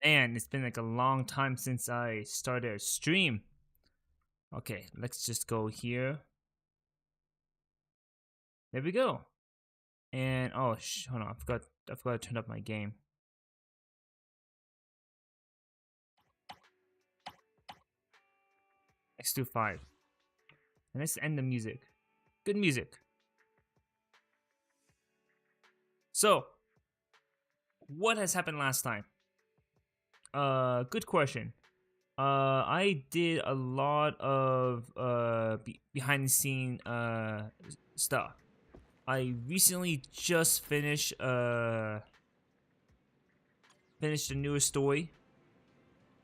Man, it's been like a long time since I started a stream. Okay, let's just go here. There we go. And oh, hold on, I forgot to turn up my game. Let's do 5. And let's end the music. Good music. So, what has happened last time? Good question. I did a lot of behind the scene stuff. I recently just finished the newest story.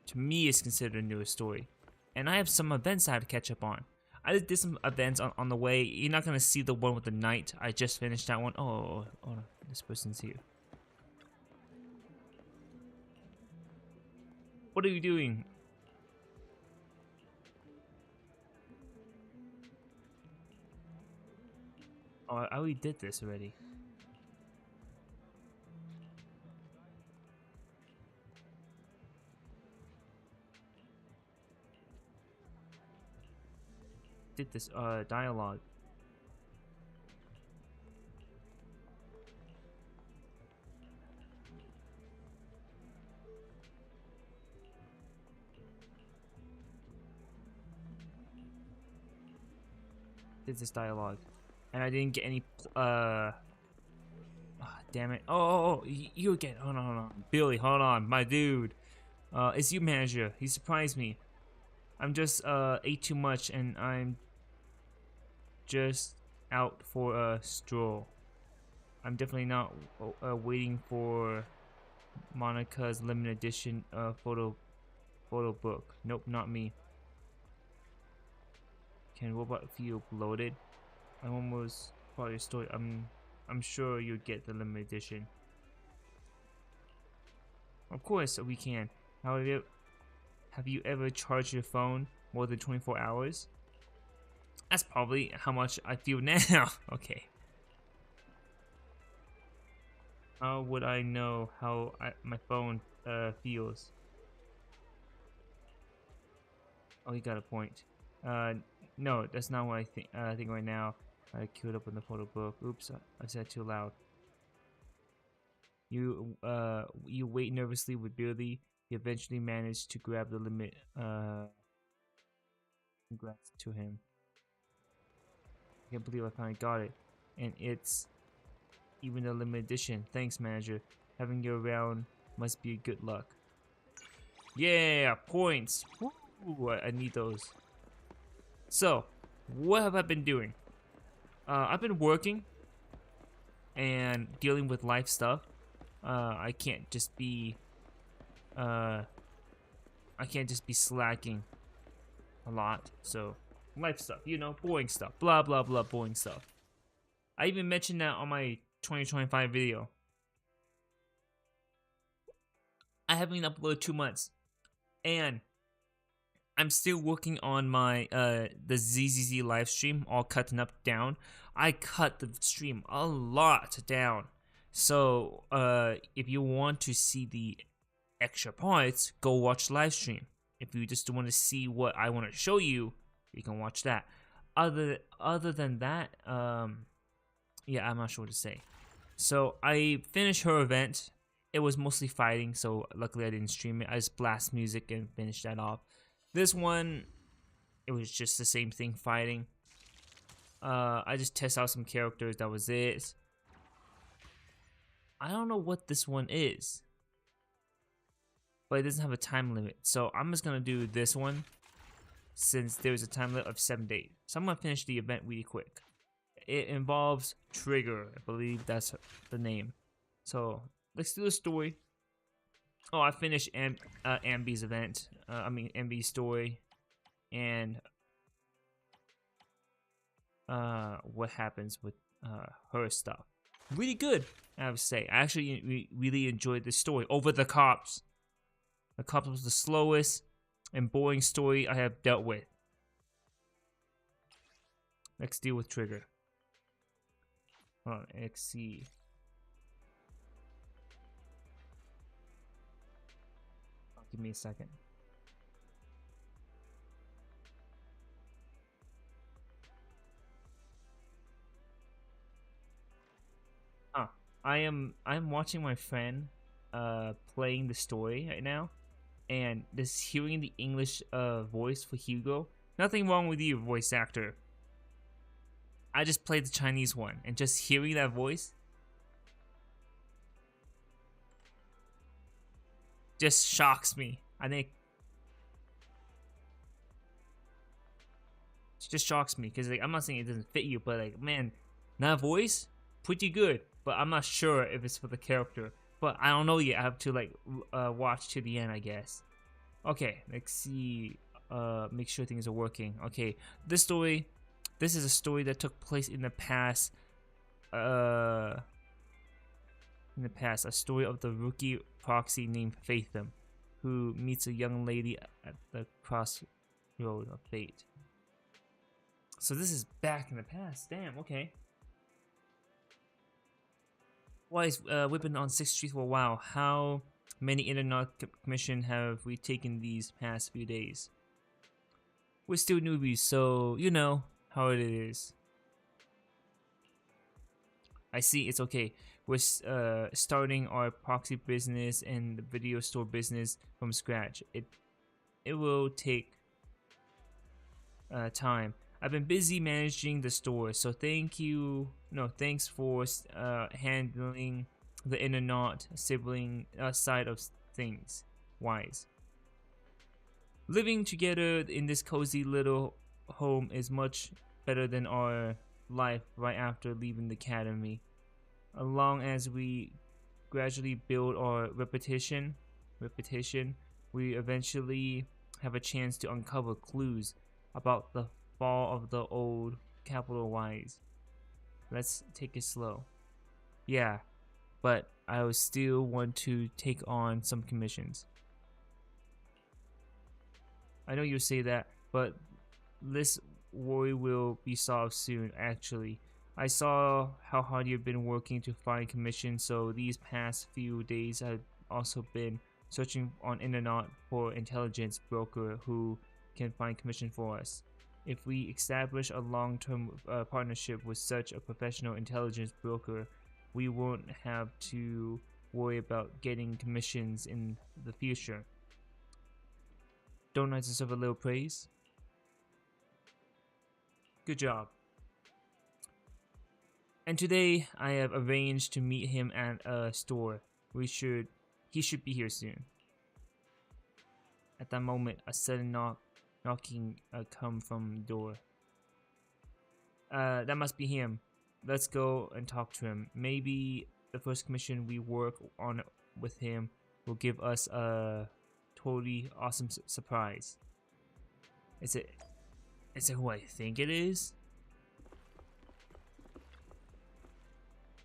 To me, it's considered a newest story, and I have some events I have to catch up on. I did some events on the way. You're not gonna see the one with the knight. I just finished that one. Oh, no, this person's here. What are you doing? Oh, I already did this already. Did this dialogue. Did this dialogue, and I didn't get any. Damn it! Oh, you again! Hold on, Billy, hold on, my dude. It's you, manager. He surprised me. I'm just ate too much, and I'm just out for a stroll. I'm definitely not waiting for Monica's limited edition photo book. Nope, not me. Can robot feel bloated? I'm almost part of your story. I'm sure you'll get the limited edition. Of course we can. However, have you ever charged your phone more than 24 hours? That's probably how much I feel now. Okay. How would I know how my phone feels? Oh, you got a point. No, that's not what I think right now. I queued up in the photo book. Oops, I said too loud. You wait nervously with Billy. He eventually managed to grab the limit. Congrats to him. I can't believe I finally got it, and it's even a limited edition. Thanks, manager. Having you around must be good luck. Yeah, points. Woo, I need those. So, what have I been doing? I've been working and dealing with life stuff. I can't just be slacking a lot. So, life stuff, boring stuff, blah blah blah, boring stuff. I even mentioned that on my 2025 video. I haven't uploaded 2 months, and I'm still working on my the ZZZ live stream, all cutting up down. I cut the stream a lot down. So if you want to see the extra parts, go watch live stream. If you just want to see what I want to show you, you can watch that. Other than that, yeah, I'm not sure what to say. So I finished her event. It was mostly fighting, so luckily I didn't stream it. I just blast music and finished that off. This one, it was just the same thing, fighting. I just test out some characters, that was it. I don't know what this one is, but it doesn't have a time limit. So I'm just gonna do this one, since there's a time limit of 7 days. So I'm gonna finish the event really quick. It involves Trigger, I believe that's the name. So let's do the story. Oh, I finished Ambi's event. Ambi's story, and what happens with her stuff. Really good, I have to say. I actually really enjoyed this story over The Cops. The Cops was the slowest and boring story I have dealt with. Let's deal with Trigger. Hold on, XC. Give me a second. Ah, I'm watching my friend playing the story right now, and just hearing the English voice for Hugo. Nothing wrong with you, voice actor. I just played the Chinese one, and just hearing that voice just shocks me. I think it just shocks me because like I'm not saying it doesn't fit you, but like man, that voice pretty good. But I'm not sure if it's for the character. But I don't know yet. I have to like watch to the end, I guess. Okay, let's see. Make sure things are working. Okay, this story. This is a story that took place in the past. A story of the rookie proxy named Fathom, who meets a young lady at the crossroad of fate. So this is back in the past. Damn. Okay. Wise, we've been on 6th Street for a while. How many internet commission have we taken these past few days? We're still newbies, so you know how it is. I see, it's okay. We're starting our proxy business and the video store business from scratch. It will take time. I've been busy managing the store, so thanks for handling the internet sibling side of things. Wise. Living together in this cozy little home is much better than our life right after leaving the academy. As long as we gradually build our repetition, we eventually have a chance to uncover clues about the fall of the old capital Y's. Let's take it slow. Yeah, but I would still want to take on some commissions. I know you say that, but this worry will be solved soon, actually. I saw how hard you've been working to find commissions, so these past few days I've also been searching on internet for intelligence broker who can find commission for us. If we establish a long-term partnership with such a professional intelligence broker, we won't have to worry about getting commissions in the future. Don't I deserve a little praise? Good job. And today I have arranged to meet him at a store. He should be here soon. At that moment, a sudden knocking come from the door. That must be him. Let's go and talk to him. Maybe the first commission we work on with him will give us a totally awesome surprise. Is it who I think it is?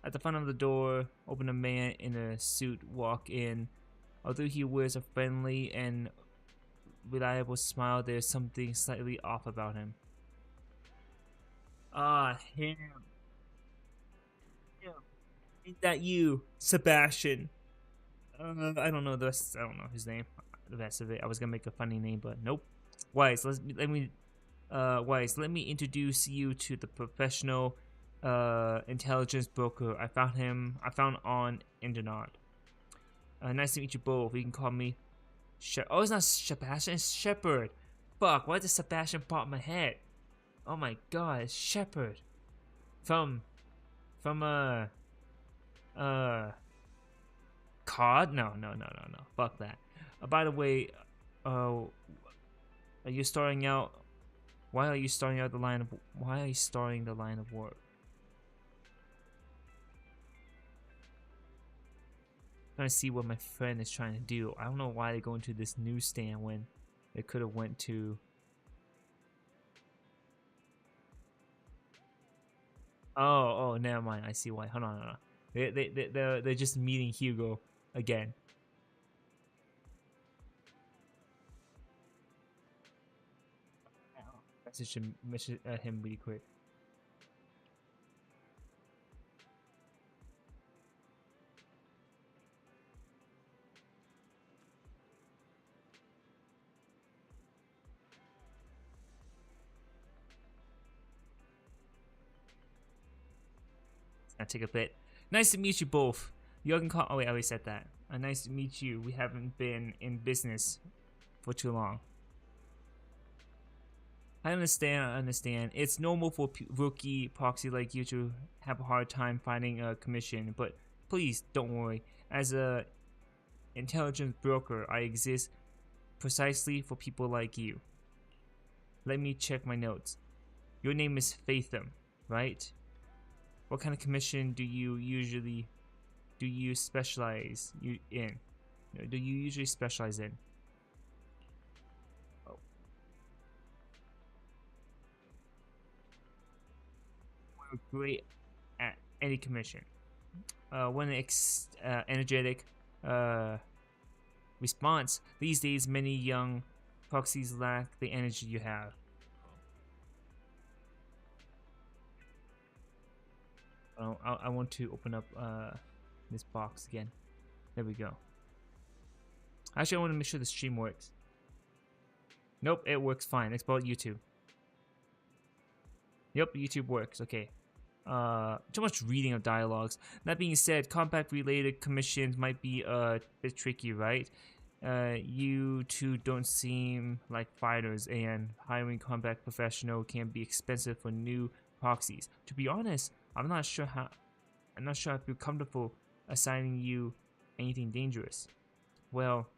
At the front of the door, open a man in a suit walk in. Although he wears a friendly and reliable smile, there's something slightly off about him. Ah, him. Is that you, Sebastian? I don't know the rest. I don't know his name. The rest of it. I was gonna make a funny name, but nope. Wise, Wise, let me introduce you to the professional intelligence broker I found on internet. Nice to meet you both. You can call me oh, it's not Sebastian, it's Shepard. Fuck, why does Sebastian pop in my head? Oh my god, it's Shepard. From COD? No. Fuck that. By the way, are you starting out? Why are you starting the line of work? I'm trying to see what my friend is trying to do. I don't know why they go into this newsstand when they could have went to. Oh, never mind. I see why. Hold on. They're just meeting Hugo again. Message him really quick. Gonna take a bit. Nice to meet you both. Oh wait, I already said that. Nice to meet you. We haven't been in business for too long. I understand. It's normal for rookie proxy like you to have a hard time finding a commission, but please don't worry. As a intelligence broker, I exist precisely for people like you. Let me check my notes. Your name is Fathom, right? What kind of commission do you specialize in? Do you usually specialize in? Oh. We're great at any commission. When energetic response. These days, many young proxies lack the energy you have. I want to open up this box again. There we go. Actually, I want to make sure the stream works. Nope, it works fine. It's about YouTube. Yep, YouTube works. Okay. Too much reading of dialogues. That being said, compact-related commissions might be a bit tricky, right? You two don't seem like fighters, and hiring combat professional can be expensive for new proxies. To be honest, I'm not sure I feel comfortable assigning you anything dangerous. Well,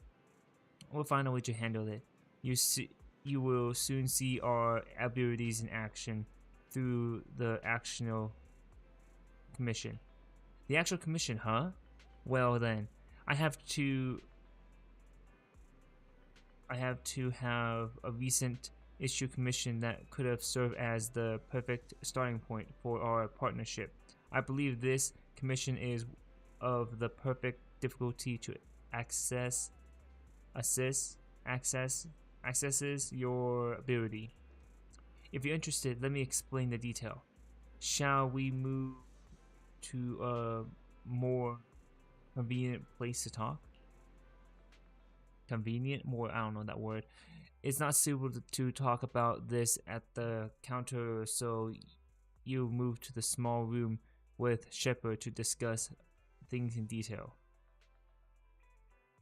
we'll find a way to handle it. You will soon see our abilities in action through the actual commission. The actual commission, huh? Well then, I have to have a recent issue commission that could have served as the perfect starting point for our partnership. I believe this commission is of the perfect difficulty to accesses your ability. If you're interested, let me explain the detail. Shall we move to a more convenient place to talk? Convenient? More, I don't know that word. It's not suitable to talk about this at the counter, so you move to the small room with Shepard to discuss things in detail.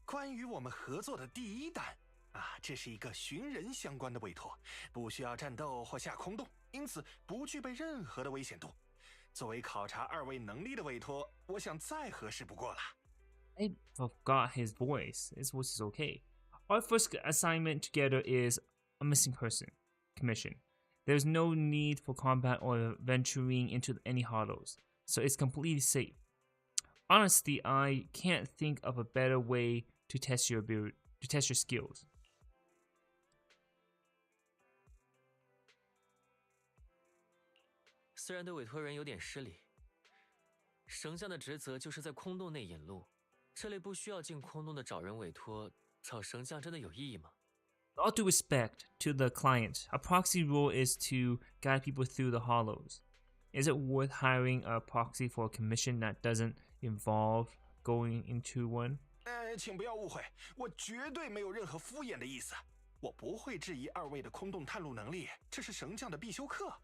关于我们合作的第一单啊，这是一个寻人相关的委托，不需要战斗或下空洞，因此不具备任何的危险度。作为考察二位能力的委托，我想再合适不过了。I forgot his voice. His voice is okay. Our first assignment together is a missing person commission. There's no need for combat or venturing into any hollows, so it's completely safe. Honestly, I can't think of a better way to test your ability, to test your skills. 虽然对委托人有点失礼，绳匠的职责就是在空洞内引路，这类不需要进空洞的找人委托，找绳匠真的有意义吗？ With all due respect to the client, a proxy role is to guide people through the hollows. Is it worth hiring a proxy for a commission that doesn't involve going into one? 请不要误会，我绝对没有任何敷衍的意思。我不会质疑二位的空洞探路能力，这是绳匠的必修课。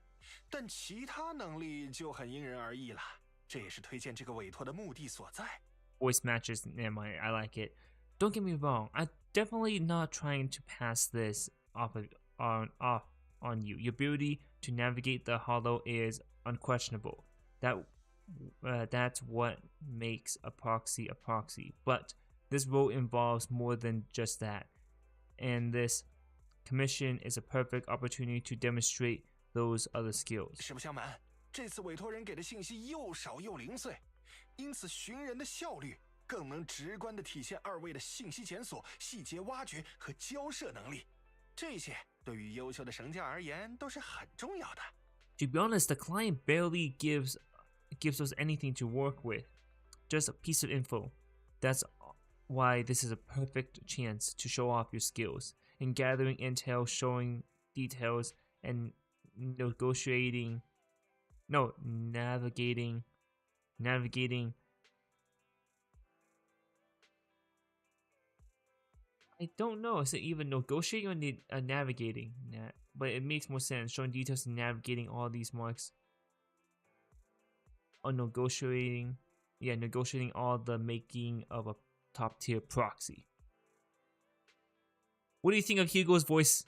但其他能力就很因人而异了，这也是推荐这个委托的目的所在。Voice matches, never mind, I like it. Don't get me wrong, I'm definitely not trying to pass this off on you. Your ability to navigate the hollow is unquestionable. That's what makes a proxy a proxy. But this role involves more than just that, and this commission is a perfect opportunity to demonstrate those other skills. 实不相瞒，这次委托人给的信息又少又零碎，因此寻人的效率更能直观地体现二位的信息检索、细节挖掘和交涉能力。这些对于优秀的绳匠而言都是很重要的。To be honest, the client barely gives us anything to work with, just a piece of info. That's why this is a perfect chance to show off your skills in gathering intel, showing details, and navigating. I don't know. Is it even negotiating or navigating? But it makes more sense, showing details and navigating all these marks. on negotiating. Yeah, negotiating all the making of a top tier proxy. What do you think of Hugo's voice?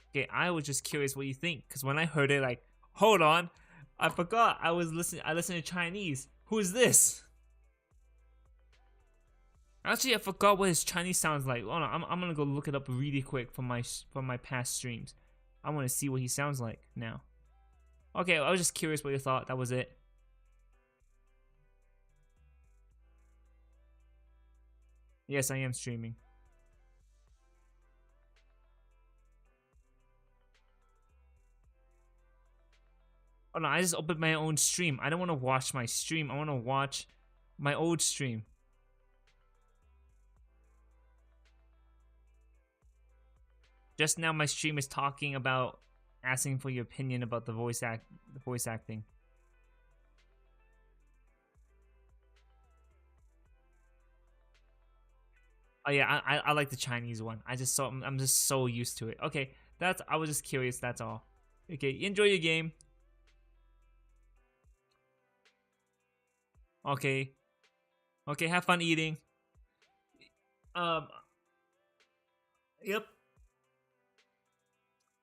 Okay, I was just curious what you think, because when I heard it, like, hold on, I forgot I listened to Chinese. Who is this? Actually, I forgot what his Chinese sounds like. Hold on, I'm gonna go look it up really quick from my past streams. I want to see what he sounds like now. Okay, I was just curious what you thought. That was it. Yes, I am streaming. Oh no, I just opened my own stream. I don't want to watch my stream. I want to watch my old stream. Just now, my stream is talking about asking for your opinion about the voice acting. Oh yeah, I like the Chinese one. I'm just so used to it. Okay, I was just curious. That's all. Okay, enjoy your game. Okay, okay, have fun eating. Yep.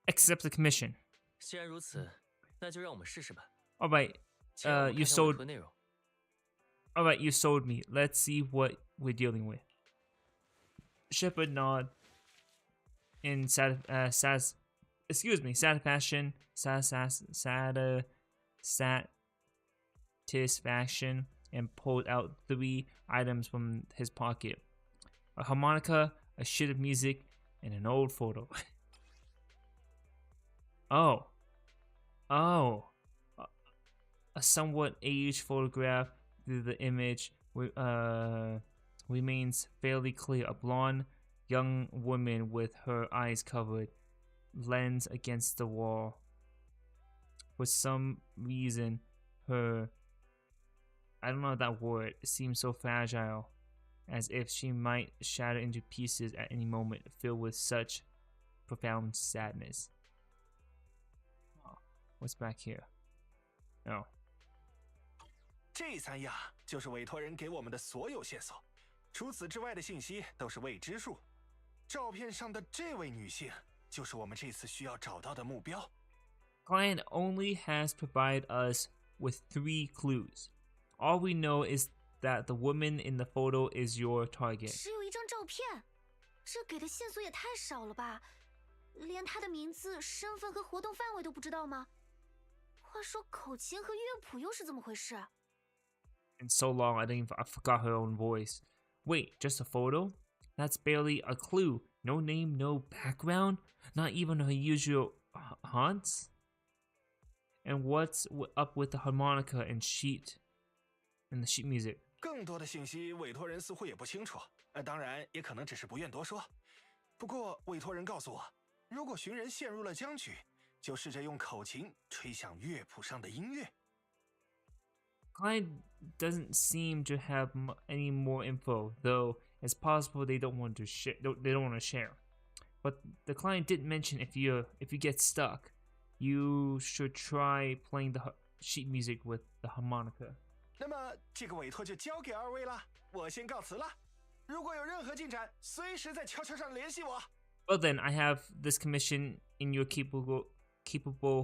Accept the commission. 既然如此，那就让我们试试吧。 All right. 请让我 You 看看委 sold. 托内容。 All right, you sold me. Let's see what we're dealing with. Shepard nod in satisfaction, satisfaction, and pulled out 3 items from his pocket: a harmonica, a sheet of music, and an old photo. Oh, a somewhat aged photograph. Through the image remains fairly clear. A blonde young woman with her eyes covered, leans against the wall. For some reason, I don't know that word, seems so fragile, as if she might shatter into pieces at any moment, filled with such profound sadness. Oh, what's back here? Oh. 这3样就是委托人给我们的所有线索，除此之外的信息都是未知数。照片上的这位女性就是我们这次需要找到的目标。Client only has provided us with 3 clues. All we know is that the woman in the photo is your target. 只有一张照片，这给的线索也太少了吧？连她的名字、身份和活动范围都不知道吗？话说口琴和乐谱又是怎么回事？ In so long, I forgot her own voice. Wait, just a photo? That's barely a clue. No name, no background, not even her usual haunts. And what's up with the harmonica and the sheet music? 更多的信息，委托人似乎也不清楚。当然，也可能只是不愿多说。不过，委托人告诉我，如果寻人陷入了僵局，就试着用口琴吹响乐谱上的音乐。 Client doesn't seem to have any more info, though it's possible they don't want to share. They don't want to share. But the client did mention if you get stuck, you should try playing the sheet music with the harmonica. 那么这个委托就交给2位了，我先告辞了。如果有任何进展，随时在悄悄上联系我。 Well then, I have this commission in your capable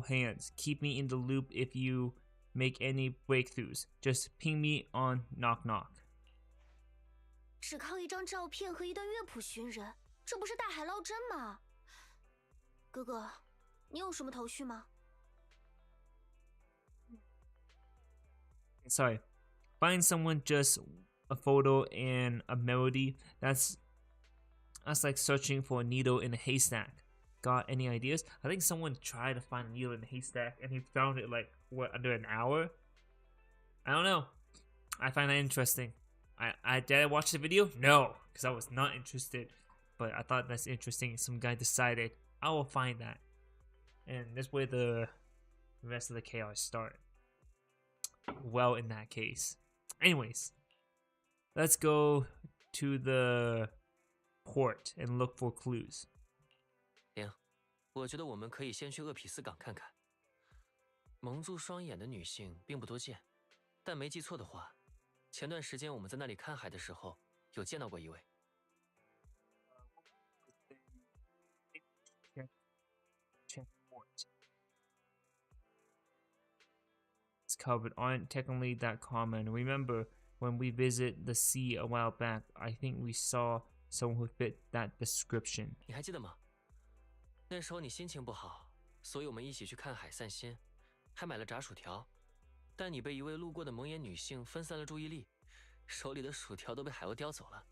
hands. Keep me in the loop if you make any breakthroughs. Just ping me on knock knock. 只靠一张照片和一段乐谱寻人，这不是大海捞针吗？哥哥，你有什么头绪吗？ Sorry. Find someone, just a photo and a melody. That's like searching for a needle in a haystack. Got any ideas? I think someone tried to find a needle in a haystack and he found it like under an hour. I don't know. I find that interesting. Did I watch the video? No, because I was not interested. But I thought that's interesting. Some guy decided I will find that, and this way the rest of the chaos start. Well, in that case. Anyways, let's go to the port and look for clues. 行，我觉得我们可以先去厄匹斯港看看。蒙住双眼的女性并不多见，但没记错的话，前段时间我们在那里看海的时候有见到过一位。Check port. It's covered aren't technically that common. Remember when we visit the sea a while back, I think we saw someone who fit that description. 你还记得吗？那时候你心情不好，所以我们一起去看海散心，还买了炸薯条。但你被一位路过的蒙眼女性分散了注意力，手里的薯条都被海鸥叼走了。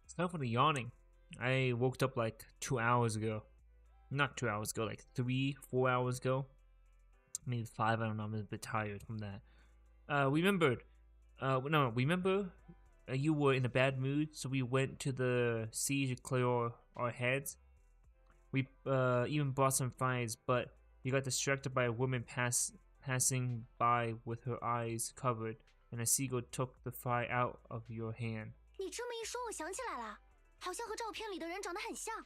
It's time for the yawning. I woke up like 2 hours ago. Not 2 hours ago, like 3, 4 hours ago. Maybe 5, I don't know. I'm a bit tired from that. Remember, you were in a bad mood, so we went to the sea to clear our heads. We even bought some fries, but you got distracted by a woman passing by with her eyes covered, and a seagull took the fry out of your hand. 你这么一说，我想起来了，好像和照片里的人长得很像。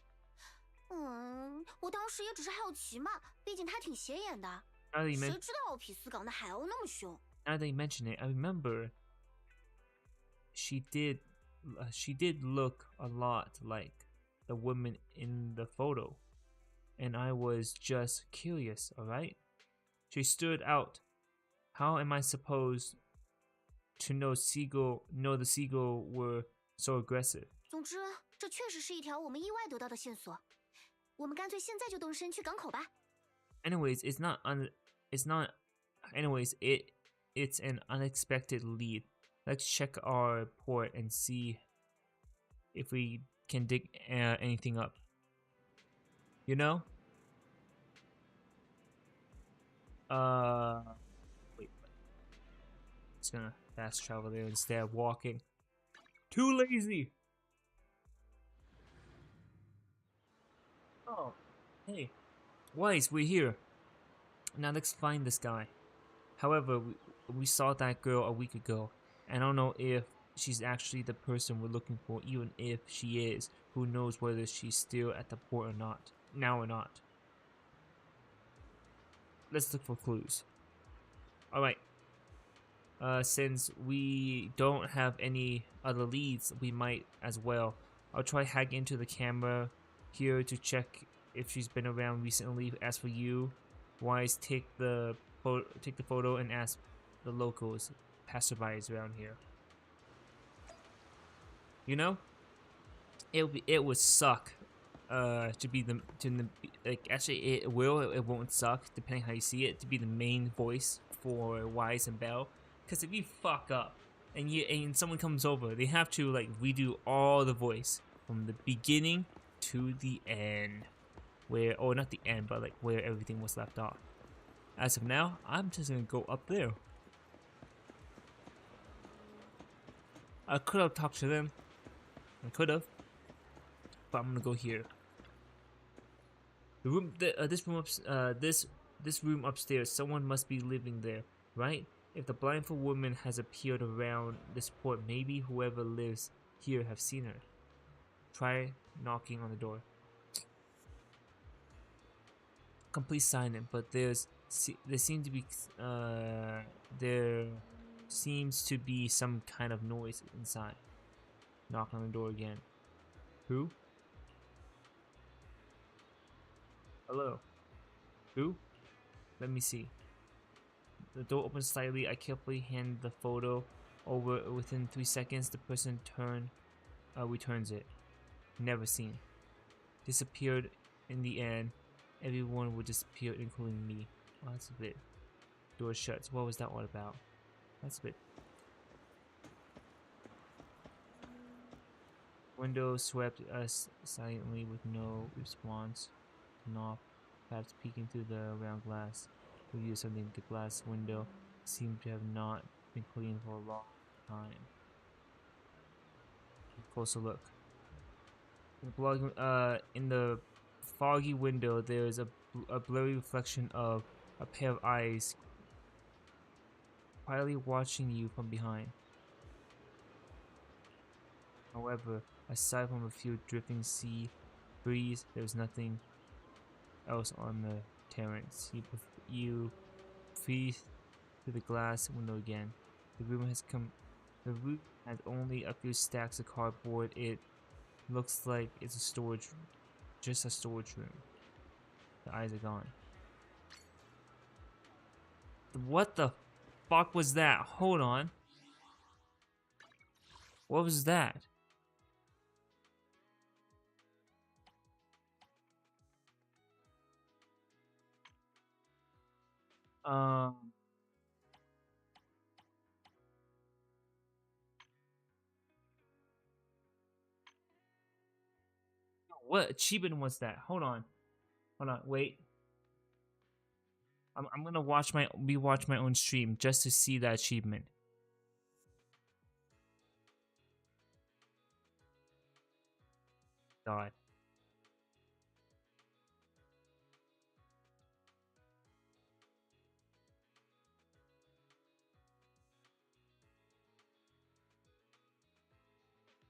我当时也只是好奇嘛，毕竟他挺显眼的。谁知道奥匹斯港的海鸥那么凶？ Now that you mention it, I remember she did look a lot like the woman in the photo, and I was just curious. All right, she stood out. How am I supposed to know the seagull were so aggressive? 总之，这确实是一条我们意外得到的线索。我们干脆现在就动身去港口吧。Anyways, it's an unexpected lead. Let's check our port and see if we can dig anything up. You know? Wait. It's gonna fast travel there instead of walking. Too lazy! Oh, hey. Wise, we're here. Now let's find this guy. However, we saw that girl a week ago, and I don't know if she's actually the person we're looking for. Even if she is, who knows whether she's still at the port or not. Now or not. Let's look for clues. Alright. Since we don't have any other leads, we might as well. I'll try hack into the camera here to check if she's been around recently. As for you, Wise, take the photo and ask the locals, passerbys around here. You know, it would suck it won't suck depending how you see it, to be the main voice for Wise and Belle. Because if you fuck up and someone comes over, they have to like redo all the voice from the beginning to the end, or not the end, but like where everything was left off. As of now, I'm just gonna go up there. I could have talked to them. I could have, but I'm gonna go here. The room, this room upstairs. Someone must be living there, right? If the blindfold woman has appeared around this port, maybe whoever lives here have seen her. Try knocking on the door. Complete silent, but there seems to be some kind of noise inside. Knock on the door again. Who? Hello. Who? Let me see. The door opens slightly. I carefully hand the photo over. Within 3 seconds, the person returns it. Never seen. Disappeared in the end. Everyone would disappear, including me. Oh, that's a bit. Door shuts. What was that all about? That's a bit. Window swept us silently with no response. Knock. Perhaps peeking through the round glass. We used something. The glass window seemed to have not been cleaned for a long time. Closer look. In the foggy window, there is a blurry reflection of a pair of eyes quietly watching you from behind. However, aside from a few drifting sea breeze, there was nothing else on the terrace. You breathe through the glass window again. The room has come. The room has only a few stacks of cardboard. It looks like it's a storage, just a storage room. The eyes are gone. What the fuck was that? Hold on. What was that? Um. What achievement was that? Hold on. Hold on. Wait. I'm gonna rewatch my own stream just to see that achievement. God.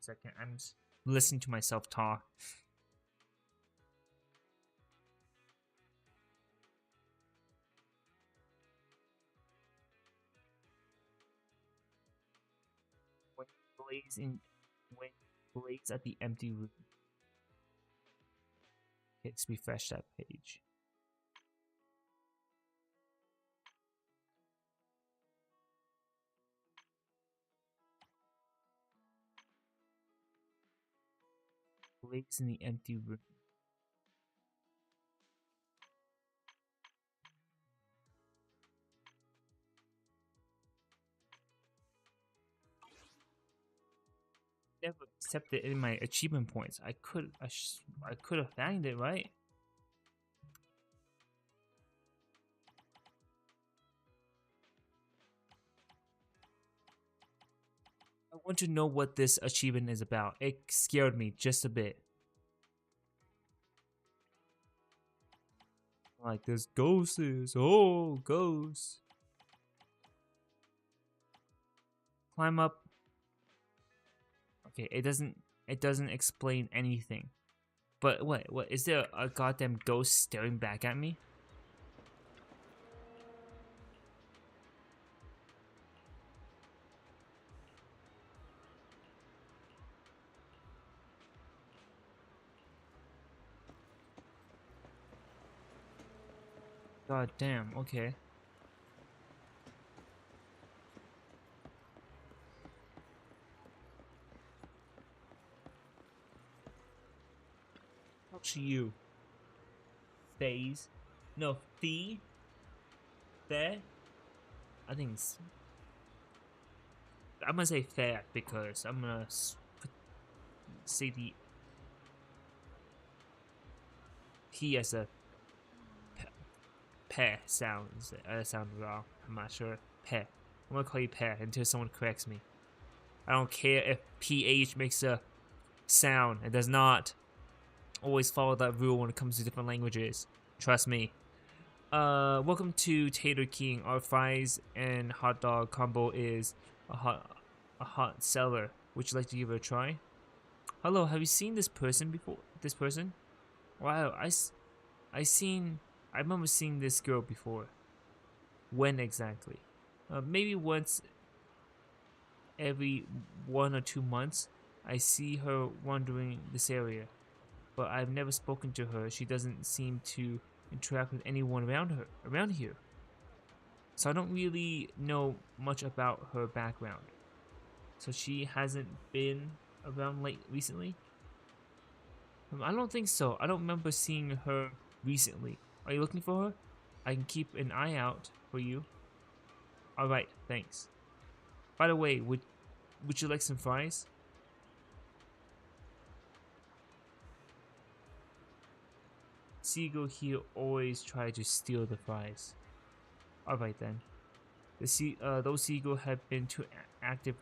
Second, I'm just listening to myself talk. When when blaze at the empty room. Let's refresh that page. Blaze in the empty room. Never accepted in my achievement points. I could have found it, right? I want to know what this achievement is about. It scared me just a bit. Like there's ghosts. Oh, ghosts. Climb up. Okay, it doesn't explain anything. But what is there a goddamn ghost staring back at me? God damn, okay. Talk to you. Phase. No, Fee. Fair? I think it's... I'm gonna say fair because I'm gonna say the P as a pair sounds. Sound wrong. I'm not sure. Pair. I'm gonna call you pair until someone corrects me. I don't care if PH makes a sound. It does not always follow that rule when it comes to different languages. Trust me. Welcome to Tater King. Our fries and hot dog combo is a hot seller. Would you like to give it a try? Hello, have you seen this person before? This person? Wow, I remember seeing this girl before. When exactly? Maybe once every 1 or 2 months. I see her wandering this area, but I've never spoken to her. She doesn't seem to interact with anyone around here. So I don't really know much about her background. So she hasn't been around recently? I don't think so. I don't remember seeing her recently. Are you looking for her? I can keep an eye out for you. Alright, thanks. By the way, would you like some fries? Seagull here always try to steal the fries. Alright then. Those seagulls have been too active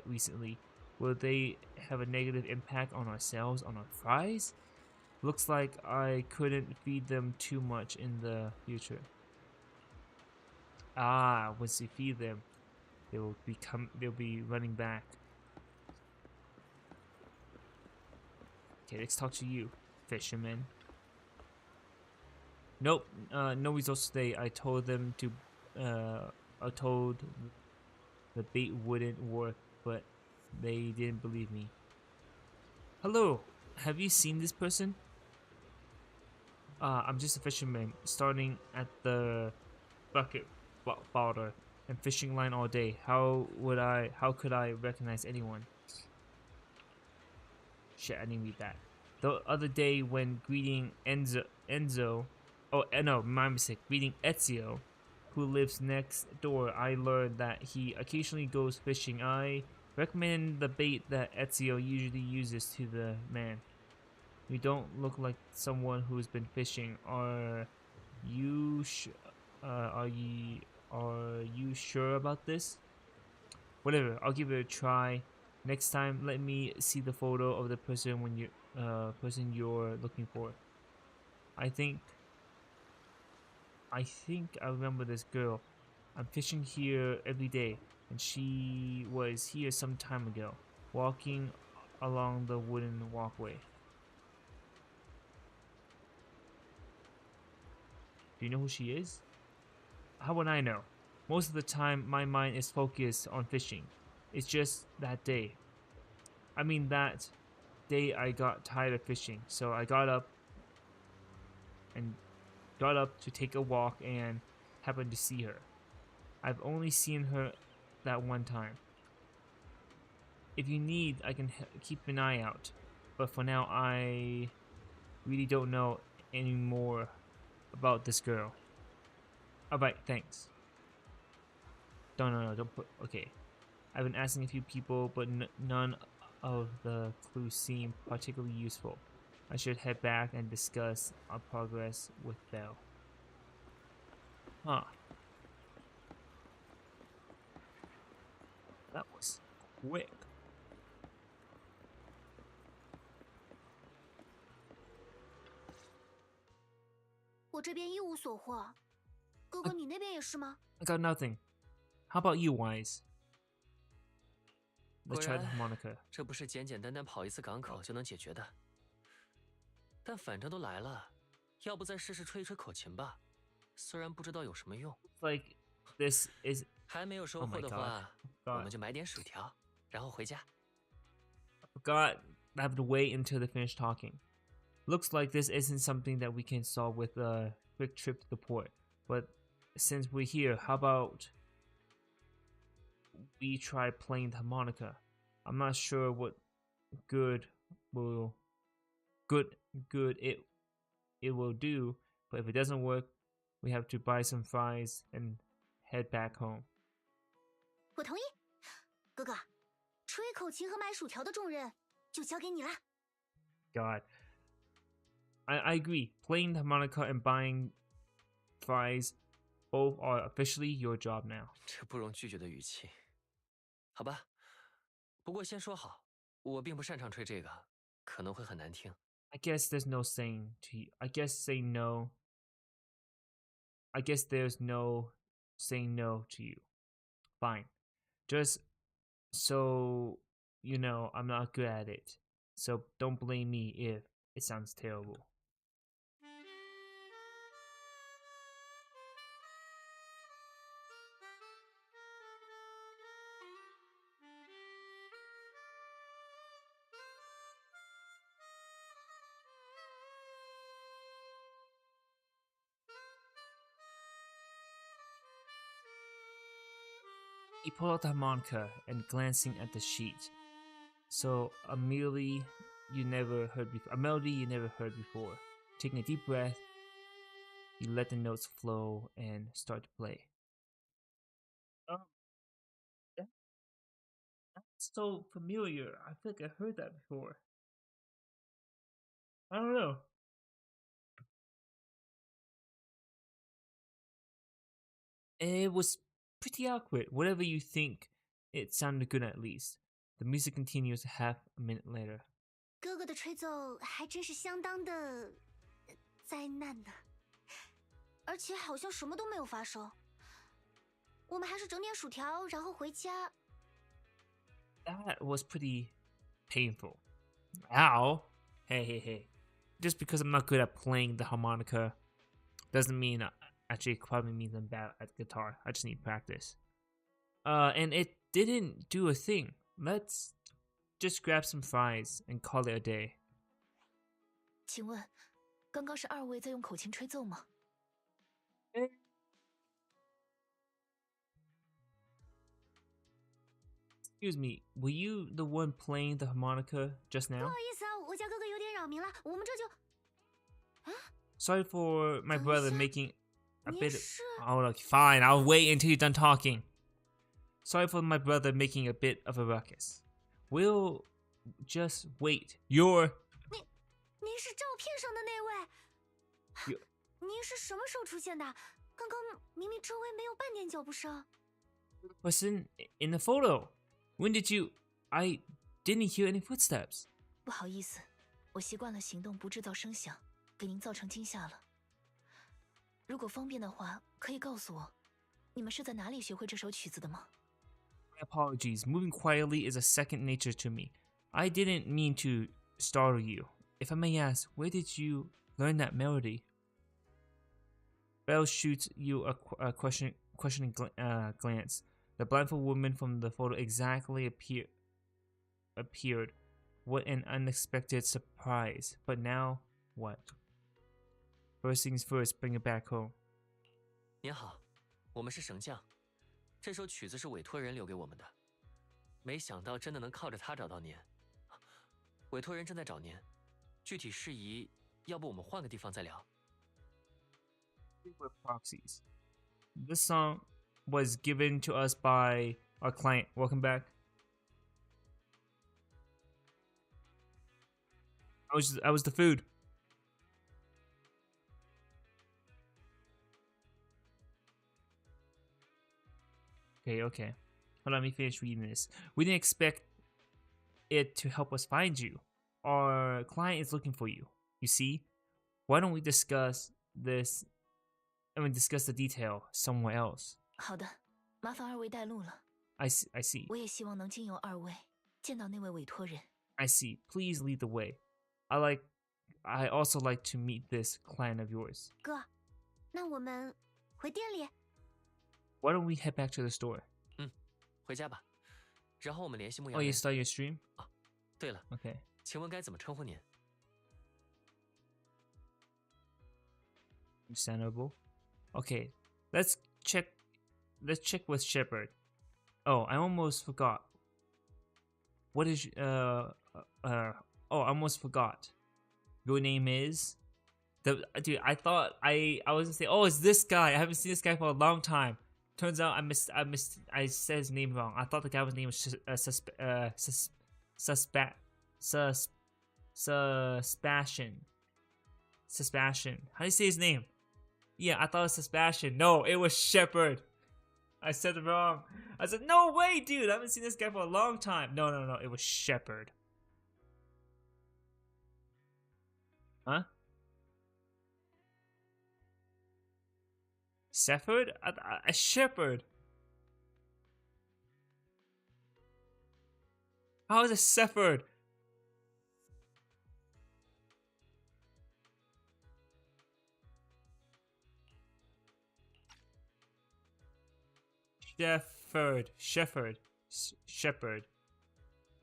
recently. Will they have a negative impact on our sales, on our fries? Looks like I couldn't feed them too much in the future. Ah, once you feed them, they'll be running back. Okay, let's talk to you, fisherman. Nope, no results today. I told them to, I told the bait wouldn't work, but they didn't believe me. Hello, have you seen this person? I'm just a fisherman, starting at the bucket bottle and fishing line all day. How could I recognize anyone? Shit, I didn't read that. The other day when greeting Enzo, oh no, my mistake, greeting Ezio, who lives next door, I learned that he occasionally goes fishing. I recommend the bait that Ezio usually uses to the man. You don't look like someone who's been fishing. Are you are you sure about this? Whatever, I'll give it a try. Next time, let me see the photo of the person when you person you're looking for. I think I remember this girl. I'm fishing here every day, and she was here some time ago, walking along the wooden walkway. Do you know who she is? How would I know? Most of the time, my mind is focused on fishing. It's just that day. I mean, that day I got tired of fishing, so I got up to take a walk and happened to see her. I've only seen her that one time. If you need, I can keep an eye out, but for now I really don't know any more about this girl. Alright, thanks. No, don't put, okay. I've been asking a few people, but none of the clues seem particularly useful. I should head back and discuss our progress with Belle. Huh. That was quick. 我这边一无所获，哥哥，你那边也是吗？ I got nothing. How about you, Wise? Let's try the harmonica. 这不是简简单单跑一次港口就能解决的。但反正都来了，要不再试试吹一吹口琴吧？虽然不知道有什么用。Like this is. 还没有收获的话，我们就买点薯条，然后回家。I forgot I have to wait until they finish talking. Looks like this isn't something that we can solve with a quick trip to the port. But since we're here, how about we try playing the harmonica? I'm not sure what good it will do, but if it doesn't work, we have to buy some fries and head back home. 我同意，哥哥，吹口琴和买薯条的重任就交给你啦。God. I agree. Playing the harmonica and buying fries both are officially your job now. 这不容拒绝的语气。好吧，不过先说好，我并不擅长吹这个，可能会很难听。I guess there's no saying to you. I guess saying no. I guess there's no saying no to you. Fine. Just so you know, I'm not good at it. So don't blame me if it sounds terrible. He pulled out the harmonica and glancing at the sheet. So a melody you never heard before. Taking a deep breath, you let the notes flow and start to play. That's so familiar. I feel like I heard that before. I don't know. It was pretty awkward. Whatever you think, it sounded good at least. The music continues half a minute later. 哥哥的吹奏还真是相当的灾难呢，而且好像什么都没有发生。我们还是整点薯条，然后回家。That was pretty painful. Ow! Hey. Just because I'm not good at playing the harmonica doesn't mean actually it probably means I'm bad at guitar. I just need practice. And it didn't do a thing. Let's just grab some fries and call it a day. 请问，刚刚是二位在用口琴吹奏吗？ Excuse me, were you the one playing the harmonica just 不 now? 好意思啊，我家哥哥有点扰民了，我们这就。Sorry for my brother making a 您 bit. 是 Oh, look, fine. I'll wait until you're done talking. Sorry for my brother making a bit of a ruckus. We'll just wait. You're. 您是照片上的那位？您是什么时候出现的？刚刚明明周围没有半点脚步声。Was in the photo. When did you? I didn't hear any footsteps. 不好意思，我习惯了行动不制造声响，给您造成惊吓了。如果方便的话，可以告诉我，你们是在哪里学会这首曲子的吗？ My apologies. Moving quietly is a second nature to me. I didn't mean to startle you. If I may ask, where did you learn that melody? Belle shoots you a questioning glance. The blindfolded woman from the photo exactly appeared. What an unexpected surprise. But now, what? First things first, bring it back home. 您好，我们是绳匠，这首曲子是委托人留给我们的，没想到真的能靠着他找到您。委托人正在找您，具体事宜，要不我们换个地方再聊。We're proxies. This song was given to us by our client. Welcome back. I was the food. Okay. Hold on, let me finish reading this. We didn't expect it to help us find you. Our client is looking for you. You see? Why don't we discuss this? Discuss the detail somewhere else. 好的，麻烦二位带路了。I see. 我也希望能经由二位见到那位委托人。I see. Please lead the way. I also like to meet this client of yours. 哥，那我们回店里。Why don't we head back to the store? 回家吧，然后我们联系牧羊 Oh, 人。 you start your stream? 对了， Okay. 请问该怎么称呼您？ Understandable. Okay, let's check with Shepard. Oh, I almost forgot. What is I almost forgot. Your name is dude, I thought I was gonna say, oh, it's this guy. I haven't seen this guy for a long time. Turns out I said his name wrong. I thought the guy's name was Sebastian. How do you say his name? Yeah, I thought it was Sebastian. No, it was Shepard. I said it wrong. I said, no way, dude. I haven't seen this guy for a long time. No. It was Shepard. Huh? Shepard? A shepherd. How is a shepherd?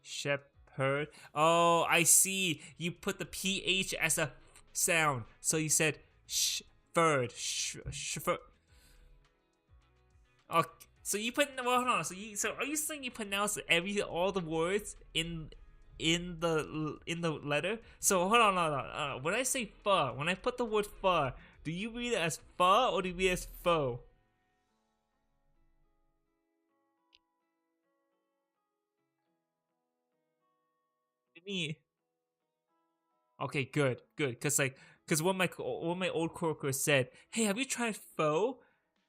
Shepherd. Oh, I see. You put the PH as a sound. So you said shepherd. Shepherd. Oh, so you put, well, hold on. So are you saying you pronounce all the words in the letter? So hold on. When I say pho, when I put the word pho, do you read it as pho or do you read it as faux? Me. Okay, good. Cause one of my old coworkers said, "Hey, have you tried pho?"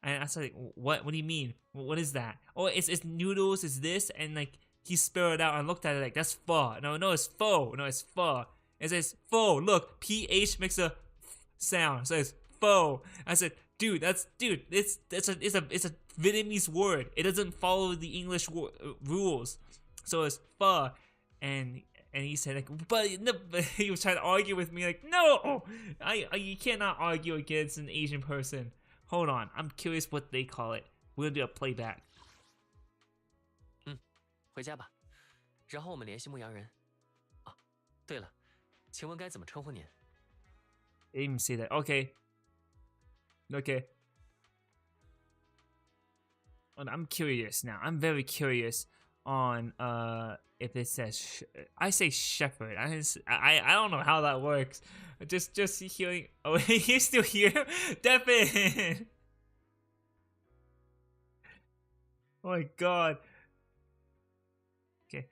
And I said, like, "What? What do you mean? What is that?" Oh, it's noodles. It's this, and like he spelled it out and looked at it like that's pho. No, it's pho. No, it's pho. It says pho. Look, PH makes a sound. So it's pho. I said, dude, it's a Vietnamese word. It doesn't follow the English rules. So it's pho, and And he said, like, but no, he was trying to argue with me, like, no, you cannot argue against an Asian person. Hold on, I'm curious what they call it. We're gonna do a playback. 回家吧，然后我们联系牧羊人。啊，对了，请问该怎么称呼您？ They didn't even say that. Okay. Okay. And I'm curious now. I'm very curious on if it says I say shepherd. I don't know how that works. Just hearing. Oh, he's still here. Devin. Oh my god. Okay,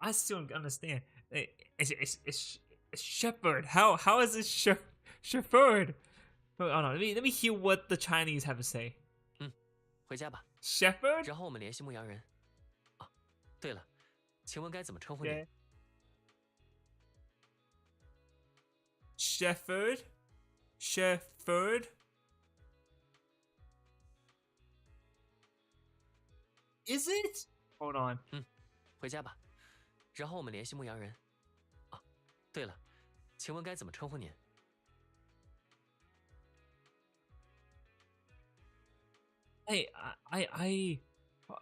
I still don't understand. It's shepherd. How is it shepherd? Oh no, let me hear what the Chinese have to say. 回家吧， Shepherd. 然后我们联系牧羊人。啊，对了，请问该怎么称呼您？ Okay. Shepherd. Shepherd. Is it? Hold on. 回家吧，然后我们联系牧羊人。啊，对了，请问该怎么称呼您？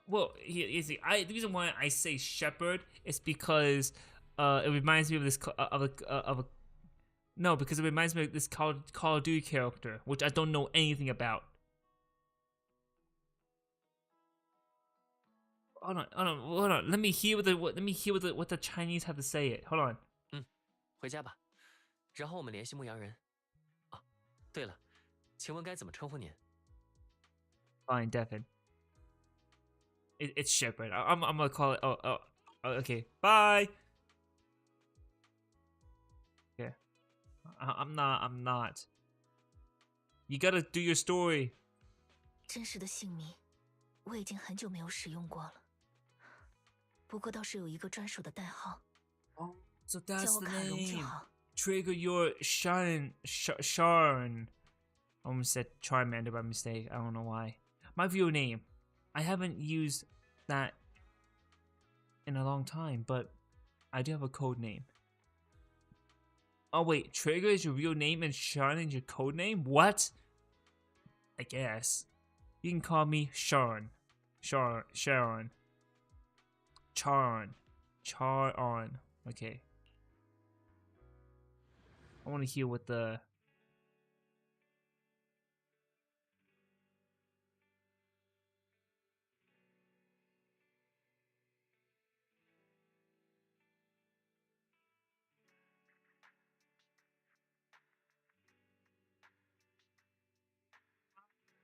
Well, you see, the reason why I say shepherd is because it reminds me of this because it reminds me of this Call of Duty character, which I don't know anything about. Hold on. Let me hear what the Chinese have to say. It. Hold on. 回家吧，然后我们联系牧羊人。啊，对了，请问该怎么称呼您？ Fine, Devin. It's shepherd. I'm gonna call it. Oh, okay. Bye. Okay. I'm not. You gotta do your story. 真实的姓名，我已经很久没有使用过了。不过倒是有一个专属的代号。Oh, so that's 叫我 the 卡戎就 name. 好。Trigger your Sharon. I almost said Charmander by mistake. I don't know why. My real name. I haven't used that in a long time, but I do have a code name. Oh wait, Trigger is your real name and Sharon is your code name? What? I guess. You can call me Sharon. Sharon. Charon. Okay. I want to hear what the...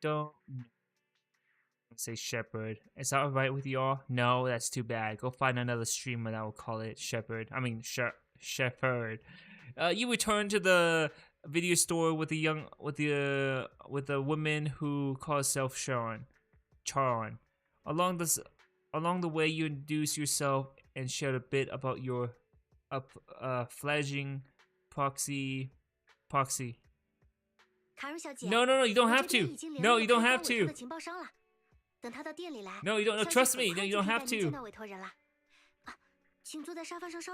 Don't say shepherd. Is that alright with y'all? No, that's too bad. Go find another streamer that will call it shepherd. I mean shepherd. You return to the video store with the woman who calls herself Charon. Along the way, you introduce yourself and share a bit about your fledgling proxy. No, you don't have to. No, you don't have to. No, you don't. No, trust me. No, you don't have to.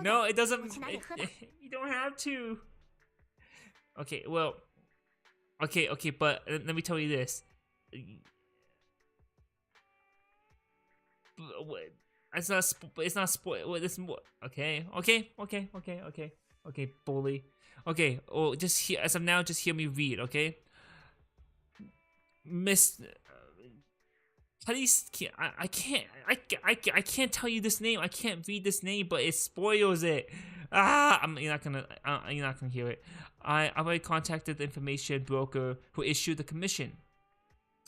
No, it doesn't. You don't have to. Okay, well. Okay, but let me tell you this. It's not spoil. This more. Okay, bully. Okay, oh, just hear as of now. Just hear me read. Okay, Miss. Please, I can't tell you this name. I can't read this name, but it spoils it. You're not gonna hear it. I already contacted the information broker who issued the commission.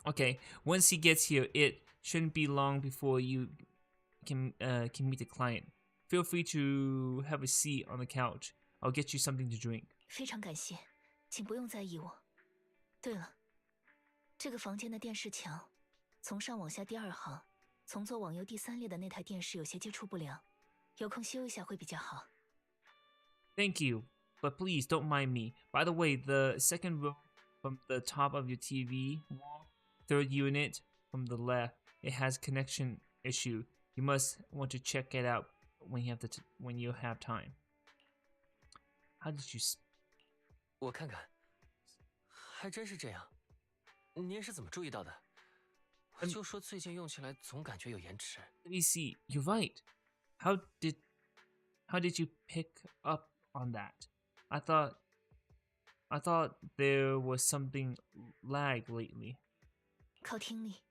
Okay, once he gets here, it shouldn't be long before you can meet the client. Feel free to have a seat on the couch. I'll get you something to drink. 非常感谢，请不用在意我。对了，这个房间的电视墙，从上往下第2行，从左往右第3列的那台电视有些接触不良，有空修一下会比较好。Thank you, but please don't mind me. By the way, the second row from the top of your TV wall, 3rd unit from the left, it has connection issue. You must want to check it out when you have time. How did you? 我看看，还真是这样。您是怎么注意到的？就说最近用起来总感觉有延迟。Let me see. You're right. How did you pick up on that? I thought there was something lag lately. 靠听力，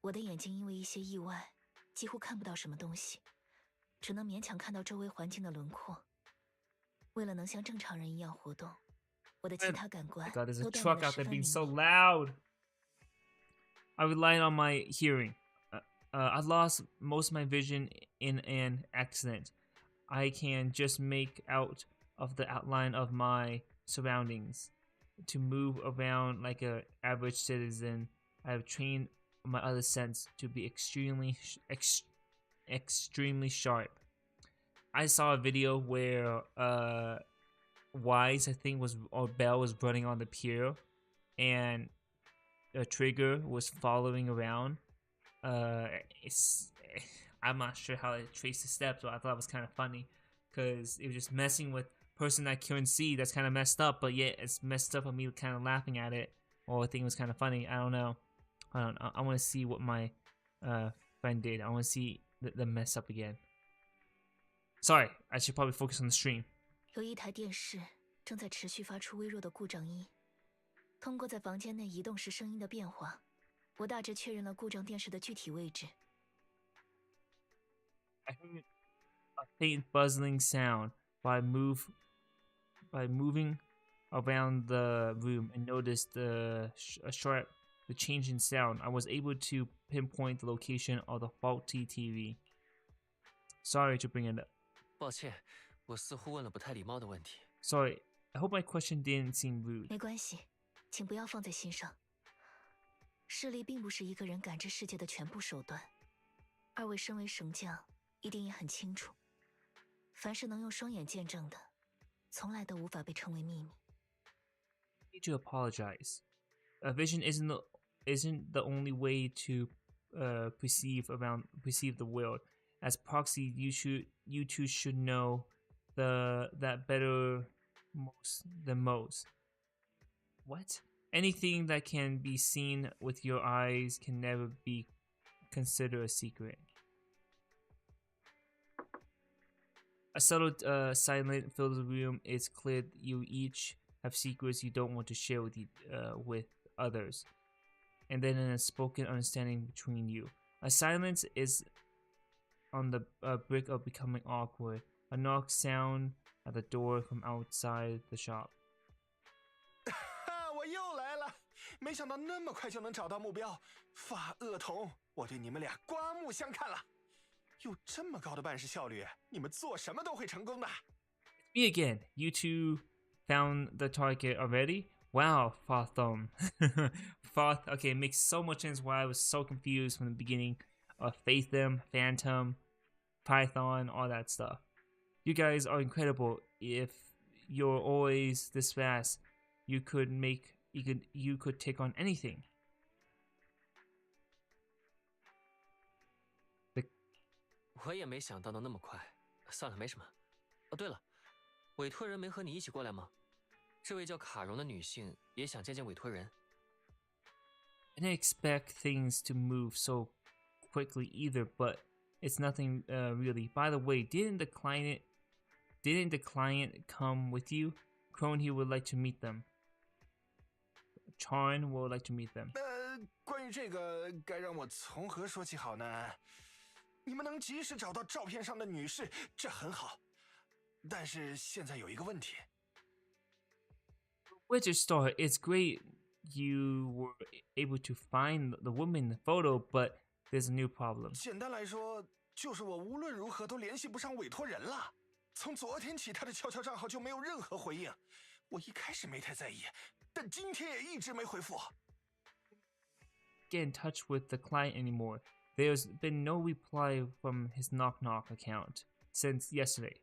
我的眼睛因为一些意外，几乎看不到什么东西，只能勉强看到周围环境的轮廓。为了能像正常人一样活动，我的其他感官 God, there's a 都锻炼 truck 得 out 十 there 分 being 灵 so 敏。 loud. I relied on my hearing. I lost most of my vision in an accident. I can just make out of the outline of my surroundings. To move around like an average citizen, I have trained my other sense to be extremely sharp. I saw a video where Wise, I think, or Bell was running on the pier, and a Trigger was following around. I'm not sure how to trace the steps, but I thought it was kind of funny because it was just messing with person I couldn't see. That's kind of messed up, but yet it's messed up of me kind of laughing at it, or I think it was kind of funny. I don't know. I want to see what my friend did. I want to see the mess up again. Sorry, I should probably focus on the stream. 有一台电视正在持续发出微弱的故障音。通过在房间内移动时声音的变化，我大致确认了故障电视的具体位置。I heard a faint buzzing sound by moving around the room and noticed the change in sound. I was able to pinpoint the location of the faulty TV. Sorry to bring it up. 抱歉，我似乎问了不太礼貌的问题。Sorry, I hope my question didn't seem rude. 没关系，请不要放在心上。视力并不是一个人感知世界的全部手段。二位身为神将，一定也很清楚，凡是能用双眼见证的，从来都无法被称为秘密。I need to apologize. Vision isn't the only way to perceive the world. As proxy, you two should know that better than most. What? Anything that can be seen with your eyes can never be considered a secret. A subtle silence fills the room. It's clear you each have secrets you don't want to share with others. And then an unspoken understanding between you. A silence is on the brink of becoming awkward. A knock sound at the door from outside the shop. 我又来了，没想到那么快就能找到目标。发恶童，我对你们俩刮目相看了。有这么高的办事效率，你们做什么都会成功的。Me again. You two found the target already? Wow, Fathom. Fath. Okay, it makes so much sense why I was so confused from the beginning of Fathom, Phantom, Python, all that stuff. You guys are incredible. If you're always this fast, you could take on anything. 我也没想到能那么快。算了，没什么。哦，对了，委托人没和你一起过来吗？这位叫卡戎的女性也想见见委托人。I didn't expect things to move so quickly either, but it's nothing really. By the way, didn't the client come with you? Crone here would like to meet them. Charn would like to meet them. 关于这个，该让我从何说起好呢？你们能及时找到照片上的女士，这很好。但是现在有一个问题。Wizard Star, it's great you were able to find the woman in the photo, but there's a new problem. 简单来说，就是我无论如何都联系不上委托人了。从昨天起，他的悄悄账号就没有任何回应。我一开始没太在意，但今天也一直没回复。Get in touch with the client anymore. There's been no reply from his Knock Knock account since yesterday.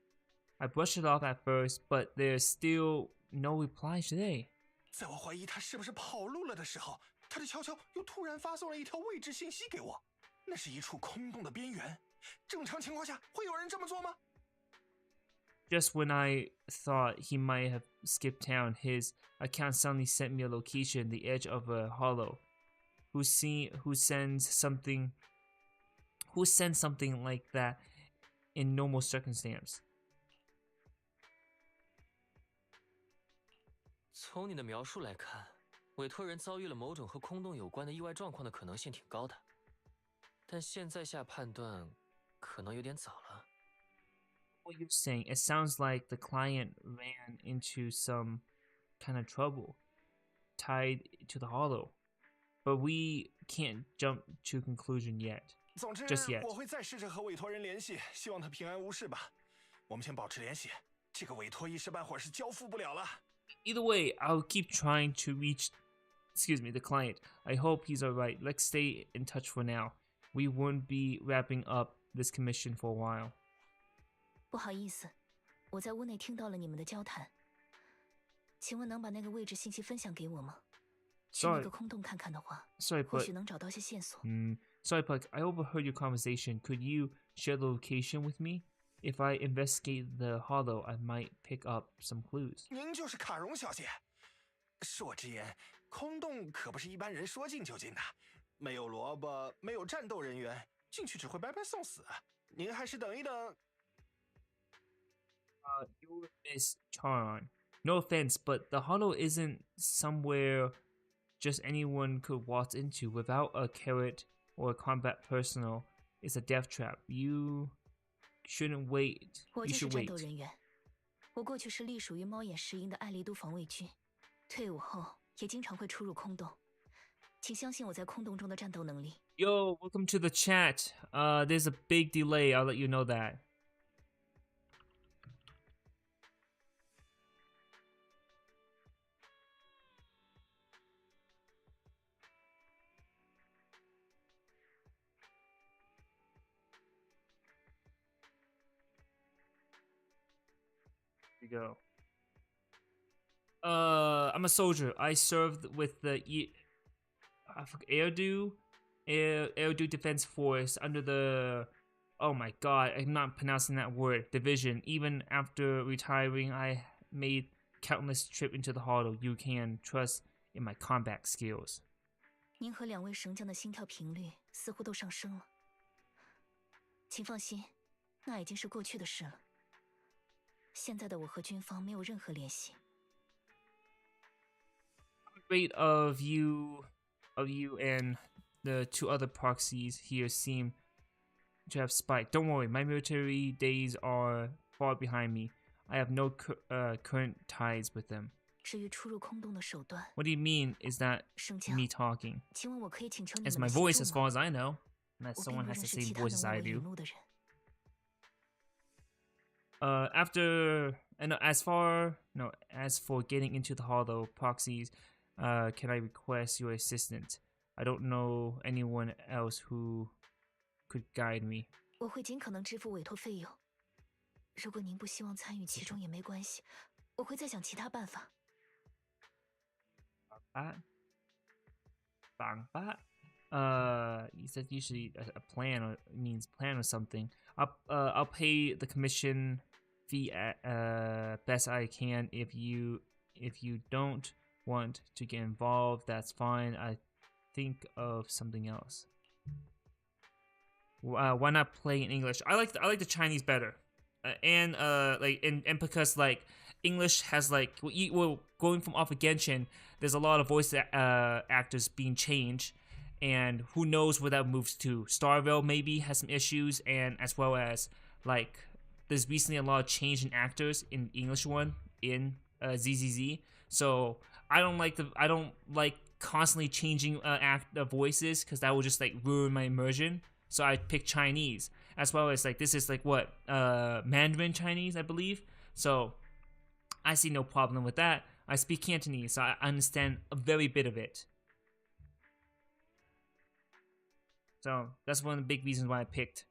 I brushed it off at first, but there's still no reply today. 在我怀疑他是不是跑路了的时候，他的悄悄又突然发送了一条位置信息给我，那是一处空洞的边缘。正常情况下，会有人这么做吗？ Just when I thought he might have skipped town, his account suddenly sent me a location, the edge of a hollow. Who sends something like that in normal circumstance? 从你的描述来看，委托人遭遇了某种和空洞有关的意外状况的可能性挺高的，但现在下判断可能有点早了。What you're saying, it sounds like the client ran into some kind of trouble tied to the hollow, but we can't jump to conclusion yet. 总之 Just yet. 我会再试着和委托人联系，希望他平安无事吧。我们先保持联系，这个委托一时半会儿是交付不了了。Either way, I'll keep trying to reach, the client. I hope he's alright. Let's stay in touch for now. We won't be wrapping up this commission for a while. 不好意思，我在屋内听到了你们的交谈。请问能把那个位置信息分享给我吗？去那个空洞看看的话，或许能找到些线索。Sorry, Puck. I overheard your conversation. Could you share the location with me? If I investigate the hollow, I might pick up some clues. 您就是卡戎小姐。恕我直言，空洞可不是一般人说进就进的，没有萝卜，没有战斗人员，进去只会白白送死。您还是等一等。You Miss Charon. No offense, but the hollow isn't somewhere just anyone could waltz into. Without a carrot or a combat personnel, it's a death trap. You shouldn't wait. 我 You 就是 should 战 wait. 斗人员，我过去是隶属于猫眼石营的爱丽都防卫军，退伍后也经常会出入空洞。请相信我在空洞中的战斗能力。Yo, welcome to the chat. There's a big delay. I'll let you know that. Here we go. I'm a soldier. I served with the Air Defense Force under the, oh my god, I'm not pronouncing that word, division. Even after retiring, I made countless trips into the hollow. You can trust in my combat skills. 您和两位绳将的心跳频率似乎都上升了。请放心，那已经是过去的事了。现在的我和军方没有任何联系。Rate of you and the two other proxies here seem to have spiked. Don't worry, my military days are far behind me. I have no current ties with them. 至于出入空洞的手段， What do you mean? Is that 绳将， me talking? 请问我可以请求你 It's 们 my 的 voice 协 as 助 far 吗？ as I know. Unless 我并 someone 不 has 认 the 识 same 其他 voice as 能为 I 我引 do. 路的人。As for getting into the hollow proxies, can I request your assistance? I don't know anyone else who could guide me. 我会尽可能支付委托费用。如果您不希望参与其中也没关系，我会再想其他办法。You said usually a plan or means plan or something. I'll pay the commission fee best I can. If you don't want to get involved, that's fine. I think of something else. Why not play in English? I like the Chinese better, and because like English has like well going from off of Genshin, there's a lot of voice actors being changed, and who knows where that moves to. Starville maybe has some issues, and as well as like there's recently a lot of change in actors in the English one in ZZZ. So I don't like constantly changing voices because that will just like ruin my immersion. So I picked Chinese, as well as like this is like what Mandarin Chinese, I believe. So I see no problem with that. I speak Cantonese, so I understand a very bit of it. So that's one of the big reasons why I picked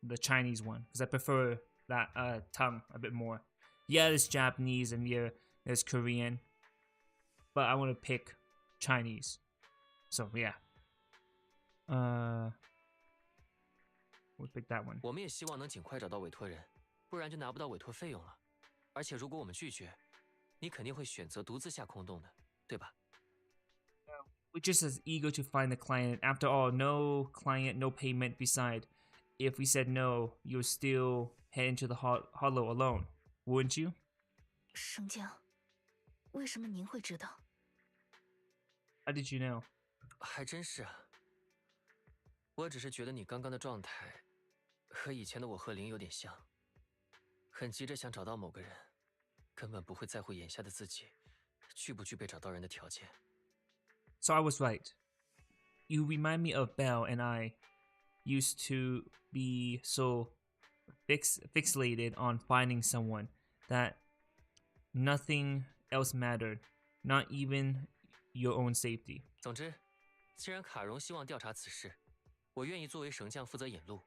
the Chinese one, because I prefer that tongue a bit more. Yeah, there's Japanese and yeah, there's Korean, but I want to pick Chinese. So yeah. We'll pick that one. 我们也希望能尽快找到委托人，不然就拿不到委托费用了。而且如果我们拒绝，你肯定会选择独自下空洞的，对吧？ We're just as eager to find the client. After all, no client, no payment. Beside, if we said no, you'll still head into the hollow alone, wouldn't you? 升降，为什么您会知道？ How did you know? 还真是啊。我只是觉得你刚刚的状态，和以前的我和林有点像，很急着想找到某个人，根本不会在乎眼下的自己具不具备找到人的条件。 So I was right. You remind me of Belle and I used to be so fixated on finding someone that nothing else mattered, not even your own safety. 总之，既然卡戎希望调查此事，我愿意作为绳匠负责引路，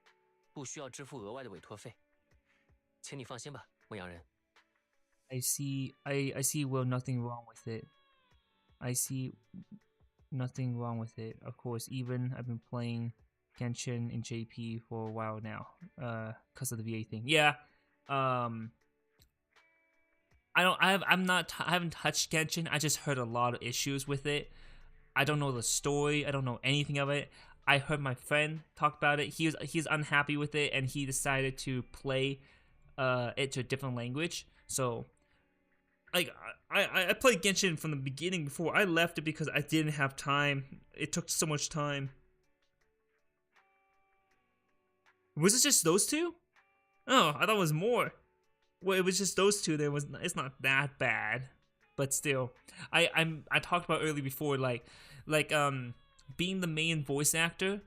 不需要支付额外的委托费。请你放心吧，牧羊人。I see well nothing wrong with it. I see nothing wrong with it. Of course, even I've been playing Genshin in JP for a while now, because of the VA thing. Yeah. I haven't touched Genshin. I just heard a lot of issues with it. I don't know the story. I don't know anything of it. I heard my friend talk about it. He's unhappy with it, and he decided to play it to a different language. So, like, I played Genshin from the beginning before. I left it because I didn't have time. It took so much time. Was it just those two? Oh, I thought it was more. Well, it was just those two. It's not that bad, but still, I talked about earlier before, like being the main voice actor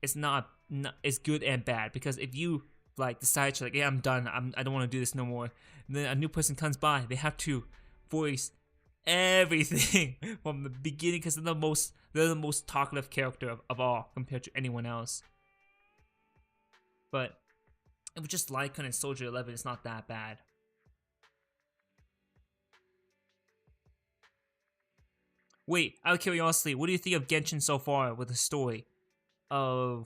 is not is good and bad, because if you like decide to, like, yeah, I'm done, I don't want to do this no more, and then a new person comes by, they have to voice everything from the beginning, because they're the most talkative character of all compared to anyone else. But it was just Lycan and Soldier 11. It's not that bad. Wait, out of curiosity, what do you think of Genshin so far with the story? I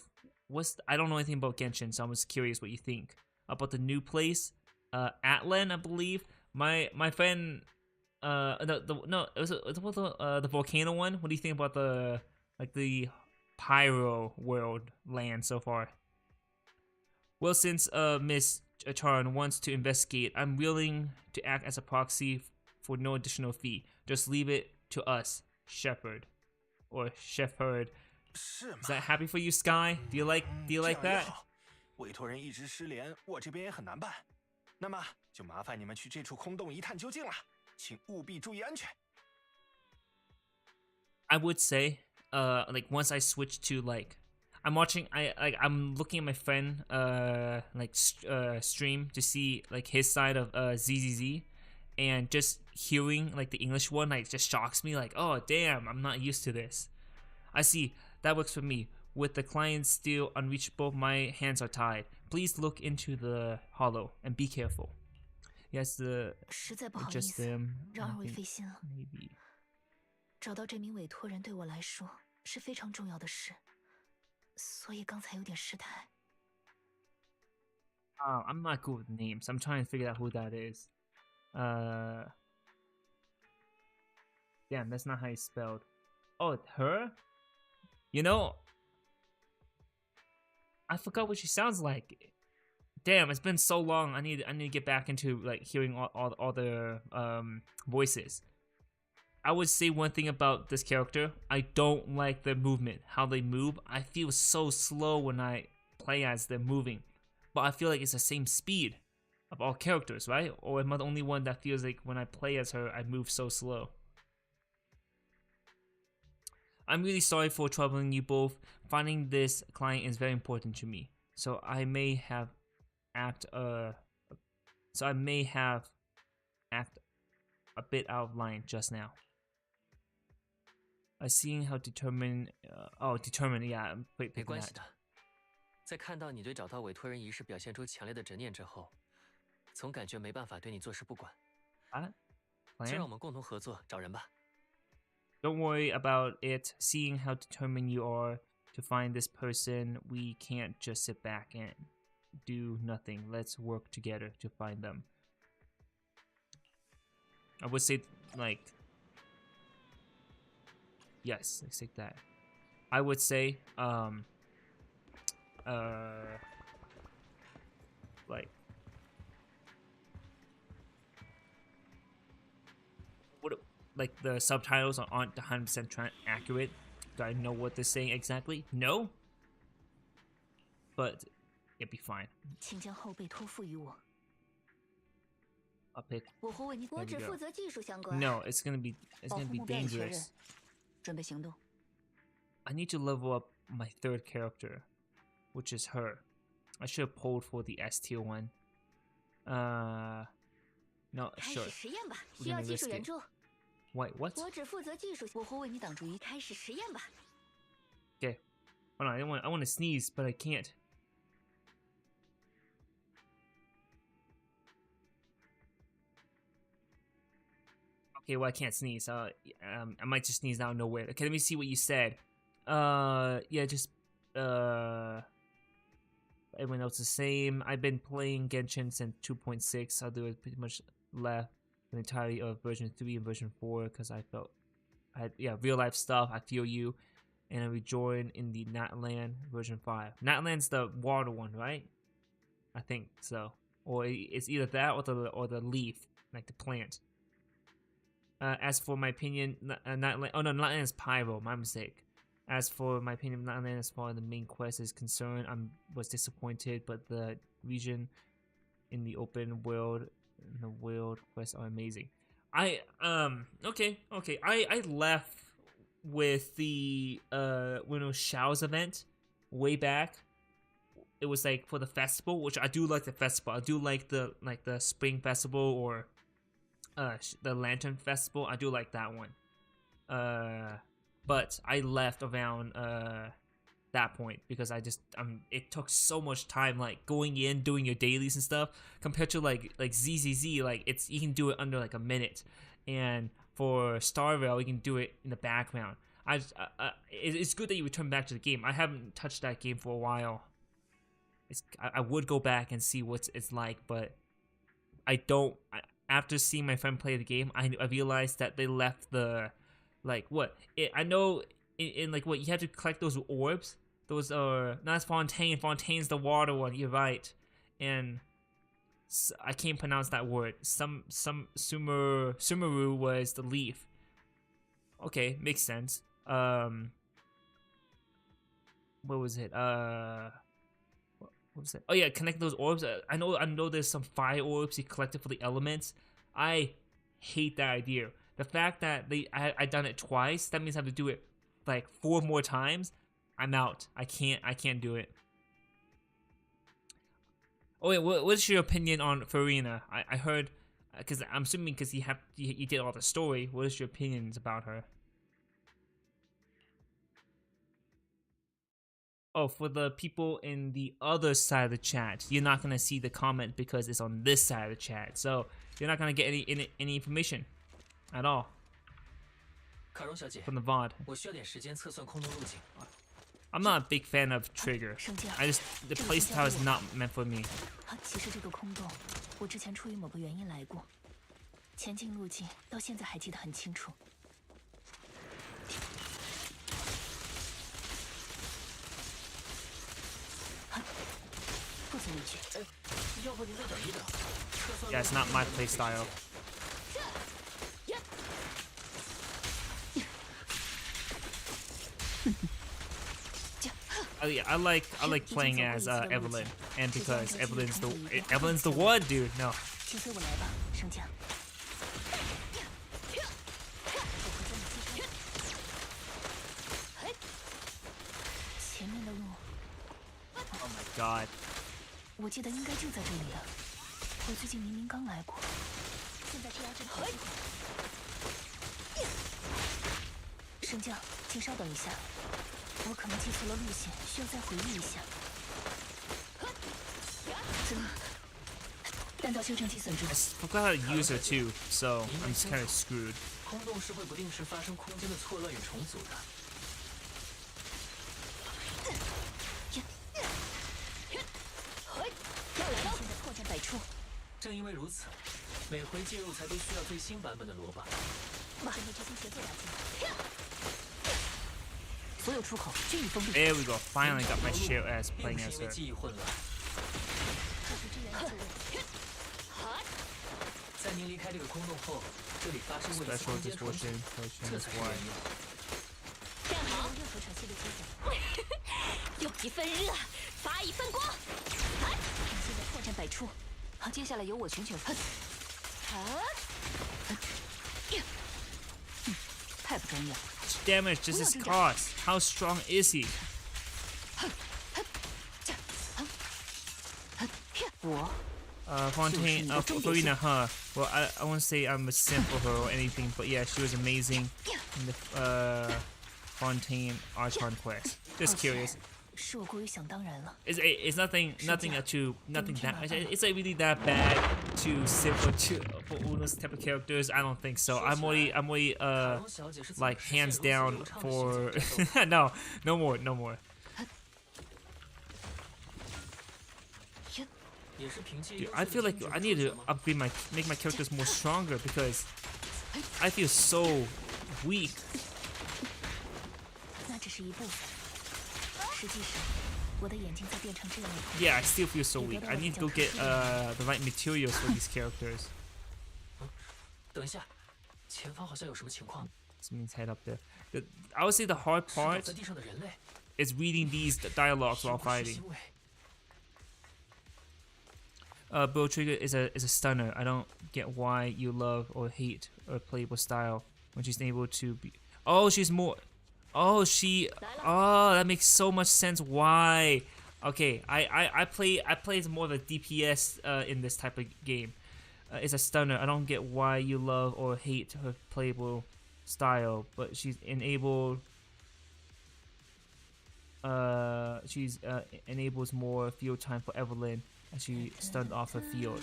don't know anything about Genshin, so I'm just curious what you think about the new place, Atlan, I believe. My friend, the volcano one. What do you think about the Pyro world land so far? Well, since Miss Charon wants to investigate, I'm willing to act as a proxy for no additional fee. Just leave it to us, Shepherd, or Shepherd. Is that happy for you, Sky? Do you like that? 委托人一直失联，我这边也很难办。那么就麻烦你们去这处空洞一探究竟了，请务必注意安全。I would say, like, once I switch to, like, I'm looking at my friend stream to see, like, his side of ZZZ, and just hearing, like, the English one, like, just shocks me, like, oh damn, I'm not used to this. I see, that works for me. With the client still unreachable, my hands are tied. Please look into the hollow and be careful. Yes, 实在不好意 just 思， them. 让 I 二位 think 费心了。 maybe. 找到这名委托人对我来说是非常重要的事，所以刚才有点失态。I'm not good with names. I'm trying to figure out who that is. Damn, that's not how it's spelled. Oh, her? You know, I forgot what she sounds like. Damn, it's been so long. I need to get back into, like, hearing all the voices. I would say one thing about this character. I don't like their movement, how they move. I feel so slow when I play as them moving. But I feel like it's the same speed of all characters, right? Or am I the only one that feels like when I play as her, I move so slow? I'm really sorry for troubling you both. Finding this client is very important to me. So I may have act a bit out of line just now. Seeing how determined, yeah, 没关系的。在看到你对找到委托人一事表现出强烈的执念之后，总感觉没办法对你坐视不管。就让我们共同合作找人吧。Don't worry about it. Seeing how determined you are to find this person, we can't just sit back and do nothing. Let's work together to find them. I would say, like, yes, let's take that. I would say, like, what, like the subtitles aren't 100% accurate. Do I know what they're saying exactly? No, but it'd be fine. 请将后背托付于我。 I'll pick. 我会为你。我只负责技术相关。 No, it's gonna be dangerous. 准备行动。 I need to level up my third character, which is her. I should have pulled for the S tier one. No, 开 sure. 始实验吧， We're 需要 gonna 技术 risk 援 it. 助。 Wait, what? 我只负责技术，我会为你挡住一。开始实验吧。 Okay. Hold on, I want to sneeze, but I can't. Okay, well, I can't sneeze. I might just sneeze out of nowhere. Okay, let me see what you said. Yeah, just everyone else the same. I've been playing Genshin since 2.6. I'll do it pretty much left the entirety of version 3 and version 4 because I felt real life stuff. I feel you, and I rejoined in the Natland version 5. Natland's the water one, right? I think so. Or it's either that or the leaf, like the plant. As for my opinion, Natland is Pyro, my mistake. As for my opinion, Natland as far as the main quest is concerned, I was disappointed, but the region in the open world and the world quests are amazing. Okay. I left with the when it was Shao's event way back. It was like for the festival, which I do like the festival. I do like the spring festival or the lantern festival. I do like that one. But I left around that point because it took so much time, like going in, doing your dailies and stuff, compared to like ZZZ. Like you can do it under like a minute, and for Star Rail you can do it in the background. It's good that you return back to the game. I haven't touched that game for a while. I would go back and see what it's like, but I don't. After seeing my friend play the game, I realized that they left the, like, what? I know in like what you have to collect those orbs. Those are not Fontaine. Fontaine's the water one. You're right, and I can't pronounce that word. Some Sumeru was the leaf. Okay, makes sense. What was it? What was that? Oh yeah, connect those orbs. I know there's some fire orbs you collected for the elements. I hate that idea. The fact that I done it twice, that means I have to do it like 4 more times. I'm out. I can't do it. Oh wait, what's your opinion on Farina? I heard, because I'm assuming because you did all the story. What is your opinions about her? Oh, for the people in the other side of the chat, you're not gonna see the comment because it's on this side of the chat, so you're not gonna get any information at all from the VOD. I'm not a big fan of Trigger. The playstyle is not meant for me. 其实这个空洞，我之前出于某个原因来过，前进路径到现在还记得很清楚。 Yeah, it's not my playstyle. Yeah, I like playing as Evelyn, and because Evelyn's the one, dude. No. 跟随我来吧，升降。前面的路。 Oh my god. 我记得应该就在这里了。我最近明明刚来过。现在是压制的机会。升降，请稍等一下，我可能记错了路线，需要再回忆一下。怎么？弹道修正器损失。I forgot how to use her too, so I'm just kind of screwed. 空洞是会不定时发生空间的错乱与重组的。 我正因为如此，每回进入才都需要最新版本的罗巴。把针对执行协作打进来。所有出口均已封闭。 There we go. Finally got my share as 并 playing 不是 as 因为 her. 记忆混乱。这是支援的自卫。在您离开这个空洞后，这里发生过一次 Special 空间重组， distortion, potion 这 is 才是 why. 原因。站好，任何喘息的迹象。有一份热，发一份光。你现在破绽百出，好，接下来由我选选分。太不专业了。 Damage just his cost. How strong is he? 我 Fontaine, Farina, huh? Well, I won't say I'm a simp for her or anything, but yeah, she was amazing in the Fontaine Archon quest. Just curious. 是我过于想当然了。 It's nothing that it's like really that bad to simp for all those type of characters. I don't think so. I'm only 卡戎小姐是怎么 like 实现 hands 如此 down 流畅的 for 心情节奏 no more. 也是凭借 Dude, 优秀 I 的 feel like 听觉 I need 触觉 to 吗 upgrade make my characters more stronger because I feel so weak. 那只是一部分。实际上，我的眼睛在变成这样以后， Yeah, I still feel so weak. I need to go get the right materials for these characters. 等一下，前方好像有什么情况。 Something's head up there. I would say the hard 是倒 part 在地上的人类， is reading these dialogues 是 while 不是 fighting. 行为？ Bill Trigger is a stunner. I don't get why you love or hate her playable style when she's able to be. Oh, she's more. Oh, that makes so much sense. Why? Okay, I play as more of a DPS in this type of game. It's a stunner. I don't get why you love or hate her playable style, but she's enabled. She's enables more field time for Evelyn as she stunned off her field.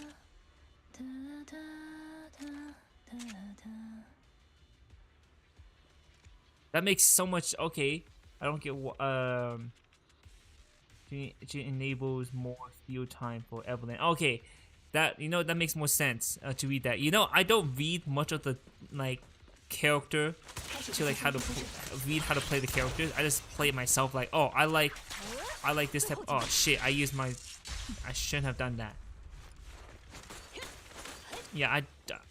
That makes so much. Okay, I don't get what. She enables more field time for Evelyn. Okay, that that makes more sense to read that. I don't read much of the like character to like how to read how to play the characters. I just play it myself. Like, oh, I like this type. Oh shit, I shouldn't have done that. Yeah,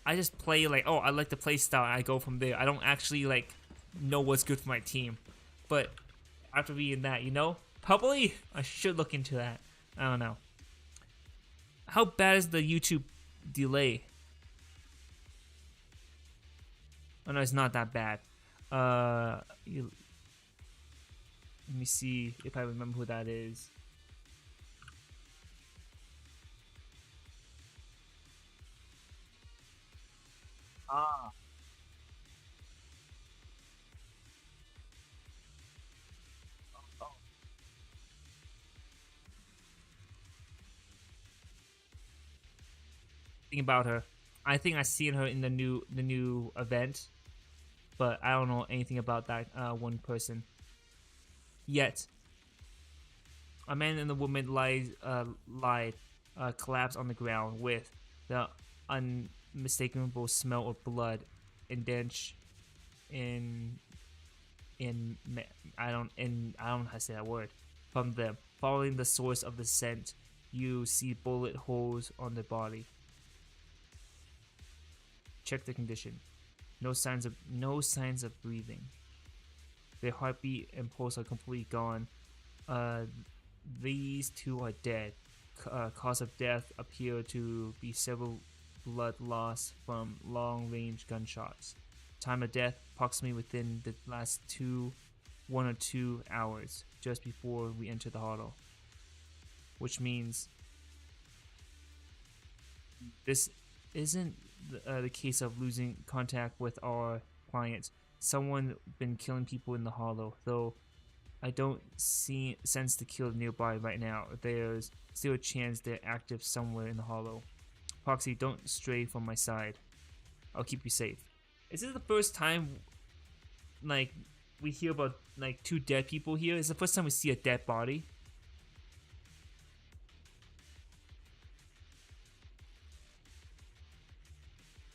I just play like, oh, I like the play style. And I go from there. I don't actually like know what's good for my team. But after reading that, probably I should look into that. I don't know. How bad is the YouTube delay? Oh no, it's not that bad. Let me see if I remember who that is. Ah. Think about her. I think I seen her in the new event, but I don't know anything about that one person yet. A man and a woman collapse on the ground with the unmistakable smell of blood and dench I don't know how to say that word from them. Following the source of the scent, you see bullet holes on the body. Check the condition. No signs of breathing. Their heartbeat and pulse are completely gone. These two are dead. Cause of death appear to be several blood loss from long-range gunshots. Time of death approximately within the last 1 or 2 hours, just before we enter the hollow. Which means this isn't the case of losing contact with our clients. Someone been killing people in the hollow, though I don't sense the kill nearby right now. There's still a chance they're active somewhere in the hollow. Proxy, don't stray from my side. I'll keep you safe. Is this the first time like we hear about like 2 dead people here? It's the first time we see a dead body.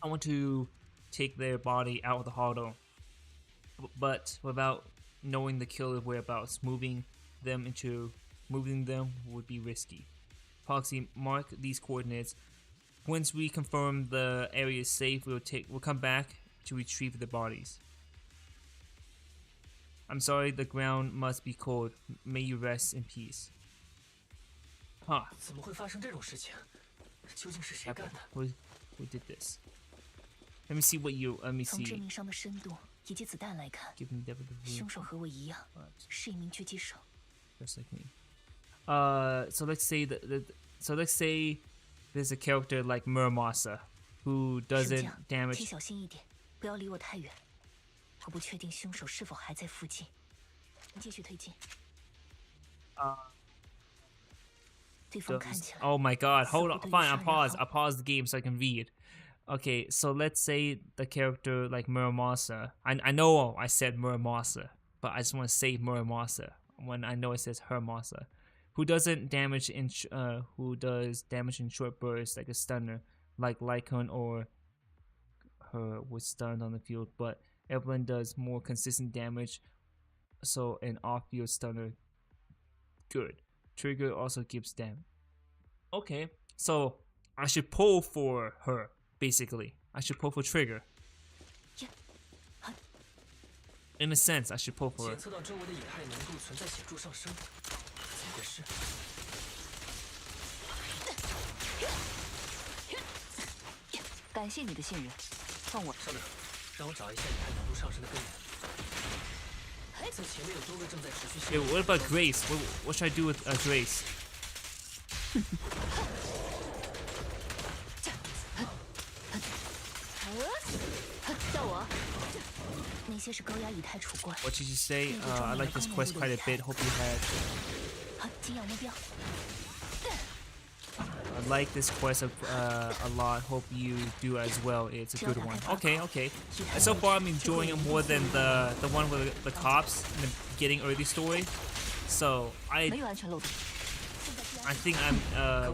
I want to take their body out of the hollow, but without knowing the killer's whereabouts. Moving them would be risky. Proxy, mark these coordinates. Once we confirm the area is safe, we'll come back to retrieve the bodies. I'm sorry, the ground must be cold. May you rest in peace. Huh. 怎么会发生这种事情？究竟是谁干的？ Who did this? Let me see what you. Let me 从致 see. 命伤的深度以及子弹来看， Give me the 凶手和我一样，是一名狙击手。 just like me. So let's say let's say there's a character like Muramasa who 石 doesn't 匠，请 damage. 小心一点，不要离我太远。我不确定凶手是否还在附近。继续推进。对方看起来 Oh my god! Hold on. 似乎对于 Fine, 杀 I 人 pause. 好 I pause the game so I can read. Okay, so let's say the character like Muramasa. I know I said Muramasa, but I just want to say Muramasa when I know it says Hermasa, who doesn't damage in who does damage in short bursts like a stunner, like Lycon or her was stunned on the field, but Evelyn does more consistent damage, so an off-field stunner. Good. Trigger also gives damage. Okay, so I should pull for her, basically. I should pull for Trigger. In a sense, I should pull for her. 检测到周围的乙太浓度存在显著上升，怎么回事？感谢你的信任，放我。稍等，让我找一下乙太浓度上升的根源。在前面有多个正在持续 Okay, what about Grace? What should I do with Grace? 到我。那些是高压乙太储罐。 What did you say? I like this quest quite a bit. Hope you had. 好，紧咬目标。 I like this quest a lot. Hope you do as well. It's a good one. Okay, okay. So far, I'm enjoying it more than the one with the cops in the beginning early story. So 没有安全漏洞。 I think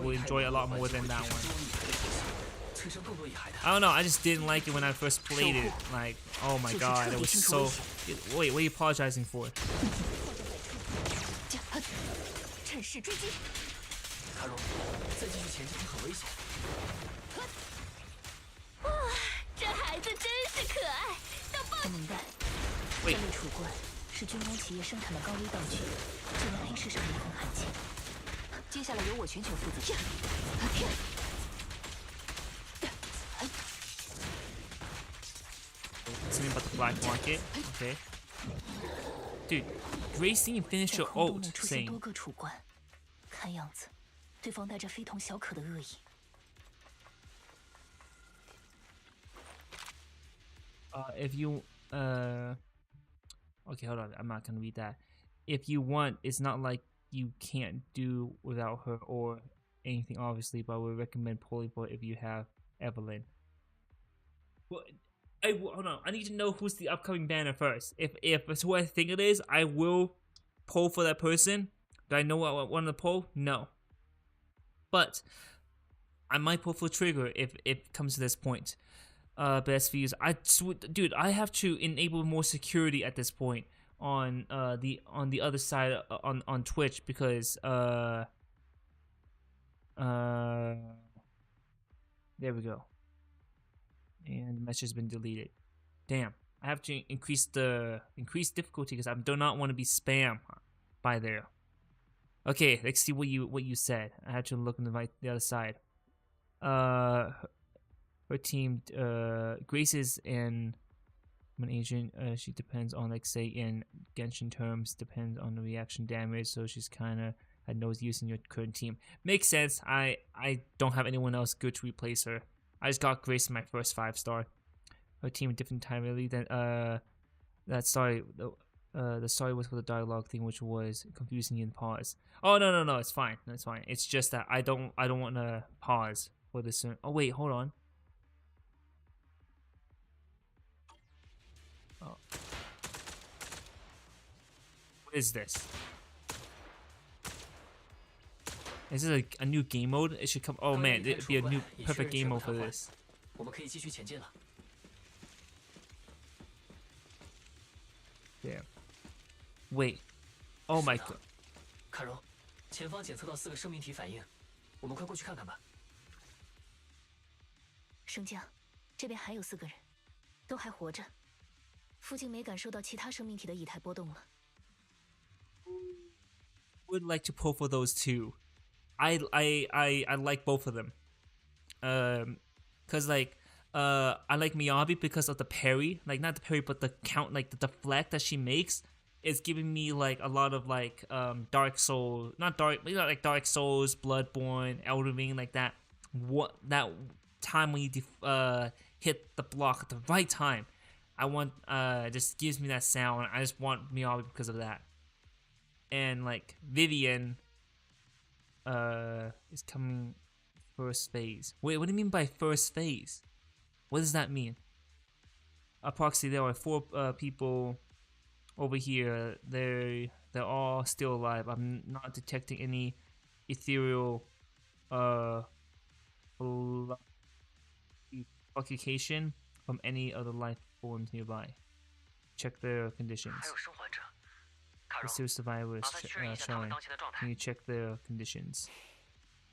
will enjoy it a lot more than that one. 催生更多乙亥的。 I don't know. I just didn't like it when I first played it. Like, oh my god, it was so. Wait, what are you apologizing for? 趁势追击。 卡戎，再继续前进很危险。哇，这孩子真是可爱，到爆！我明白，这类储罐是军工企业生产的高危道具，就连黑市上也很罕见。接下来由我全权负责。 Something about the black market. Okay. Dude, Grace didn't finish 在 her 空洞 ult 内出现多 saying. 个储罐，看样子，对方带着非同小可的恶意。 If you okay, hold on. I'm not gonna read that. If you want, it's not like you can't do without her or anything, obviously. But I would recommend pulling for it if you have Evelyn. Well, hold on. I need to know who's the upcoming banner first. If it's who I think it is, I will pull for that person. Do I know what I want to pull? No. But I might pull for Trigger if it comes to this point. Best views. Dude, I have to enable more security at this point on the other side on Twitch because there we go. And the message has been deleted. Damn, I have to increase difficulty because I do not want to be spam by there. Okay, let's see what you said. I had to look on the other side. Her team, Grace is an agent. She depends on, like, say in Genshin terms, depends on the reaction damage. So she's kind of had no use in your current team. Makes sense. I don't have anyone else good to replace her. I just got Grace in my first 5-star. Her team different time really than that story. The story was for the dialogue thing, which was confusing in pause. Oh no, it's fine. It's fine. It's just that I don't want to pause for this. Oh wait, hold on. Oh. What is this? Is this a new game mode? It should come. Oh man, it'd be a new perfect game mode for this. 我们可以继续前进了。Damn. Wait. Oh my god. 卡荣，前方检测到4个生命体反应，我们快过去看看吧。升降，这边还有4个人，都还活着。附近没感受到其他生命体的以太波动了。Would like to pull for those two. I like both of them. Cause like I like Miyabi because of the parry, like not the parry but the count, like the deflect that she makes is giving me like a lot of like Dark Souls, not dark, but like Dark Souls, Bloodborne, Elden Ring, like that. What that time when you hit the block at the right time. I want just gives me that sound. I just want Miyabi because of that. And like Vivian is coming first phase. Wait, what do you mean by first phase? What does that mean? Approximately there are 4 people over here. They're all still alive. I'm not detecting any ethereal fluctuation from any other life forms nearby. Check their conditions. 还有生还者，卡 The 荣， still survivors 麻烦确认一下他们 showing. 当前的状 Can 态。 you check their conditions?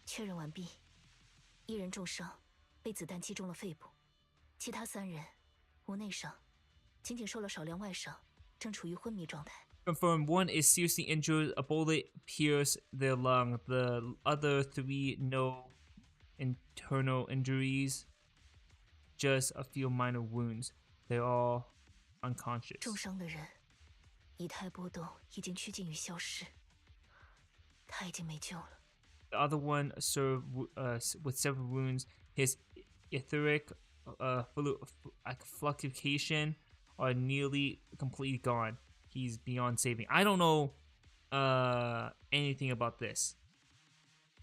确认完毕，1人重伤，被子弹击中了肺部，其他3人无内伤，仅仅受了少量外伤，正处于昏迷状态。Confirmed. 1 is seriously injured. A bullet pierced their lung. The other 3 no internal injuries. Just a few minor wounds. They're all unconscious. 重伤的人，以太波动已经趋近于消失，他已经没救了。The other one served with several wounds. His etheric fluctuation are nearly completely gone. He's beyond saving. I don't know anything about this.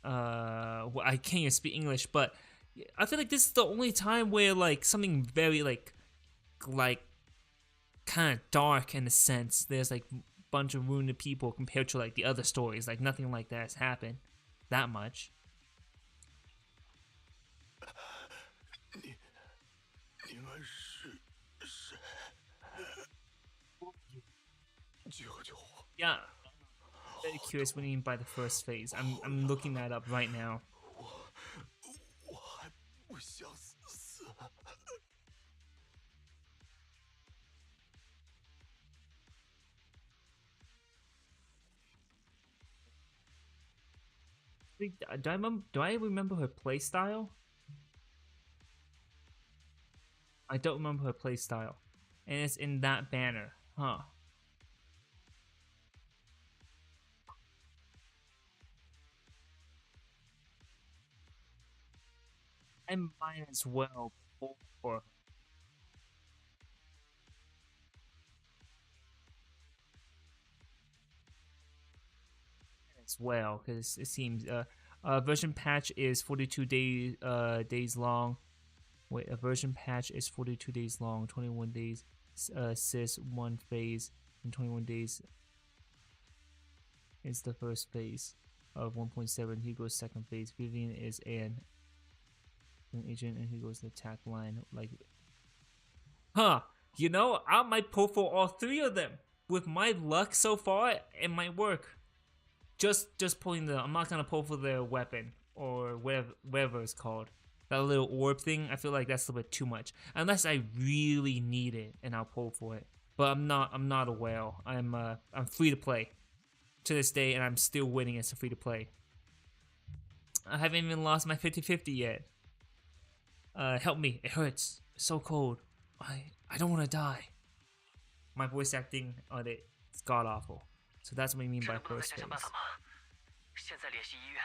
Well, I can't even speak English, but I feel like this is the only time where like something very like kind of dark in a sense. There's like a bunch of wounded people compared to like the other stories. Like nothing like that has happened that much. 你们是谁？救救我！ Yeah, very curious what you mean by the first phase. I'm looking that up right now. 我还不想死。Do I remember her playstyle? I don't remember her playstyle. And it's in that banner, huh? I might as well pull for her. As well, because it seems version patch is 42 days long. Wait, a version patch is 42 days long, 21 days sys 1 phase, and 21 days is the first phase of 1.7. Hugo's second phase. Vivian is an agent, and Hugo's the attack line. Like, huh? You know, I might pull for all 3 of them. With my luck so far, it might work. Just pulling the. I'm not gonna pull for their weapon or whatever it's called. That little orb thing. I feel like that's a little bit too much. Unless I really need it, and I'll pull for it. But I'm not a whale. I'm free to play to this day, and I'm still winning as a free to play. I haven't even lost my 50-50 yet. Help me. It hurts. It's so cold. I don't want to die. My voice acting on it is god awful. So that's what we mean by first phase. 现在联系医院，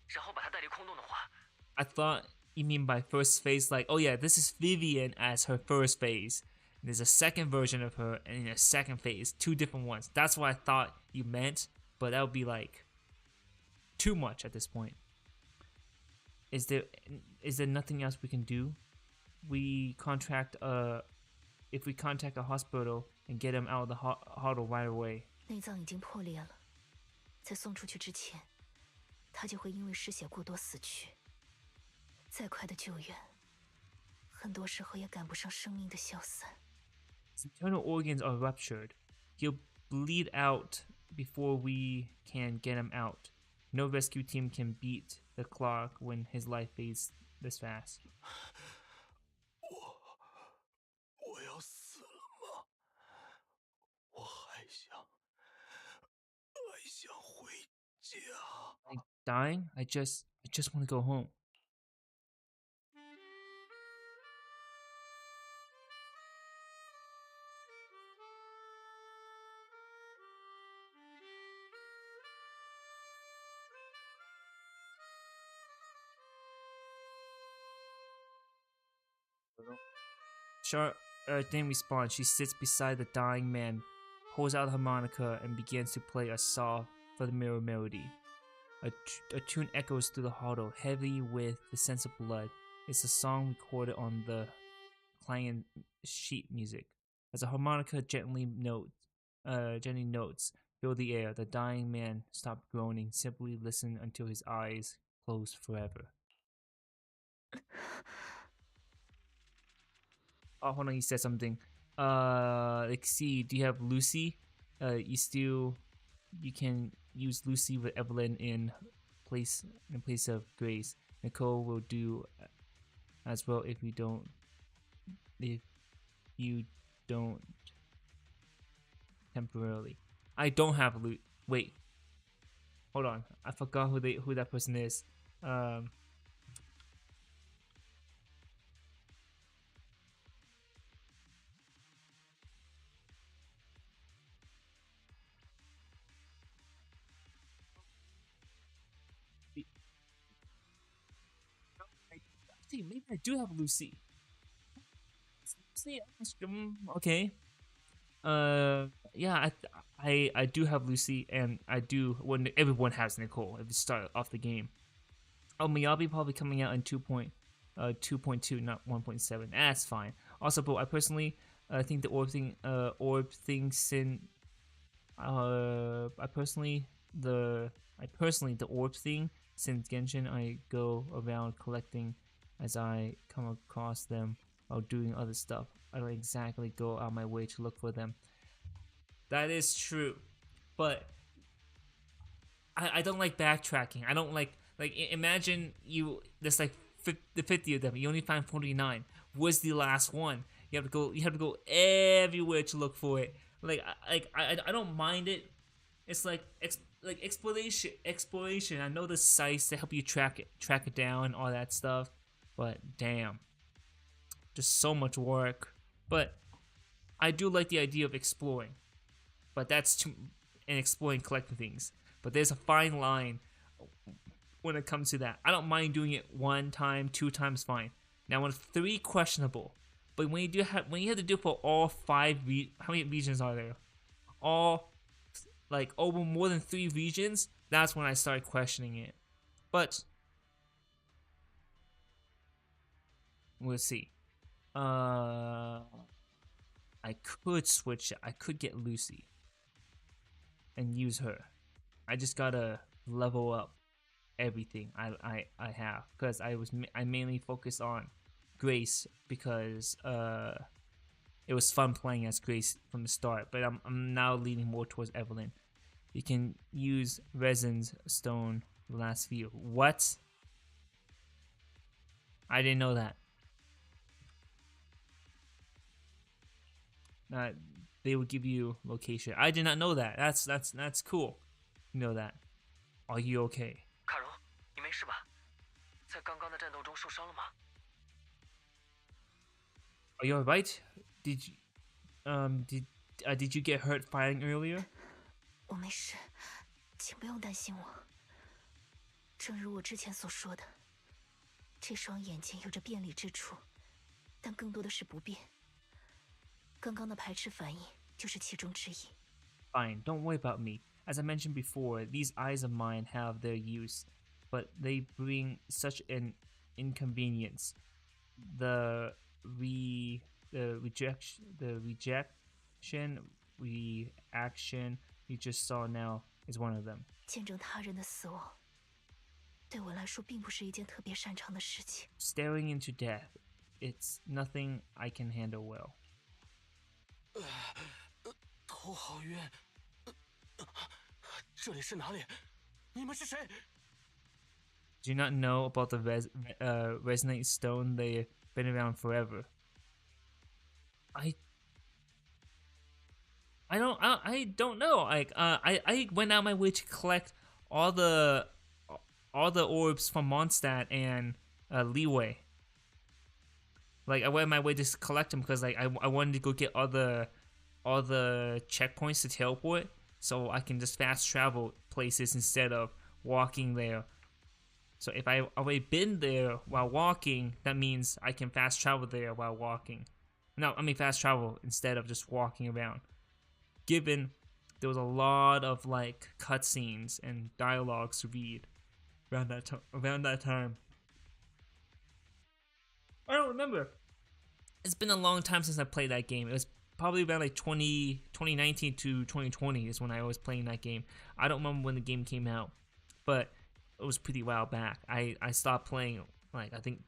然后把他带离空洞的话。 I thought you mean by first phase like, oh yeah, this is Vivian as her first phase. There's a second version of her and a second phase, 2 different ones. That's what I thought you meant, but that would be like too much at this point. Is there nothing else we can do? We contract if we contact a hospital and get him out of the huddle right away. 内脏已经破裂了，在送出去之前，他就会因为失血过多死去。再快的救援，很多时候也赶不上生命的消散。His internal organs are ruptured. He'll bleed out before we can get him out. No rescue team can beat the clock when his life fades this fast. 我要死了吗？我还想回家。Like dying? I just want to go home. Didn't respond. She sits beside the dying man, pulls out a harmonica, and begins to play a soft, familiar melody. A tune echoes through the hollow, heavy with the sense of blood. It's a song recorded on the client sheet music. As the harmonica gently notes fill the air, the dying man stopped groaning, simply listened until his eyes closed forever. Oh, hold on, he said something. Let's see, do you have Lucy? You can use Lucy with Evelyn in place of Grace. Nicole will do as well if you don't temporarily. I don't have wait. Hold on. I forgot who that person is. Maybe I do have Lucy. Okay. Yeah, I do have Lucy, and I do when everyone has Nicole at the start off the game. Oh, Miyabi probably coming out in 2.2, not 1.7. That's fine. Also, but I personally think the orb thing, the orb thing since Genshin, I go around collecting as I come across them while doing other stuff. I don't exactly go out my way to look for them. That is true, but I don't like backtracking. I don't like imagine there's like 50 of them. You only find 49. What's the last one? You have to go everywhere to look for it. I don't mind it. It's like exploration. I know the sites that help you track it down, all that stuff. But damn, just so much work. But I do like the idea of exploring. But that's and exploring, collecting things. But there's a fine line when it comes to that. I don't mind doing it 1 time, 2 times, fine. Now when 3, questionable. But when you have to do it for all 5, how many regions are there? All like over more than 3 regions. That's when I start questioning it. But we'll see. I could switch. I could get Lucy and use her. I just gotta level up everything I have, because I mainly focused on Grace because it was fun playing as Grace from the start, but I'm now leaning more towards Evelyn. You can use Resin's Stone the last few. What? I didn't know that. They would give you location. I did not know that. That's cool. You know that. Are you okay? 卡荣，你没事吧？在刚刚的战斗中受伤了吗？ Are you alright? Did you get hurt fighting earlier? 我没事，请不用担心我。正如我之前所说的，这双眼睛有着便利之处，但更多的是不便。刚刚的排斥反应就是其中之一。Fine, don't worry about me. As I mentioned before, these eyes of mine have their use, but they bring such an inconvenience. The reaction you just saw now is one of them. 见证他人的死亡，对我来说并不是一件特别擅长的事情。 Staring into death it's nothing I can handle well. 头好晕。这里是哪里？你们是谁？ Do you not know about the resonate stone? They've been around forever. I don't know. Like I went out my way to collect all the orbs from Mondstadt and Leeway. Like I went my way to collect them because like I wanted to go get all the checkpoints to teleport, so I can just fast travel places instead of walking there. So if I've already been there while walking, that means I can fast travel there while walking. No, I mean fast travel instead of just walking around. Given there was a lot of like cutscenes and dialogues to read around that time. I don't remember. It's been a long time since I played that game. It was probably around like 2019 to 2020 is when I was playing that game. I don't remember when the game came out, but it was pretty while back. I stopped playing like I think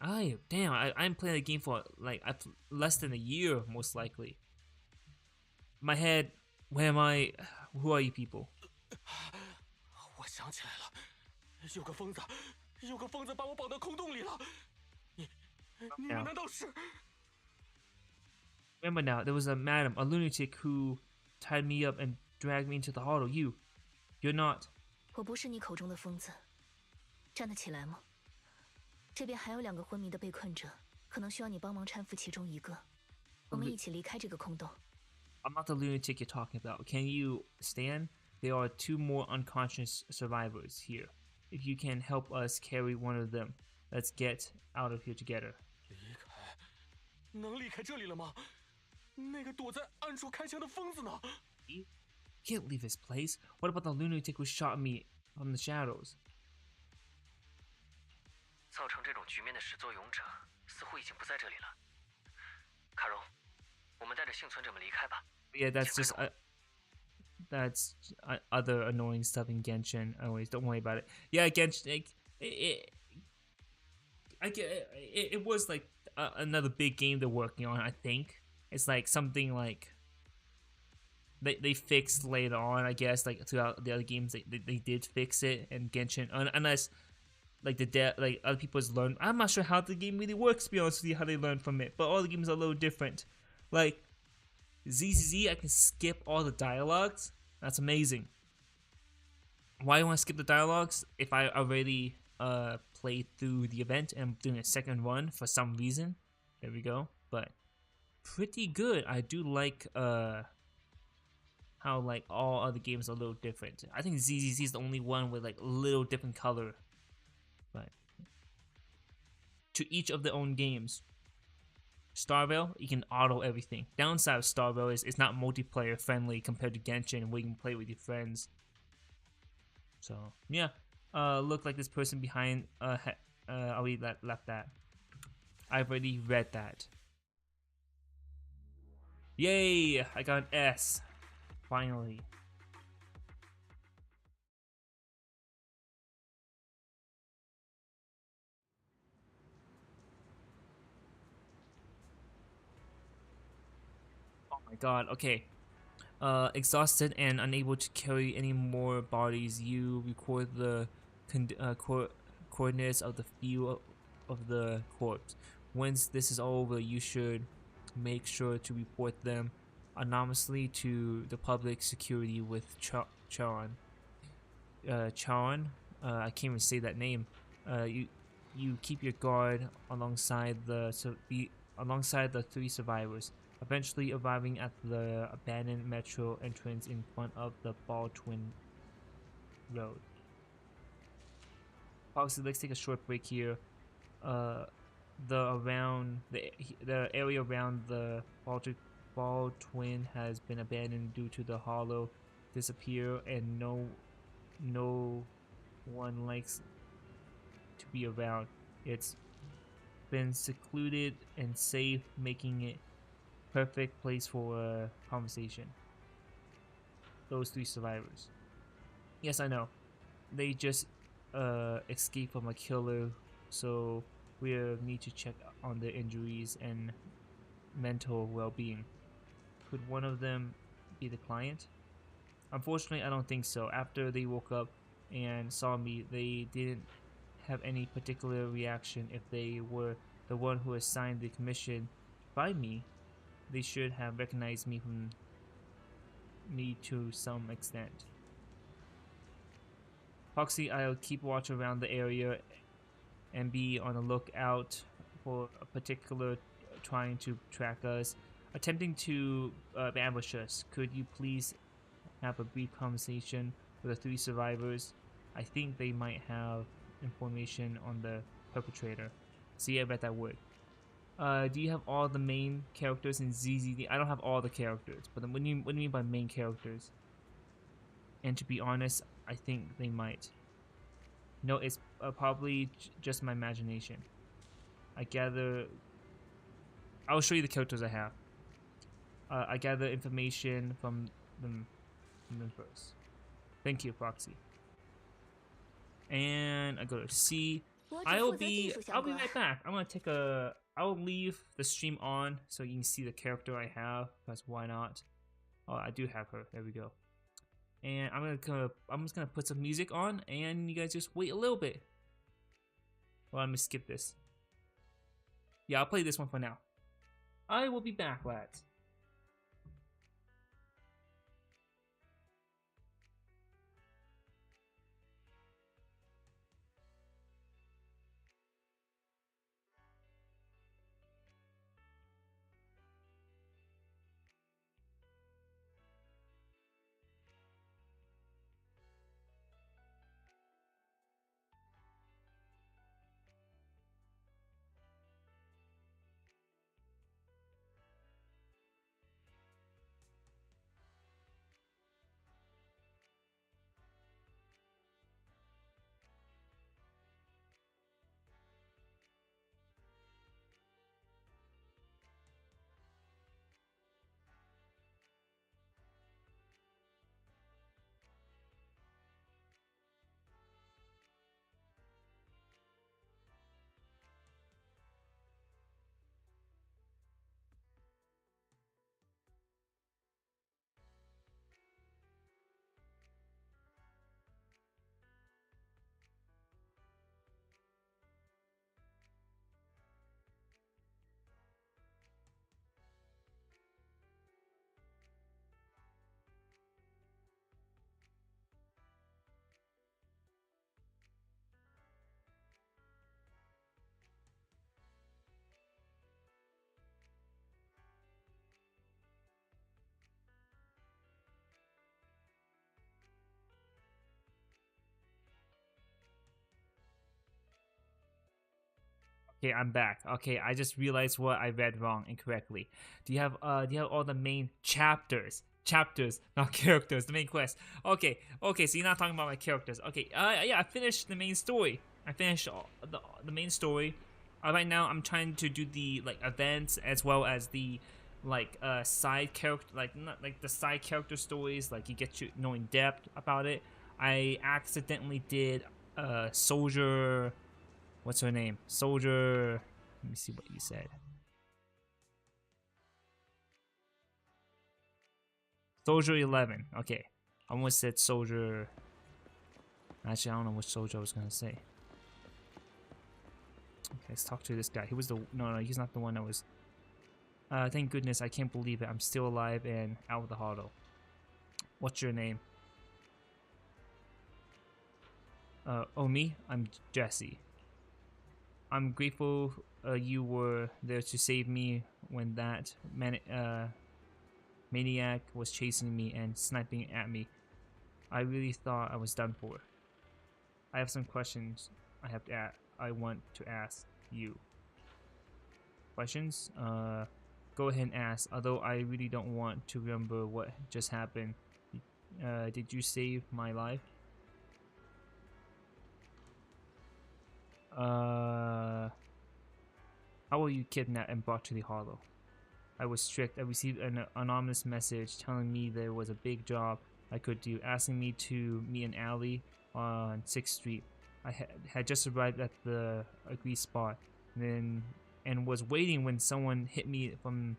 I'm playing the game for like less than a year most likely. My head, where am I? Who are you people? 我想起来了，有个疯子把我绑到空洞里了。你们难道是？ Remember now, there was a lunatic who tied me up and dragged me into the hollow. You're not. 我不是你口中的疯子，站得起来吗？这边还有2个昏迷的被困者，可能需要你帮忙搀扶其中一个。我们一起离开这个空洞。I'm not the lunatic you're talking about. Can you stand? There are 2 more unconscious survivors here. If you can help us carry one of them, let's get out of here together. 离开？能离开这里了吗？那个躲在暗处开枪的疯子呢？ You can't leave this place. What about the lunatic who shot me from the shadows? 造成这种局面的始作俑者似乎已经不在这里了。卡戎，我们带着幸存者们离开吧。Yeah, that's just other annoying stuff in Genshin. Anyways, don't worry about it. Yeah, Genshin. It was like another big game they're working on. I think it's like something like they fixed later on. I guess like throughout the other games they did fix it, and Genshin unless like like other people has learned. I'm not sure how the game really works. To be honest with you, how they learn from it, but all the games are a little different. Like ZZZ, I can skip all the dialogues. That's amazing. Why do I want to skip the dialogues if I already played through the event and I'm doing a second run for some reason? There we go. But pretty good. I do like how like all other games are a little different. I think ZZZ is the only one with like a little different color. But to each of their own games. Starvale, you can auto everything. Downside of Starvale is it's not multiplayer friendly compared to Genshin, where you can play with your friends. So yeah, look like this person behind already left that. I've already read that. Yay! I got an S. Finally. Oh my god, okay. Exhausted and unable to carry any more bodies, you record the coordinates of the field of the corpse. Once this is all over, you should make sure to report them anonymously to the public security with Charon. Charon, I can't even say that name. You keep your guard alongside the 3 survivors, eventually arriving at the abandoned metro entrance in front of the Baldwin Road. Obviously, let's take a short break here. The area around the Baldwin has been abandoned due to the hollow disappear, and no one likes to be around. It's been secluded and safe, making it perfect place for a conversation. Those 3 survivors. Yes, I know. They just escape from a killer, so we need to check on their injuries and mental well-being. Could one of them be the client? Unfortunately, I don't think so. After they woke up and saw me, they didn't have any particular reaction. If they were the one who assigned the commission by me, they should have recognized me from me to some extent. Foxy, I'll keep watch around the area and be on the lookout for a particular trying to track us, attempting to ambush us. Could you please have a brief conversation with the 3 survivors? I think they might have information on the perpetrator. See, I bet that would. Do you have all the main characters in ZZD? I don't have all the characters, but what do you mean by main characters? And to be honest, I think they might. No, it's probably just my imagination. I gather... I'll show you the characters I have. I gather information from them first. Thank you, Foxy. And I go to C. I'll be right back. I'm gonna take a... I'll leave the stream on so you can see the character I have, because why not? Oh, I do have her. There we go. And I'm just gonna put some music on, and you guys just wait a little bit. Well, let me skip this. Yeah, I'll play this one for now. I will be back, lads. Okay, I'm back. Okay, I just realized what I read wrong incorrectly. Do you have all the main chapters? Chapters, not characters, the main quest. Okay, so you're not talking about my characters. Okay, yeah, I finished the main story. I finished the main story. Right now I'm trying to do the like events as well as the like side character, like not like the side character stories, like you get to know in depth about it. I accidentally did soldier... What's her name? Soldier... Let me see what you said. Soldier 11. Okay. I almost said Soldier... Actually, I don't know which soldier I was gonna say. Okay, let's talk to this guy. He was the... No, he's not the one that was... thank goodness, I can't believe it. I'm still alive and out of the hollow. What's your name? Oh, me? I'm Jesse. I'm grateful you were there to save me when that maniac was chasing me and sniping at me. I really thought I was done for. I have some questions I want to ask you. Questions? Go ahead and ask, although I really don't want to remember what just happened. Did you save my life? How were you kidnapped and brought to the Hollow? I was strict. I received an anonymous message telling me there was a big job I could do, asking me to meet an alley on 6th Street. I had just arrived at the agreed spot, and was waiting when someone hit me from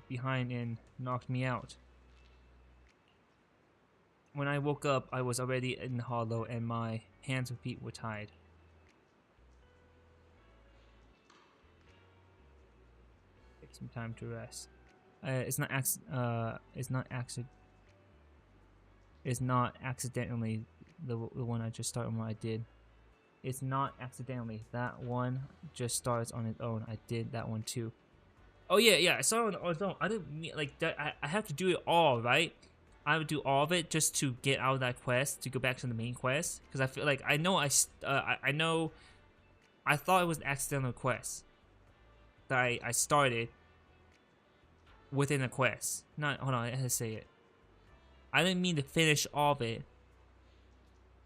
behind and knocked me out. When I woke up, I was already in the hollow and my hands and feet were tied. Take some time to rest. It's not accidentally the one I just started on. I did. It's not accidentally. That one just starts on its own. I did that one too. Oh yeah. I started on its own. I didn't mean like that. I have to do it all, right? I would do all of it just to get out of that quest to go back to the main quest because I feel like I know I thought it was an accidental quest that I started within a quest. Not hold on, I had to say it. I didn't mean to finish all of it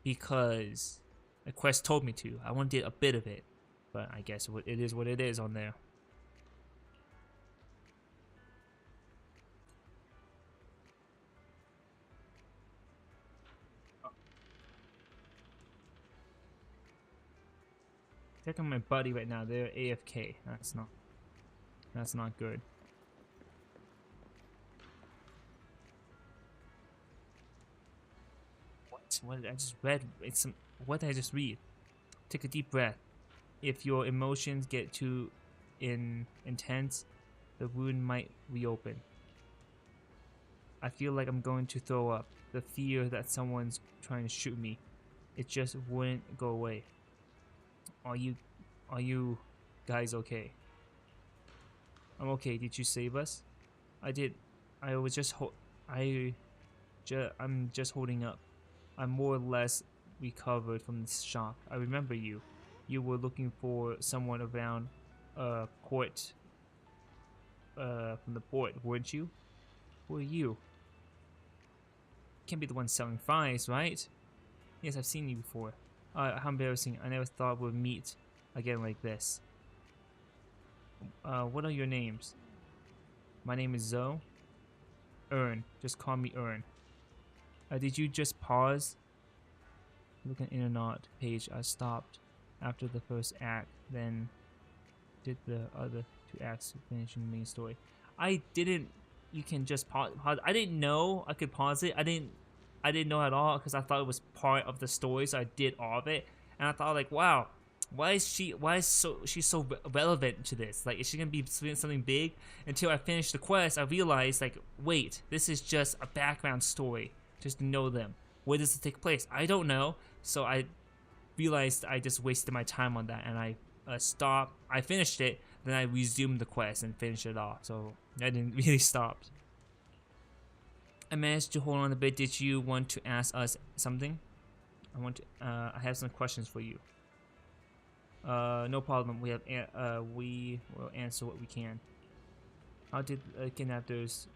because the quest told me to. I only did a bit of it, but I guess it is what it is on there. Check on my buddy right now. They're AFK. That's not good. What did I just read? What did I just read? Take a deep breath. If your emotions get too intense, the wound might reopen. I feel like I'm going to throw up. The fear that someone's trying to shoot me, it just wouldn't go away. Are you guys okay? I'm okay. Did you save us? I did. I'm just holding up. I'm more or less recovered from the shock. I remember you. You were looking for someone around port from the port, weren't you? Who are you? Can't be the one selling fries, right? Yes, I've seen you before. How embarrassing. I never thought we'd meet again like this. What are your names? My name is Zoe. Ern. Just call me Ern. Did you just pause? Look at internet page. I stopped after the first act, then did the other two acts to finish the main story. I didn't. You can just pause. I didn't know I could pause it. I didn't know at all because I thought it was part of the story, so I did all of it. And I thought like, wow, she's so relevant to this? Like, is she gonna be something big? Until I finished the quest, I realized like, wait, this is just a background story, just to know them. Where does it take place? I don't know. So I realized I just wasted my time on that, and I stopped. I finished it, then I resumed the quest and finished it off. So I didn't really stop. I managed to hold on a bit. Did you want to ask us something? I have some questions for you. No problem. We will answer what we can. How did kidnappers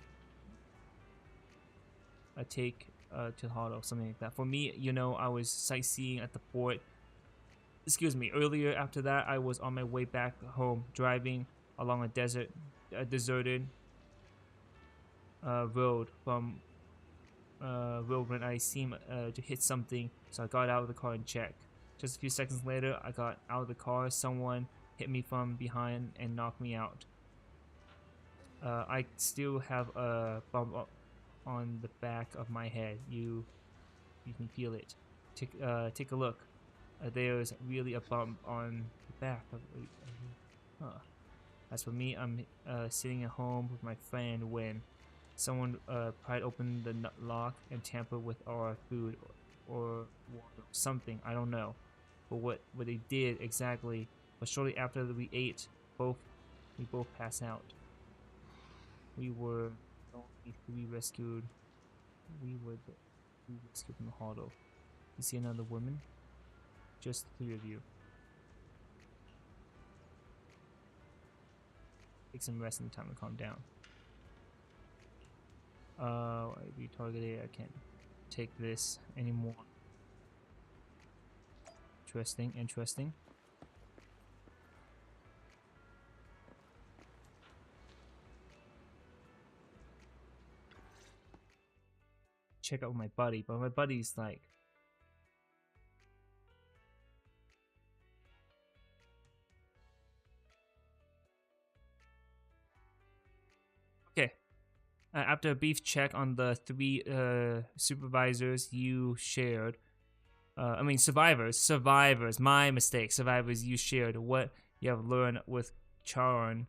take to the hollow? Something like that. For me, I was sightseeing at the port. Excuse me. Earlier after that, I was on my way back home, driving along a deserted road from road when I seemed to hit something, so I got out of the car and checked. Just a few seconds later, I got out of the car. Someone hit me from behind and knocked me out. I still have a bump on the back of my head. You can feel it. Take a look. There's really a bump on the back of. As for me, I'm sitting at home with my friend when someone pried open the lock and tampered with our food or something. I don't know, but what they did exactly. But shortly after we ate, we both passed out. We were only three rescued. We were rescued from the hollow. You see another woman? Just the three of you. Take some rest and time to calm down. We targeted. I can't take this anymore. Interesting. Check out my buddy, but my buddy's like after a brief check on the 3 supervisors you shared, survivors, my mistake, survivors you shared what you have learned with Charon,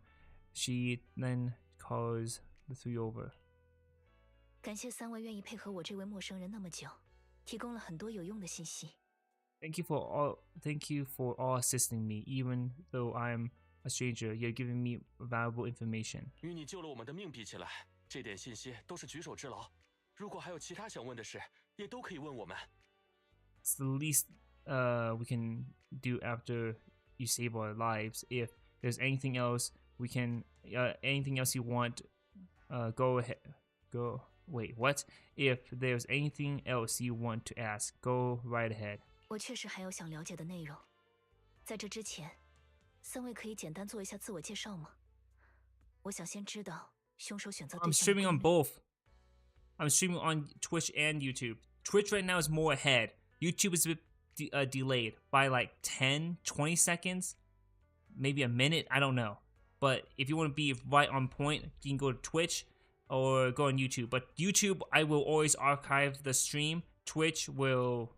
she then calls the 3 over. 感谢3位愿意配合我这位陌生人那么久，提供了很多有用的信息。Thank you for all assisting me, even though I'm a stranger. You're giving me valuable information. 与你救了我们的命比起来，这点信息都是举手之劳。如果还有其他想问的事，也都可以问我们。It's the least we can do after you save our lives. If there's anything else anything else you want, go ahead. Wait, what? If there's anything else you want to ask, go right ahead. 我确实还有想了解的内容。在这之前，3位可以简单做一下自我介绍吗？我想先知道凶手选择对象的 I'm streaming on both. I'm streaming on Twitch and YouTube. Twitch right now is more ahead. YouTube is a bit delayed by like 10, 20 seconds, maybe a minute. I don't know. But if you want to be right on point, you can go to Twitch or go on YouTube. But YouTube, I will always archive the stream. Twitch won't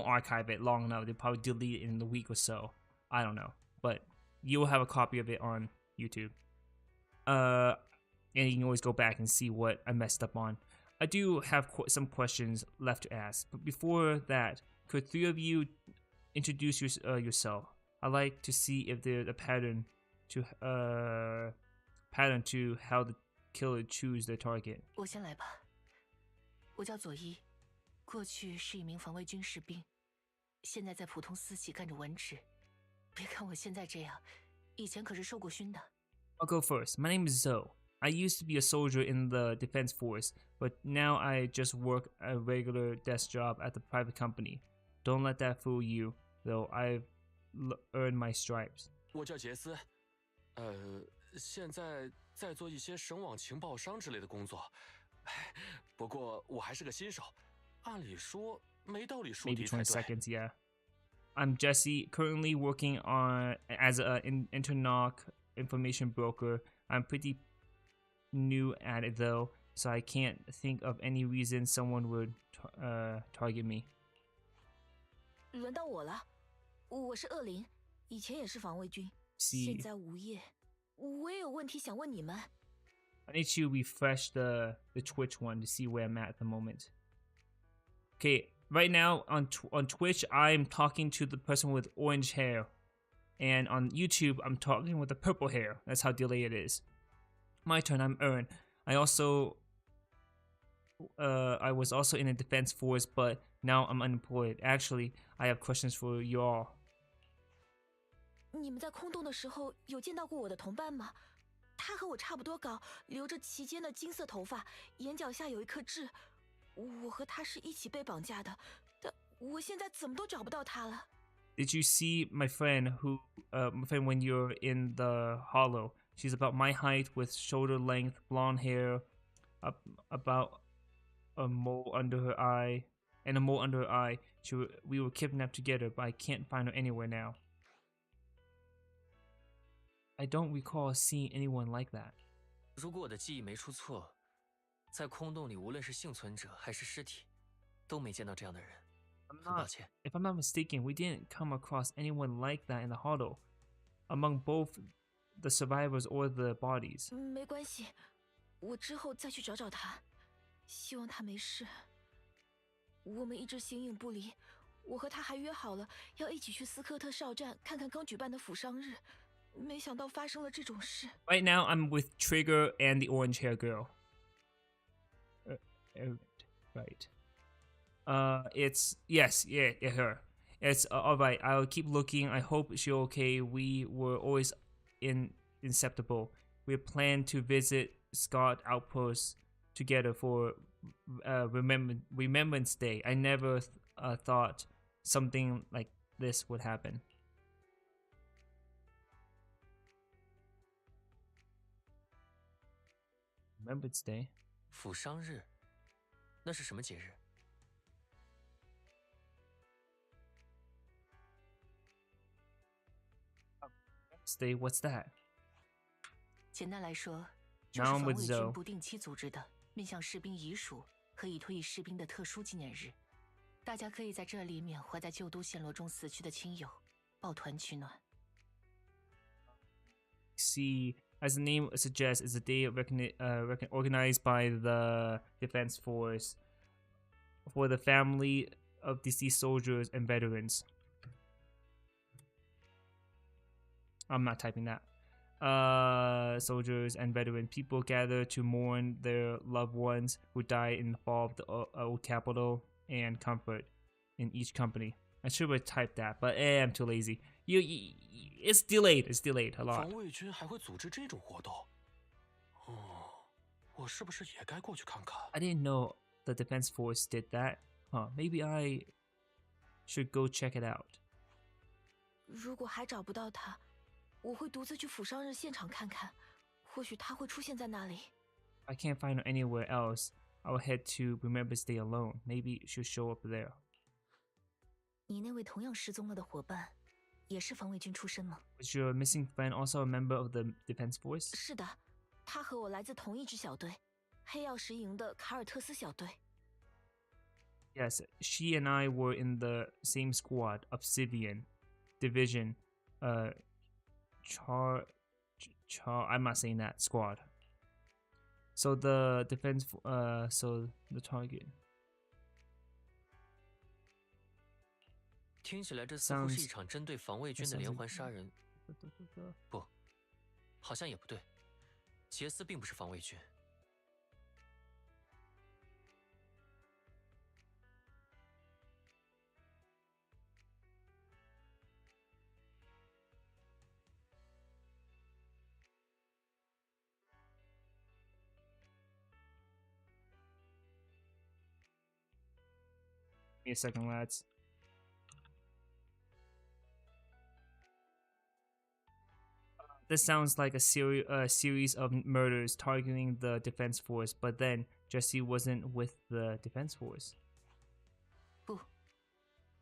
archive it long enough. They'll probably delete it in a week or so. I don't know. But you'll have a copy of it on YouTube. And you can always go back and see what I messed up on. I do have some questions left to ask. But before that, could 3 of you introduce yourself? I'd like to see if there's a pattern to how the killer choose their target. 我先来吧。我叫佐伊，过去是一名防卫军士兵，现在在普通私企干着文职。别看我现在这样，以前可是受过勋的。I'll go first. My name is Zoe. I used to be a soldier in the defense force, but now I just work a regular desk job at the private company. Don't let that fool you, though I've earned my stripes. 我叫杰斯，现在在做一些省网情报商之类的工作，不过我还是个新手，按理说没道理输 Maybe 敌 20 才对。 seconds, yeah. I'm Jesse, currently working as an internoc information broker. I'm pretty new at it though, so I can't think of any reason someone would target me. 轮到我了，我是恶灵，以前也是防卫军， See, 现在无业。我也有问题想问你们。 I need to refresh the Twitch one to see where I'm at the moment. Okay, right now on Twitch, I'm talking to the person with orange hair. And on YouTube, I'm talking with the purple hair. That's how delayed it is. My turn, I'm Ern. I was also in the defense force, but now I'm unemployed. Actually, I have questions for you all. 你们在空洞的时候有见到过我的同伴吗？他和我差不多高，留着齐肩的金色头发，眼角下有一颗痣。我和他是一起被绑架的，但我现在怎么都找不到他了。 Did you see my friend when you're in the hollow? She's about my height with shoulder length, blonde hair, about a mole under her eye, and a mole under her eye. We were kidnapped together, but I can't find her anywhere now. I don't recall seeing anyone like that. 如果我的记忆没出错，在空洞里无论是幸存者还是尸体，都没见到这样的人。很抱歉。 If I'm not mistaken, we didn't come across anyone like that in the hollow, among both the survivors or the bodies. 没关系，我之后再去找找他，希望他没事。我们一直形影不离，我和他还约好了要一起去斯科特哨站看看刚举办的抚伤日，没想到发生了这种事。 Right now, I'm with Trigger and the orange hair girl. Right. It's her. It's all right. I'll keep looking. I hope she's okay. We were always inseparable. We planned to visit Scott Outpost together for Remembrance Day. I never thought something like this would happen. Remembrance Day. 抚伤日，那是什么节日？ What's that? 简单来说，就是 Now I'm 防 with 卫军 Zoe. 不定期组织的，面向士兵遗属和已退役士兵的特殊纪念日，大家可以在这里缅怀在旧都陷落中死去的亲友，抱团取暖。See, as the name suggests, is a day organized by the Defense Force for the family of deceased soldiers and veterans. I'm not typing that. Soldiers and veteran people gather to mourn their loved ones who died in the fall of the old capital and comfort in each company. I should have typed that, but I'm too lazy. It's delayed. It's delayed a lot. 防卫军还会组织这种活动？哦，我是不是也该过去看看？ I didn't know the Defense Force did that. Huh? Maybe I should go check it out. 如果还找不到他，我会独自去府上日现场看看，或许他会出现在那里。 I can't find her anywhere else. I'll head to Remembrance Day alone. Maybe she'll show up there. 你那位同样失踪了的伙伴，也是防卫军出身吗？ Was your missing friend also a member of the Defense Force? 是的，他和我来自同一支小队，黑曜石营的卡尔特斯小队。 Yes, she and I were in the same squad, Obsidian Division. I'm not saying that squad. So the defense, so the target. 听起来这似乎是一场针对防卫军的连环杀人。不，好像也不对。杰斯并不是防卫军。 Give me a second, lads. This sounds like a series of murders targeting the Defense Force, but then Jesse wasn't with the Defense Force. 不，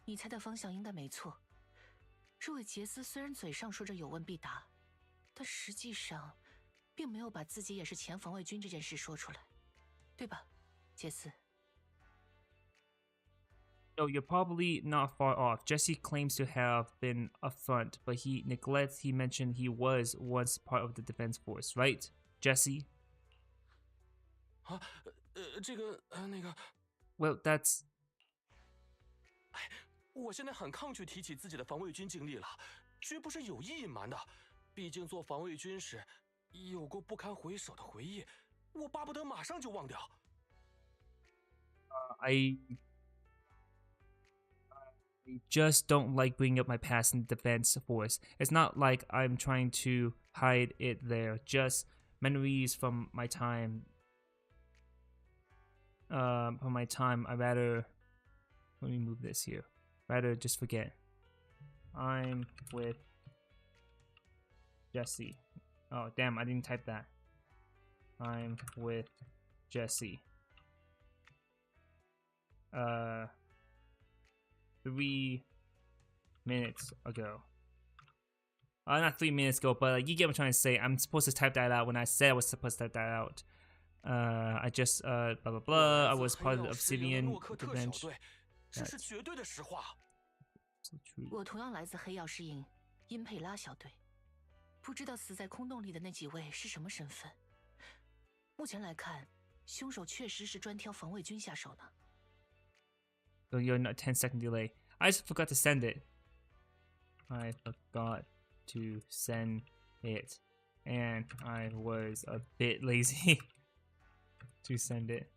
你猜的方向应该没错。这位杰斯虽然嘴上说着有问必答，但实际上并没有把自己也是前防卫军这件事说出来，对吧，杰斯？ No, you're probably not far off. Jesse claims to have been upfront, but he neglects he mentioned he was once part of the Defense Force, right, Jesse? 啊，这个那个， Well, that's... 哎，我现在很抗拒提起自己的防卫军经历了，绝不是有意隐瞒的。毕竟做防卫军时，有过不堪回首的回忆，我巴不得马上就忘掉。I just don't like bringing up my past in the Defense Force. It's not like I'm trying to hide it there. Just memories from my time. I rather... Let me move this here. Rather just forget. I'm with Jesse. Oh, damn, I didn't type that. I'm with Jesse. 3 minutes ago. Not 3 minutes ago, but you get what I'm trying to say. I'm supposed to type that out when I said I was supposed to type that out. I just blah blah blah. I was part of the Obsidian bench. 这是绝对的实话。 So true. 我同样来自黑曜石营因佩拉小队，不知道死在空洞里的那几位是什么身份。目前来看，凶手确实是专挑防卫军下手呢。 So you're not 10-second delay. I just forgot to send it. I forgot to send it. And I was a bit lazy to send it.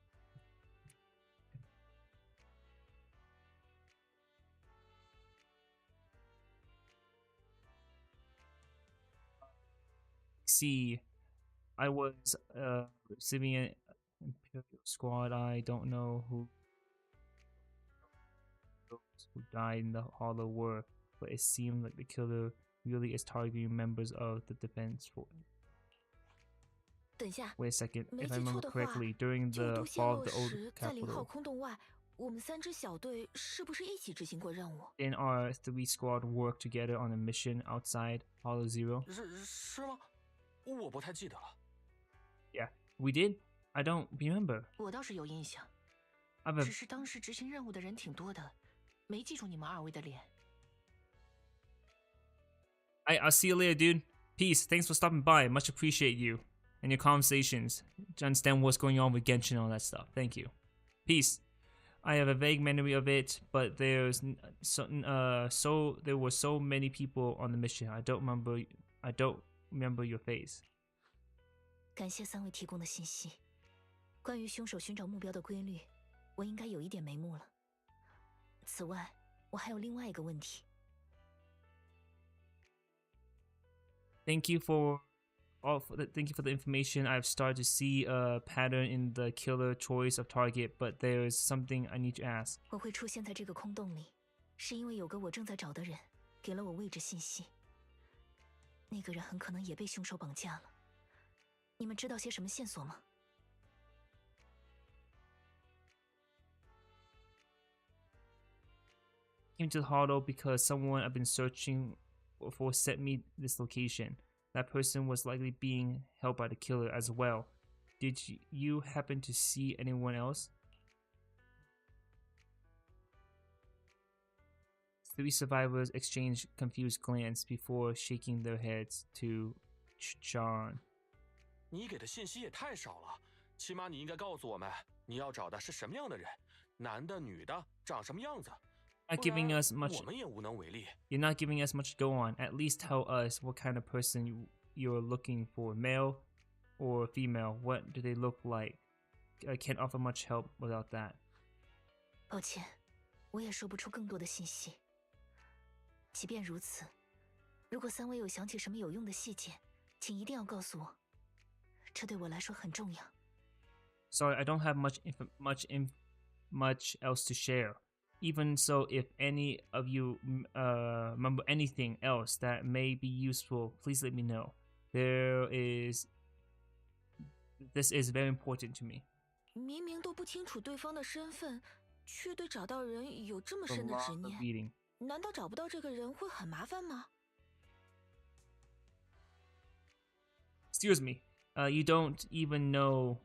See, I was civilian Imperial squad. I don't know who died in the Hollow were, but it seemed like the killer really is targeting members of the Defense Force. 等一下， Wait a second, 没 if I 记错 remember 的话， correctly, during 旧 the 都陷 fall 落 of the old 时，在0号 capital, 空洞外，我们3支小队是不是一起执行过任务？ then our 3 squad worked together on a mission outside Hollow Zero. 是吗？我不太记得了。 Yeah, we did. I don't remember. 我倒是有印象， I've 只是当时执行任务的人挺多的，没记住你们二位的脸。I'll see you later, dude. Peace. Thanks for stopping by. Much appreciate you and your conversations to understand what's going on with Genshin and all that stuff. Thank you. Peace. I have a vague memory of it, but there were so many people on the mission. I don't remember your face. 感谢3位提供的信息。关于凶手寻找目标的规律，我应该有一点眉目了。此外，我还有另外一个问题。Thank you for the information. I've started to see a pattern in the killer choice of target, but there's something I need to ask. 我会出现在这个空洞里，是因为有个我正在找的人给了我位置信息。那个人很可能也被凶手绑架了。你们知道些什么线索吗？ Came to the hollow because someone I've been searching for sent me this location. That person was likely being held by the killer as well. Did you happen to see anyone else? 3 survivors exchanged confused glances before shaking their heads to Sean. 你给的信息也太少了，起码你应该告诉我们，你要找的是什么样的人，男的、女的，长什么样子。 Not giving us much. 我们也无能为力。 You're not giving us much to go on. At least tell us what kind of person you're looking for, male or female. What do they look like? I can't offer much help without that. 抱歉，我也说不出更多的信息。即便如此，如果3位有想起什么有用的细节，请一定要告诉我，这对我来说很重要。Sorry, I don't have much else to share. Even so, if any of you remember anything else that may be useful, please let me know. This is very important to me. 明明都不清楚对方的身份，却对找到人有这么深的执 Of 念， reading. 难道找不到这个人会很麻烦吗？ Excuse me. You don't even know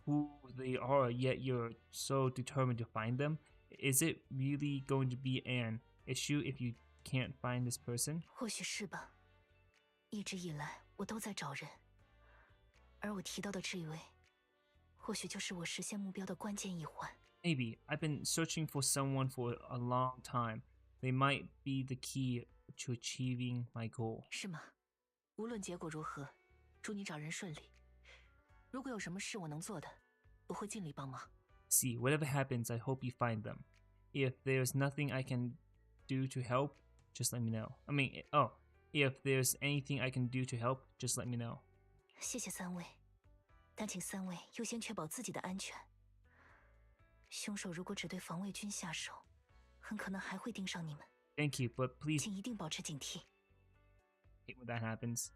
who they are, yet you're so determined to find them. Is it really going to be an issue if you can't find this person? 或许是吧。一直以来，我都在找人，而我提到的这一位，或许就是我实现目标的关键一环。 Maybe. I've been searching for someone for a long time. They might be the key to achieving my goal. 是吗？无论结果如何，祝你找人顺利。如果有什么事我能做的，我会尽力帮忙。 See, whatever happens, I hope you find them. If there's nothing I can do to help, just let me know. If there's anything I can do to help, just let me know. 谢谢3位，但请3位优先确保自己的安全。凶手如果只对防卫军下手，很可能还会盯上你们。 Thank you, but please 请一定保持警惕。 hate when that happens.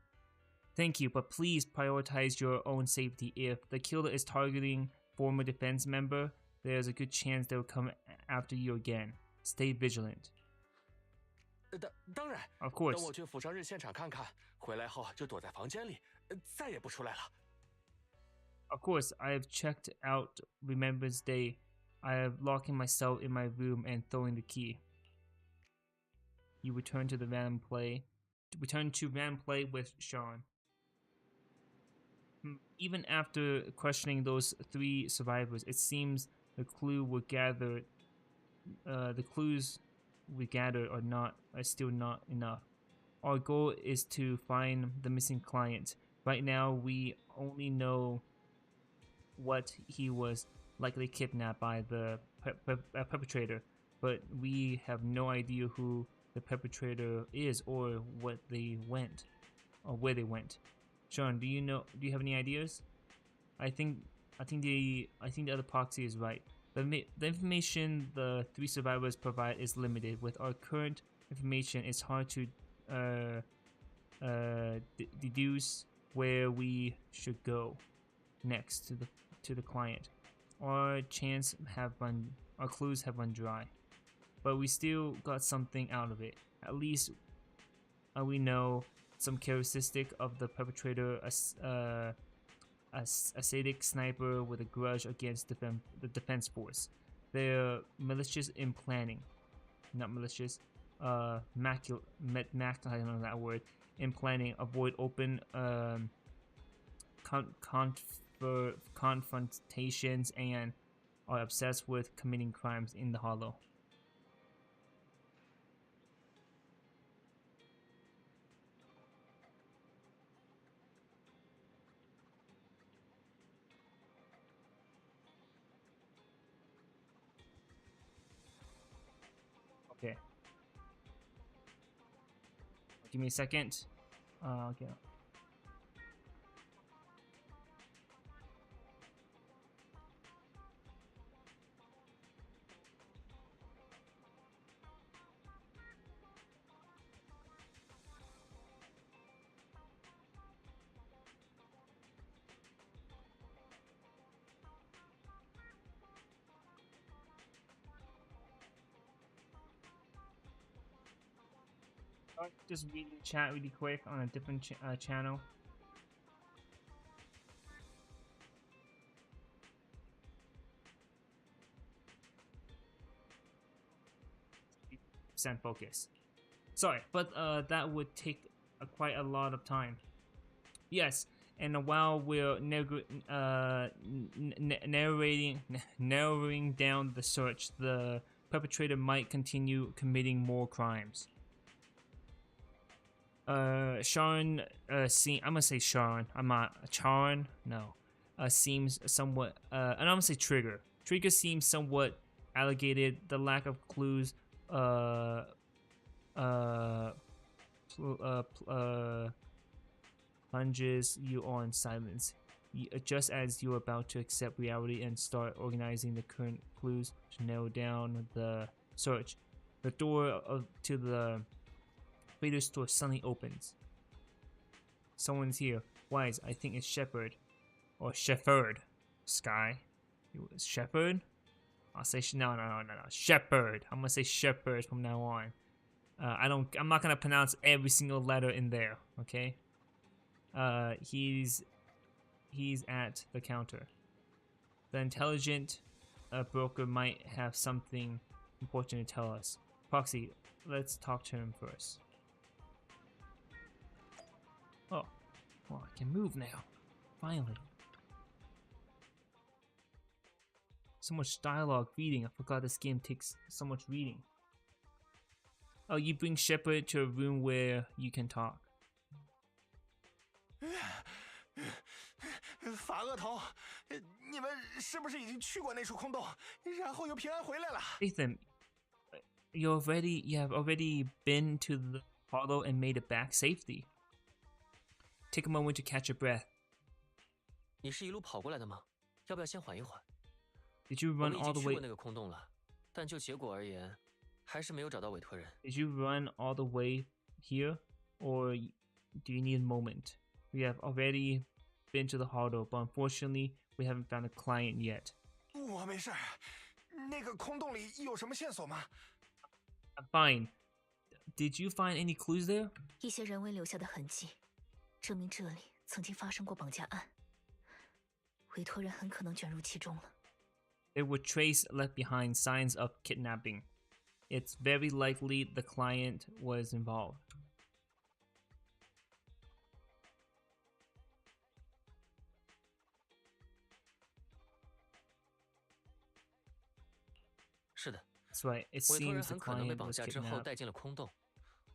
Thank you, but please prioritize your own safety. If the killer is targeting former defense member, there's a good chance they'll come after you again. Stay vigilant. 当然 Of course. 等我去釜山日现场看看，回来后就躲在房间里，再也不出来了。 Of course, I have checked out Remembrance Day. I have locking myself in my room and throwing the key. You return to random play with Sean. Even after questioning those 3 survivors, it seems the clues we gathered are still not enough. Our goal is to find the missing client. Right now, we only know what he was likely kidnapped by the perpetrator, but we have no idea who the perpetrator is or where they went. Sean, do you have any ideas? I think the other proxy is right. The information the 3 survivors provide is limited. With our current information, it's hard to deduce where we should go next to the client. Our clues have run dry, but we still got something out of it. At least we know some characteristic of the perpetrator ascetic sniper with a grudge against the defense force. They're malicious in planning, not malicious. I don't know that word. In planning, avoid open confrontations and are obsessed with committing crimes in the Hollow. Okay. Give me a second. Okay. Just read the chat really quick on a different channel. Percent focus. Sorry, but that would take quite a lot of time. Yes, and while we're narrowing down the search, the perpetrator might continue committing more crimes. Sharon, I'm gonna say Sharon. I'm not Charon. No, seems somewhat. And I'm gonna say Trigger. Trigger seems somewhat alligated. The lack of clues. Plunges you on silence. Just as you're about to accept reality and start organizing the current clues to narrow down the search, the door to the Vader store suddenly opens. Someone's here. Wise, I think it's Shepard. Or Shepherd. Sky. Shepard? I'll say no. Shepard. I'm gonna say Shepard from now on. I'm not gonna pronounce every single letter in there, okay? He's at the counter. The intelligent broker might have something important to tell us. Proxy, let's talk to him first. Oh, well, I can move now. Finally. So much dialogue reading. I forgot this game takes so much reading. Oh, you bring Shepard to a room where you can talk. 法厄头，你们是不是已经去过那处空洞，然后又平安回来了？ Ethan, you have already been to the hollow and made it back safely. Take a moment to catch your breath. 你是一路跑过来的吗？要不要先缓一缓？ Did you run all the 我们已经去 way? 过那个空洞了，但就结果而言，还是没有找到委托人。 Did you run all the way here, or do you need a moment? We have already been to the hollow, but unfortunately, we haven't found a client yet. 我没事。那个空洞里有什么线索吗？ I'm fine. Did you find any clues there? 一些人为留下的痕迹，证明这里曾经发生过绑架案，委托人很可能卷入其中了。 There were traces left behind, signs of kidnapping. It's very likely the client was involved. 是的， That's right. It 委托人 seems the 很可能被 client 绑 was 架之后 kidnapped. 带进了空洞，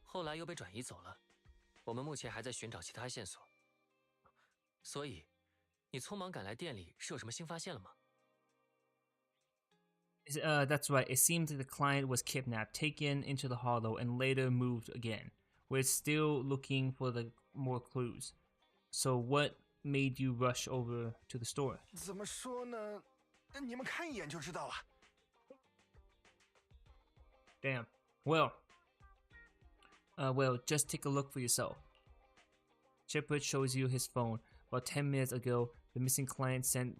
后来又被转移走了。我们目前还在寻找其他线索。所以，你匆忙赶来店里是有什么新发现了吗？ That's right. It seems that the client was kidnapped, taken into the hollow, and later moved again. We're still looking for the more clues. So what made you rush over to the store? 怎么说呢？你们看一眼就知道了。 Damn. Well, just take a look for yourself. Shepard shows you his phone. About 10 minutes ago, the missing client sent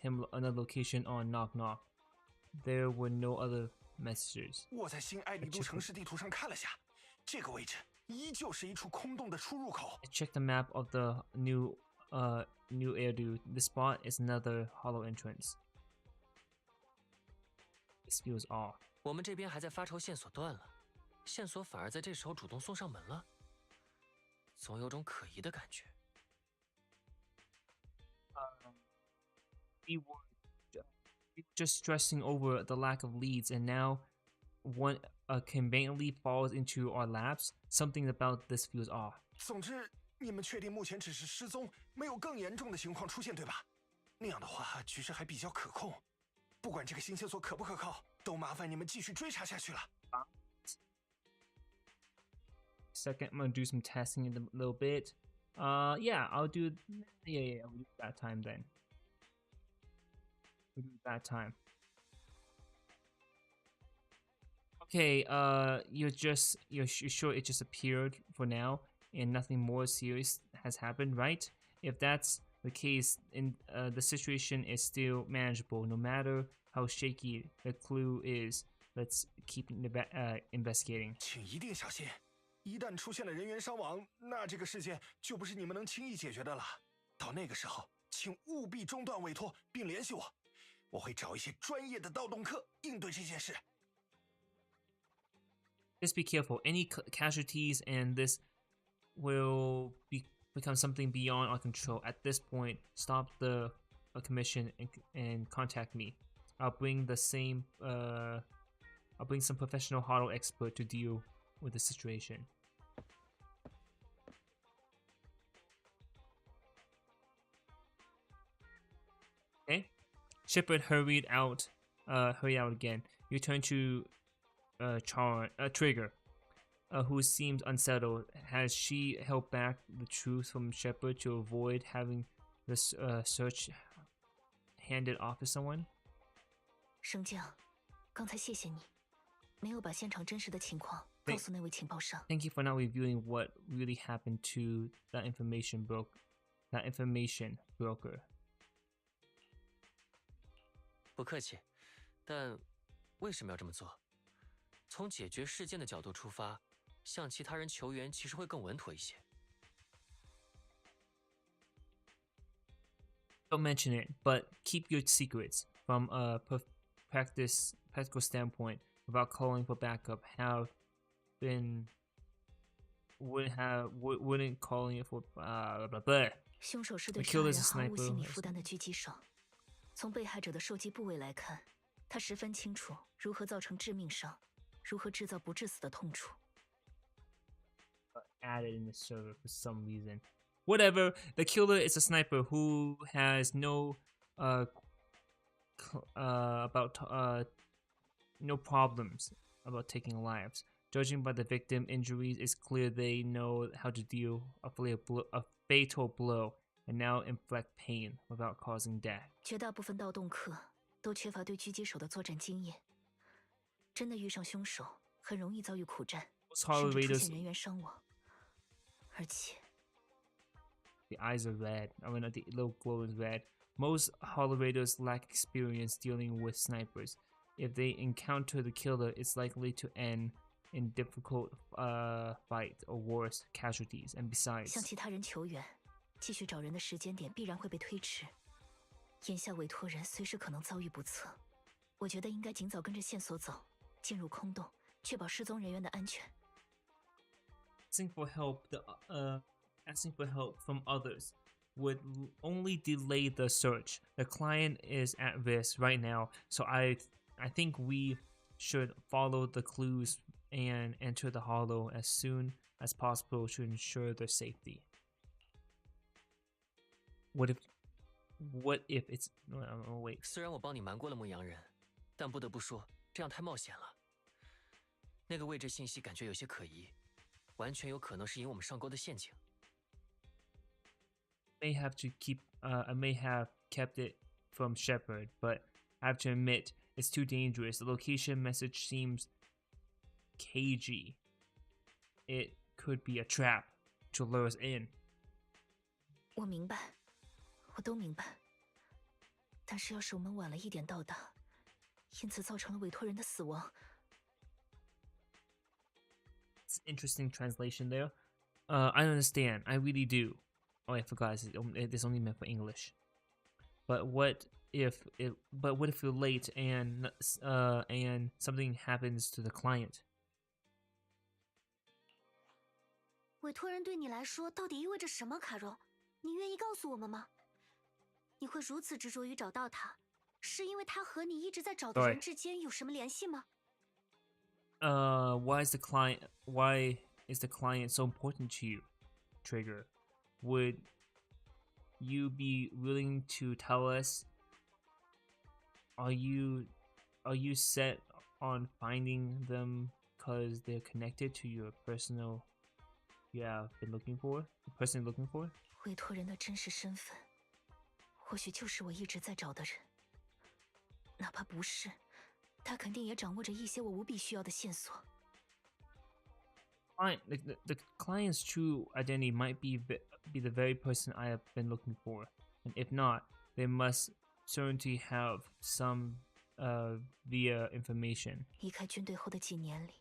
him another location on Knock Knock. There were no other messages. 我在新爱丽都城市地图上看了下，这个位置依旧是一处空洞的出入口。 I checked the map of the new new air-do. The spot is another hollow entrance. This feels off. 我们这边还在发愁线索断了，线索反而在这时候主动送上门了，总有种可疑的感觉。We were just stressing over the lack of leads, and now one conveniently falls into our laps. Something about this feels off. 总之，你们确定目前只是失踪，没有更严重的情况出现，对吧？那样的话，局势还比较可控。不管这个新线索可不可靠，都麻烦你们继续追查下去了。Second, I'm gonna do some testing in a little bit. Yeah, I'll do. Yeah, I'll do that time then. We'll do that time. Okay, you're sure it just appeared for now, and nothing more serious has happened, right? If that's the case, in the situation is still manageable, no matter how shaky the clue is. Let's keep investigating. 请一定小心，一旦出现了人员伤亡，那这个事件就不是你们能轻易解决的了。到那个时候，请务必中断委托，并联系我，我会找一些专业的盗洞客应对这件事。Just be careful. Any casualties, and this will become something beyond our control. At this point, stop the commission and contact me. I'll bring some professional hollow expert to deal with the situation. Okay, Shepard hurried out again. You turn to Trigger, who seems unsettled. Has she held back the truth from Shepard to avoid having this search handed off to someone? 升将，刚才谢谢你，没有把现场真实的情况告诉那位情报商。Thank you for not revealing what really happened to that information broker. 不客气，但为什么要这么做？从解决事件的角度出发，向其他人求援其实会更稳妥一些。Don't mention it, but keep your secrets. From a practical standpoint, without calling for backup, wouldn't calling it for blah blah blah. 凶手是对杀人毫无心理负担的狙击手。从被害者的受击部位来看，他十分清楚如何造成致命伤，如何制造不致死的痛楚。Added in the server for some reason. Whatever. The killer is a sniper who has no no problems about taking lives. Judging by the victim injuries, it's clear they know how to deal a fatal blow and now inflict pain without causing death. 绝大部分盗洞客都缺乏对狙击手的作战经验，真的遇上凶手，很容易遭遇苦战，甚至出现人员伤亡。而且 the eyes are red. I mean, the little glow is red. Most hollow raiders lack experience dealing with snipers. If they encounter the killer, it's likely to end in difficult fight or worse casualties. And besides, 向其他人求援，继续找人的时间点必然会被推迟。眼下委托人随时可能遭遇不测，我觉得应该尽早跟着线索走，进入空洞，确保失踪人员的安全。Asking for help from others would only delay the search. The client is at risk right now, so I think we should follow the clues and enter the hollow as soon as possible to ensure their safety. What if it's wait? 虽然我帮你瞒过了牧羊人，但不得不说，这样太冒险了。那个位置信息感觉有些可疑，完全有可能是引我们上钩的陷阱。I may have kept it from Shepard, but I have to admit it's too dangerous. The location message seems cagey. It could be a trap to lure us in. 我明白，我都明白。但是要是我们晚了一点到达，因此造成了委托人的死亡。It's an interesting translation there. I understand. I really do. Oh, I forgot. It's only meant for English. But what if you're late and something happens to the client? 委托人对你来说到底意味着什么，卡戎？你愿意告诉我们吗？你会如此执着于找到他，是因为他和你一直在找的人之间有什么联系吗？ Why is the client so important to you? Trigger. Would you be willing to tell us? Are you set on finding them because they're connected to your personal you have been looking for? The person you're looking for? 委托人的真实身份，或许就是我一直在找的人。哪怕不是，他肯定也掌握着一些我无比需要的线索。The client's true identity might be the very person I have been looking for, and if not, they must certainly have some via information. 离开军队后的几年里，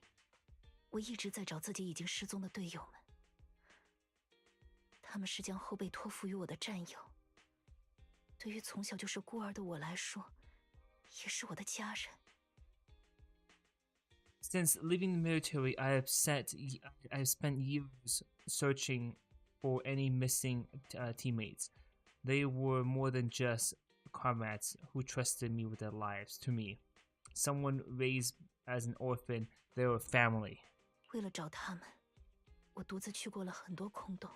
我一直在找自己已经失踪的队友们。他们是将后背托付于我的战友，对于从小就是孤儿的我来说，也是我的家人。Since leaving the military, I have spent years searching for any missing teammates. They were more than just comrades who trusted me with their lives. To me, someone raised as an orphan, they were family. 为了找他们，我独自去过了很多空洞，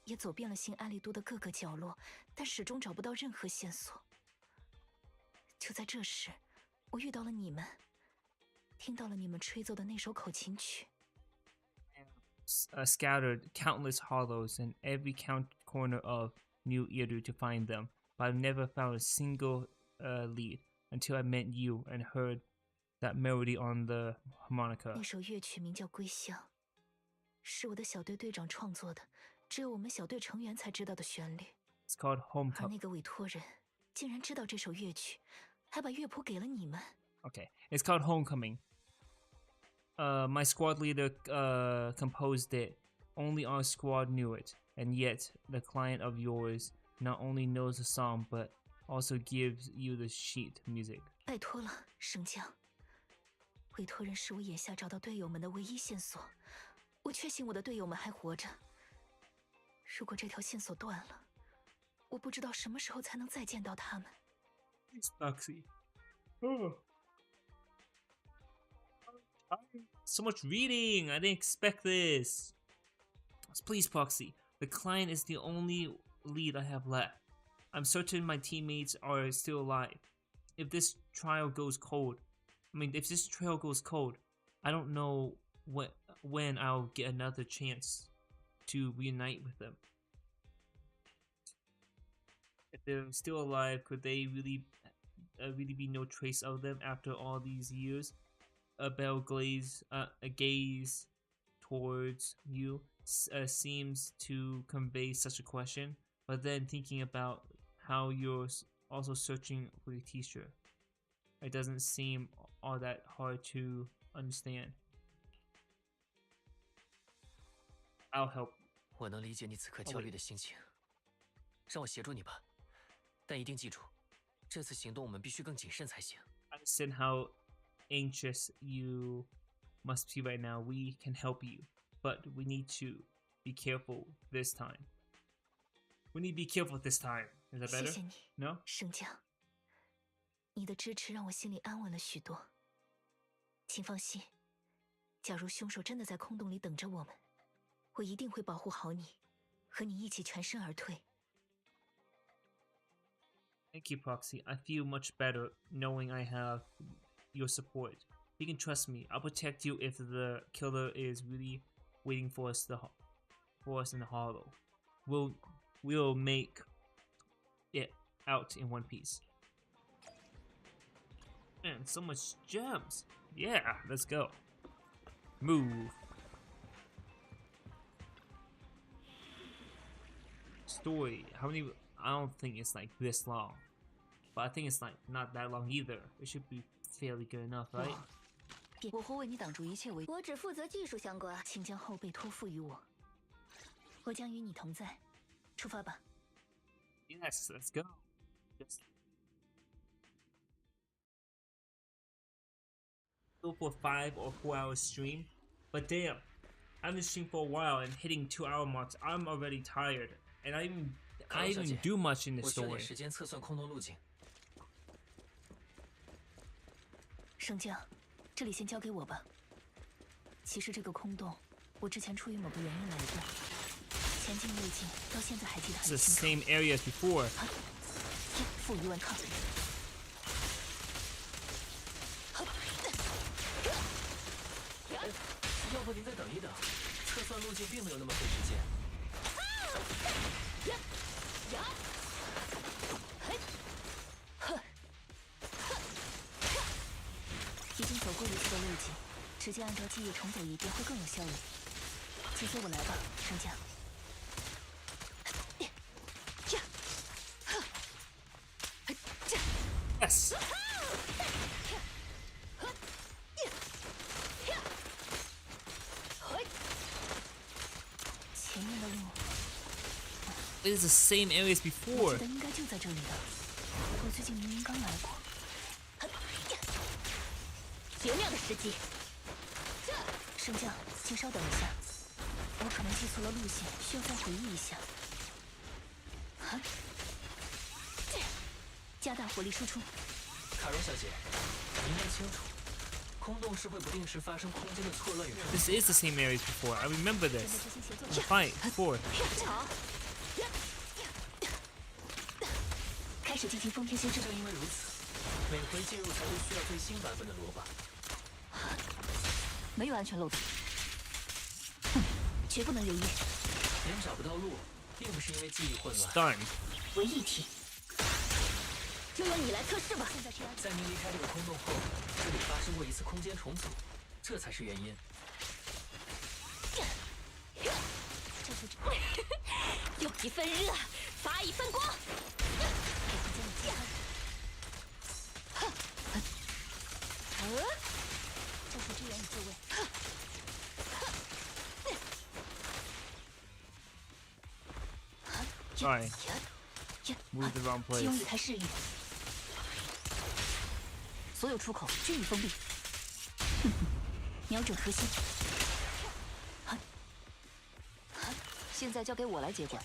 也走遍了新艾利都的各个角落，但始终找不到任何线索。就在这时，我遇到了你们。听到了你们吹奏的那首口琴曲。Scattered countless hollows in every corner of New Eru to find them, but I've never found a single lead until I met you and heard that melody on the harmonica. 那首乐曲名叫《归乡》，是我的小队队长创作的，只有我们小队成员才知道的旋律。It's called Homecoming. 而那个委托人竟然知道这首乐曲，还把乐谱给了你们。Okay, it's called Homecoming. My squad leader composed it. Only our squad knew it, and yet the client of yours not only knows the song, but also gives you the sheet music. 拜托了，升将。委托人是我眼下找到队友们的唯一线索。我确信我的队友们还活着。如果这条线索断了，我不知道什么时候才能再见到他们。Thanks, Foxy. Oh. So much reading! I didn't expect this! Please, Proxy. The client is the only lead I have left. I'm certain my teammates are still alive. If this trail goes cold, I don't know when I'll get another chance to reunite with them. If they're still alive, could they really be no trace of them after all these years? A gaze towards you seems to convey such a question, but then thinking about how you're also searching for your teacher, it doesn't seem all that hard to understand. I'll help. 我能理解你此刻焦虑的心情，让我协助你吧，但一定记住，这次行动我们必须更谨慎才行。I understand how anxious you must be right now. We can help you, but we need to be careful this time. We need to be careful this time. Is that better? 谢谢你 No? 升将。你的支持让我心里安稳了许多。请放心，假如凶手真的在空洞里等着我们，我一定会保护好你，和你一起全身而退。Thank you, Proxy. I feel much better knowing I have your support. You can trust me. I'll protect you if the killer is really waiting for us in the hollow. We'll make it out in one piece. Man, so much gems. Yeah, let's go. Move. Story. How many? I don't think it's like this long, but I think it's like not that long either. It should be fairly good enough, right? 我会为你挡住一切危。我只负责技术相关，请将后背托付于我，我将与你同在，出发吧。Yes, let's go. Just go for 5 or 4 hour stream, but damn, I've been streaming for a while and hitting 2-hour marks. I'm already tired, and I didn't do much in the 我需要点 story. 时间测算空洞路径。升降，这里先交给我吧。其实这个空洞，我之前出于某个原因来过，前进路径到现在还记得 It's 很 the 清楚。 same area as before. 负1万抗。要不您再等一等，测算路径并没有那么费时间。已经走过一次的路径，直接按照记忆重走一遍会更有效率。紧随我来吧，升降。 Yes. 前面的路， It is the same area as 我 before. 记得应该就在这里的。我最近明明刚来过。绝妙的时机。升降，请稍等一下，我可能记错了路线，需要再回忆一下。加大火力输出。卡戎小姐，你应该清楚，空洞是会不定时发生空间的错乱与震动。 This is the same area as before. I remember 准 this. 备执行协作。 The fight before. 开始进行封天修正。正因为如此，每回进入才都需要最新版本的罗巴。没有安全漏洞。绝不能犹豫。连找不到路，并不是因为记忆混乱。 Done. 唯一体。就由你来测试吧。现在是在您离开这个空洞后，这里发生过一次空间重组，这才是原因。有一份热，发一份光。这是支援你就位。Sorry. Move the wrong 启用 place. 一台视域，所有出口均已封闭。瞄准核心。现在交给我来接管。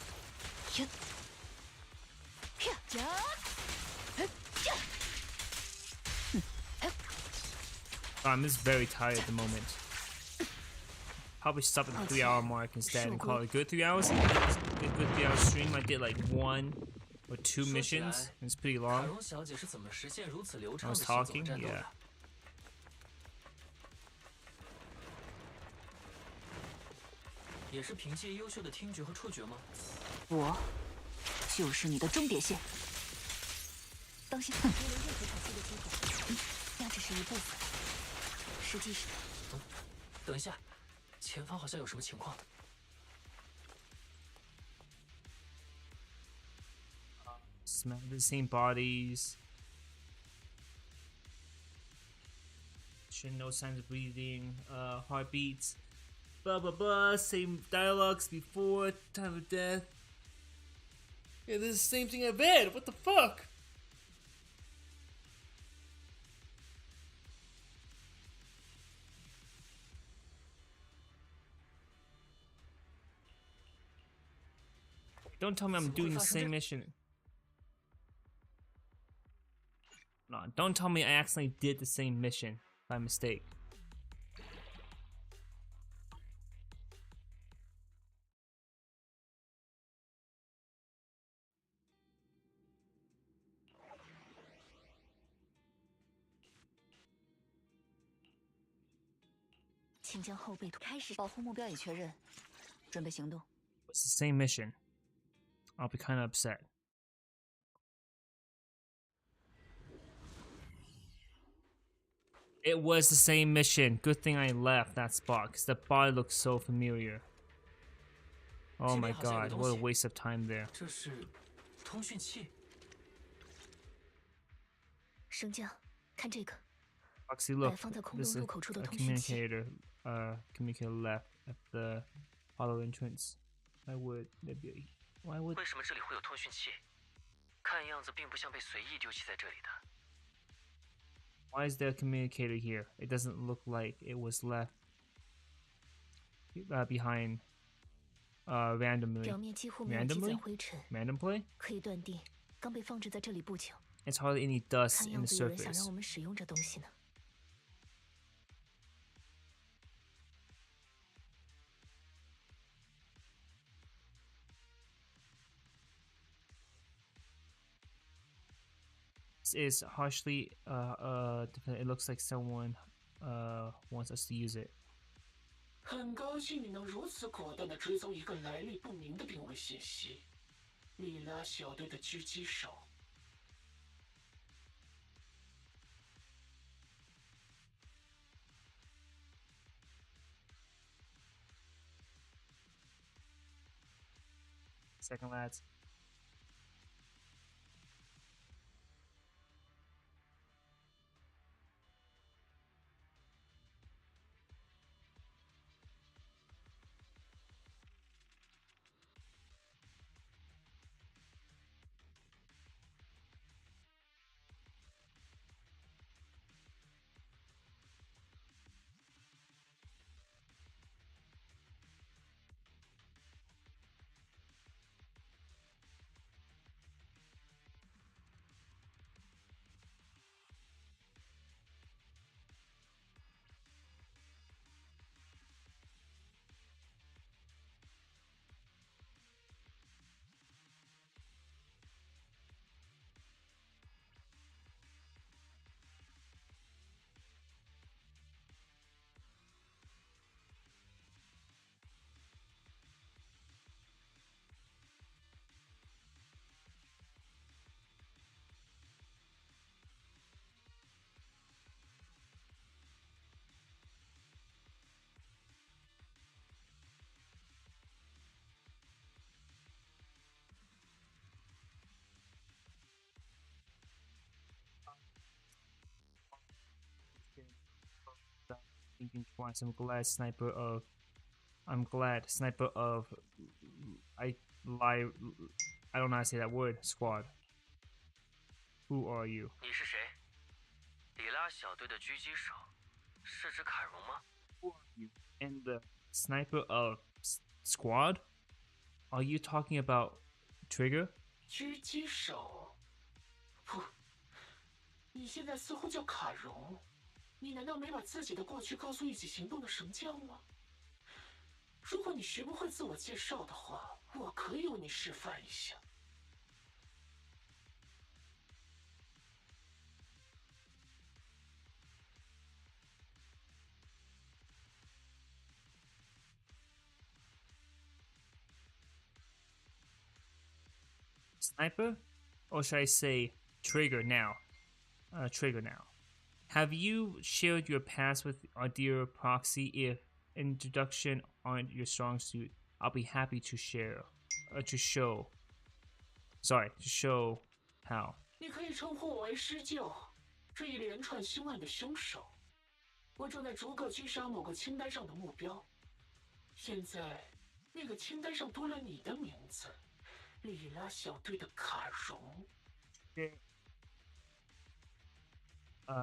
I'm just very tired at the moment. Probably stop at the 3-hour mark instead and call it a good 3 hours. A good 3-hour stream. I did like 1 or 2 missions. It's pretty 卡 long. 戎小姐是怎么实现如此流 I 畅 was 的行走 talking, 战斗 yeah. 的？也是凭借优秀的听觉和触觉吗？我就是你的终点线。当心，别留任何喘息的机会。那只是一部分，实际是……等一下，前方好像有什么情况。 Smell the same bodies. Show no signs of breathing. Heartbeats. Blah blah blah. Same dialogues before. Time of death. Yeah, this is the same thing I read. What the fuck? Don't tell me I'm doing the same mission. No, don't tell me I accidentally did the same mission by mistake. It's the same mission. I'll be kind of upset. It was the same mission. Good thing I left that spot because the body looks so familiar. Oh my god, what a waste of time there. 这是通讯器。升降，看这个。 Foxy, look. 摆放在空 This 洞 is 入口处的 a 通讯器。 communicator left at the hollow entrance. I would maybe Why would? 为什么这里会有通讯器？看样子并不像被随意丢弃在这里的。Why is there a communicator here? It doesn't look like it was left behind randomly. 表面几乎没有积攒 Randomly? 灰尘， Randomly? 可以断定刚被放置在这里不久。 It's hardly any dust 看 in 样 the 子有人想让 surface. 我们使用这东西呢。 This is harshly it looks like someone wants us to use it. 很高兴你能如此果断地追踪一个来历不明的定位信息，里拉小队的狙击手。Second lads. Thinking twice. I'm glad sniper of. I lie. I don't know how to say that word. Squad. Who are you? 你是谁？里拉小队的狙击手，是指卡戎吗？ Who are you? And the sniper of squad? Are you talking about Trigger? 狙击手？不，你现在似乎叫卡戎。你难道没把自己的过去告诉一起行动的神将吗？如果你学不会自我介绍的话，我可以为你示范一下。Sniper? Or should I say Trigger now? Trigger now. Have you shared your past with our dear proxy? If introduction aren't your strong suit, I'll be happy to share. To show how. 你可以称呼我为施救，这一连串凶案的凶手。我正在逐个狙杀某个清单上的目标。现在，那个清单上多了你的名字，里拉小队的卡戎。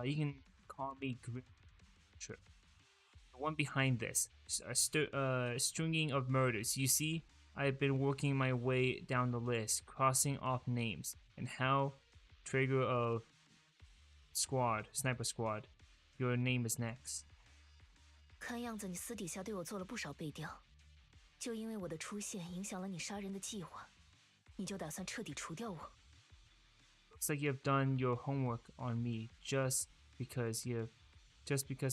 You can call me Grim. Sure. The one behind this, stringing of murders. You see, I've been working my way down the list, crossing off names, and how Trigger of Sniper Squad. Your name is next. 看样子你私底下对我做了不少背调，就因为我的出现影响了你杀人的计划，你就打算彻底除掉我？ Looks like you've done your homework on me just because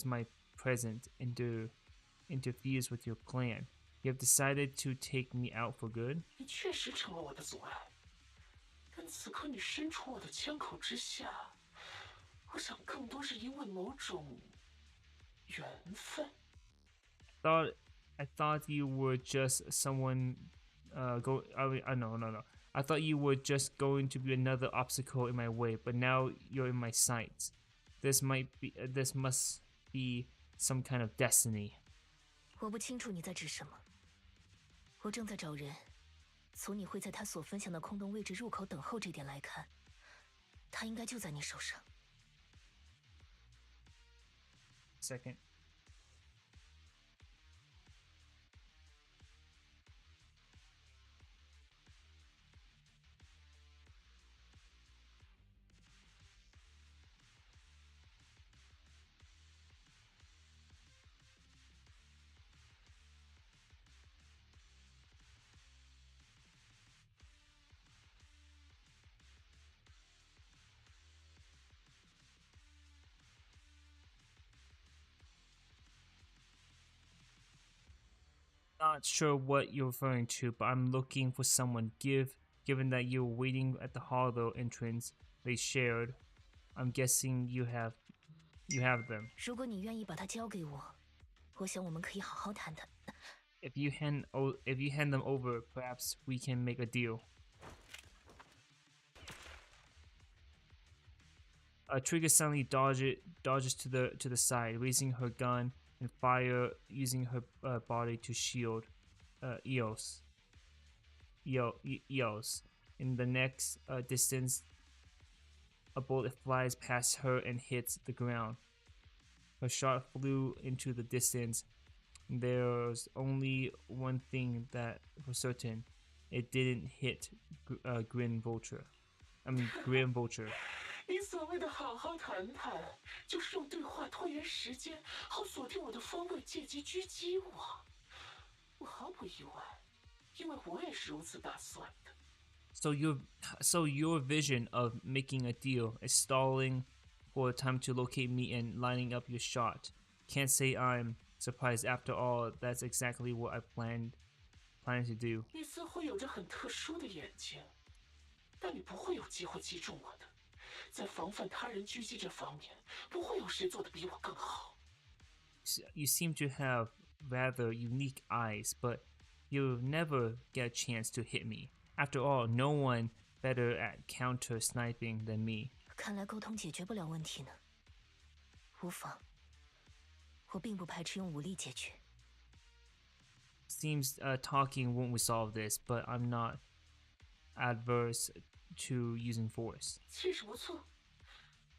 my presence interferes with your plan. You have decided to take me out for good. 你确实成了我的阻碍，但此刻你身处我的枪口之下，我想更多是因为某种缘分。I thought you were just someone. No. I thought you were just going to be another obstacle in my way, but now you're in my sights. This must be some kind of destiny. 我不清楚你在指什么。我正在找人，从你会在他所分享的空洞位置入口等候这点来看，他应该就在你手上。Second. Not sure what you're referring to, but I'm looking for someone. Given that you're waiting at the hollow entrance they shared, I'm guessing you have them. 如果你愿意把它交给我，我想我们可以好好谈谈。If you hand them over, perhaps we can make a deal. Trigger suddenly dodges to the side, raising her gun and fire using her body to shield Eos. In the next distance, a bullet flies past her and hits the ground. Her shot flew into the distance. There's only one thing that for certain: it didn't hit Grim Vulture. Grim Vulture. 你所谓的好好谈谈，就是用对话拖延时间，好锁定我的方位，借机狙击我。我毫不意外，因为我也是如此打算的。So your vision of making a deal is stalling for time to locate me and lining up your shot. Can't say I'm surprised. After all, that's exactly what I planning to do. 你似乎有着很特殊的眼睛，但你不会有机会击中我的。在防范他人狙击这方面，不会有谁做得比我更好。You seem to have rather unique eyes, but you'll never get a chance to hit me. After all, no one better at counter sniping than me. 看来沟通解决不了问题呢。无妨，我并不排斥用武力解决。Seems talking won't resolve this, but I'm not adverse to using force. 气势不错，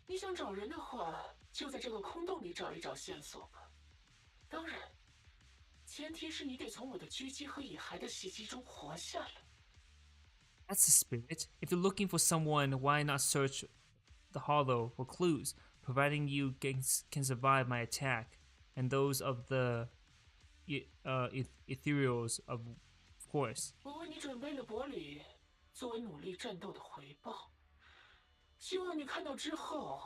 你想找人的话，就在这个空洞里找一找线索吧。当然，前提是你得从我的狙击和野孩的袭击中活下来。That's the spirit. If you're looking for someone, why not search the hollow for clues, providing you can survive my attack and those of the ethereals, of course. 我为你准备了薄礼，作为努力战斗的回报。希望你看到之后，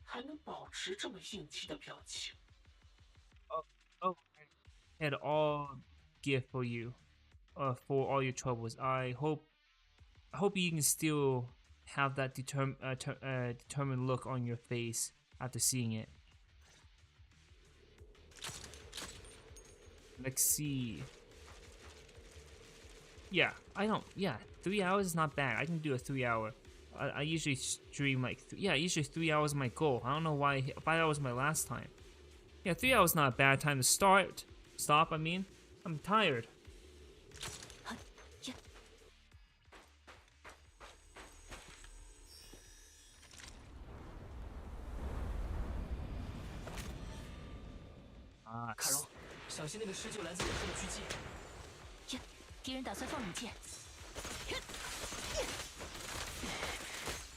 还能保持这么硬气的表情。Oh, I had all gift for you, for all your troubles. I hope you can still have that determined look on your face after seeing it. Let's see. Yeah, 3 hours is not bad. I can do a 3 hour. I usually stream like, usually 3 hours is my goal. I don't know why 5 hours was my last time. Yeah, 3 hours is not a bad time to stop, I mean. I'm tired. Ah, 卡戎，小心那个施救来自远处的狙击。呀，敌人打算放弩箭。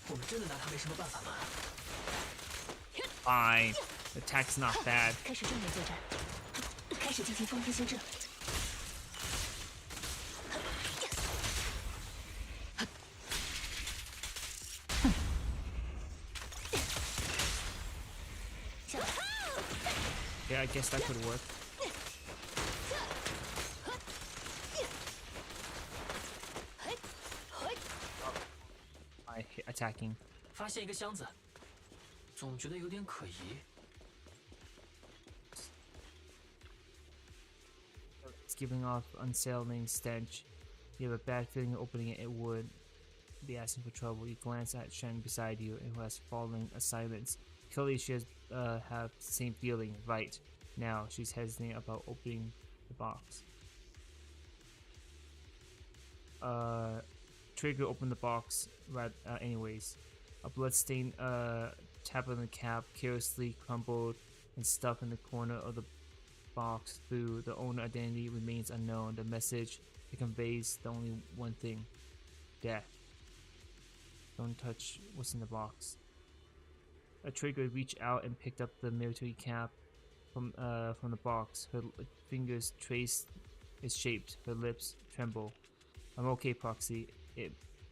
我们真的拿他没什么办法吗？ Fine. The attack's not bad. 开始正面作战，开始进行风天修正。下来。Yeah, I guess that could work. Attacking. 发现一个箱子，总觉得有点可疑。It's giving off unsettling stench. You have a bad feeling opening it. It would be asking for trouble. You glance at Shen beside you, and who has fallen a silence. Clearly, she has have the same feeling. Right now, she's hesitating about opening the box. Trigger opened the box anyways. A bloodstained tablet on the cap carelessly crumbled and stuffed in the corner of the box. Through the owner identity remains unknown. The message it conveys the only one thing: death. Don't touch what's in the box. A Trigger reached out and picked up the military cap from the box. Her fingers trace its shapes. Her lips tremble. I'm okay, Proxy.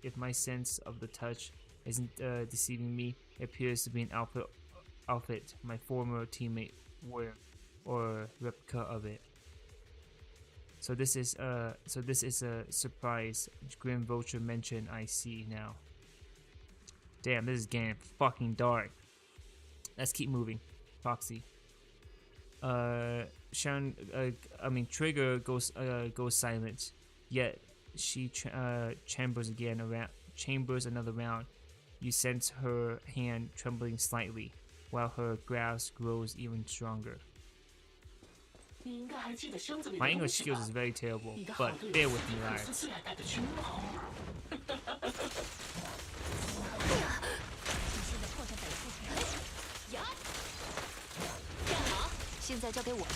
If my sense of the touch isn't deceiving me, it appears to be an outfit my former teammate wore, or replica of it. So this is a surprise. Grim Vulture mentioned. I see now. Damn, this is getting fucking dark. Let's keep moving. Proxy. Trigger goes silent. Yet she chambers another round. You sense her hand trembling slightly, while her grasp grows even stronger. My English skills is very terrible, but bear with me, lads. 现在交给我。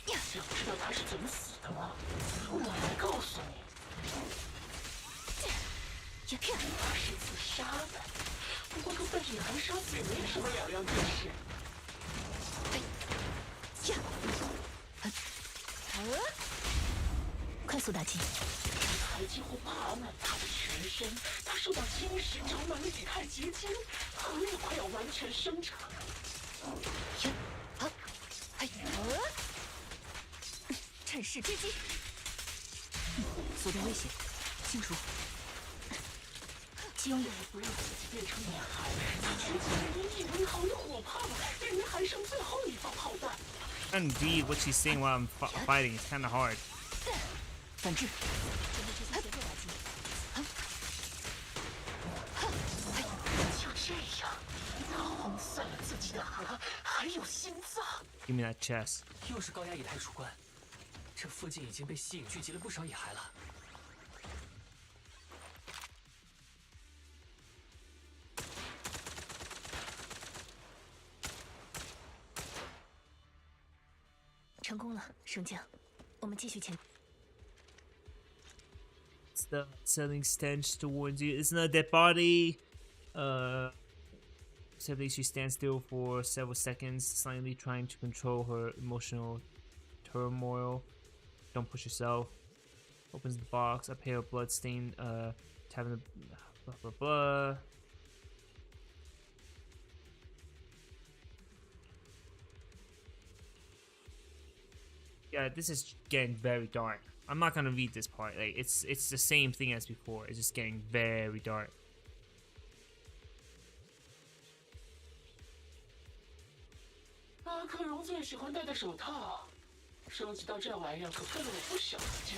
想知道他是怎么死的吗？我来告诉你。他是自杀的，不过跟被野寒杀死没什么两样，就是。快速打击。还几乎爬满他的全身，他受到侵蚀，长满了体态结晶，很快要完全生成。 趁势追击，锁定危险，清除。基用不让自己变成野孩，他举起了引以为豪的火炮，让人还剩最后一发炮弹。Indeed, what she's saying while I'm fighting is kind of hard. 反制。就这样，他轰散了自己的核，还有心脏。 Give me that chest. 又是高压液态储罐，这附近已经被吸引聚集了不少野孩了。成功了，升降。我们继续前。The selling stench towards you. It's not a dead body. Suddenly she stands still for several seconds, silently trying to control her emotional turmoil. Don't push yourself. Opens the box. A pale bloodstained tablet. Blah blah blah. Yeah, this is getting very dark. I'm not gonna read this part. Like it's the same thing as before. It's just getting very dark. 阿克荣最喜欢戴的手套，收集到这玩意儿可费了我不小的劲。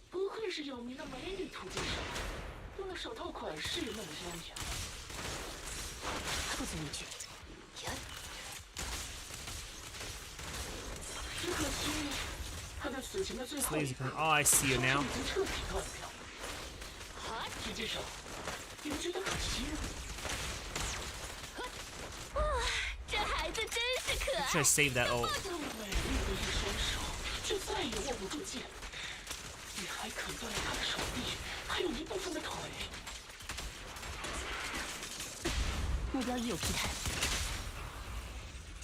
不愧是有名的美女图鉴手，用的手套款式那么优雅。不足为惧。只可惜，他在死前的最后一刻， Oh, I see you now. 已经彻底断掉了。图鉴手，你们觉得可惜吗？ 这孩子真是可爱。 Try to save that ult. 这么美丽的一双手，却再也握不住剑。你还啃断了他的手臂，还有一部分的腿。目标已有疲态，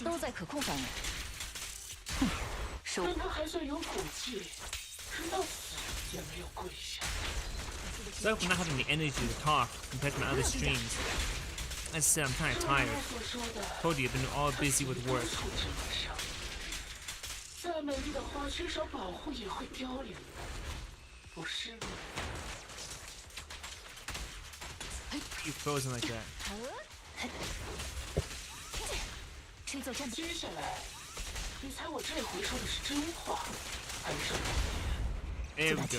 都在可控范围。收。但他还算有骨气，直到死也没有跪下。 Sorry for not having the energy to talk compared to my other streams. As I said, I'm kind of tired. Told you I've been all busy with work. 再美丽的花缺少保护也会凋零，不是吗？ You frozen like that. 接下来，你猜我这回说的是真话，还是谎言？ There we go.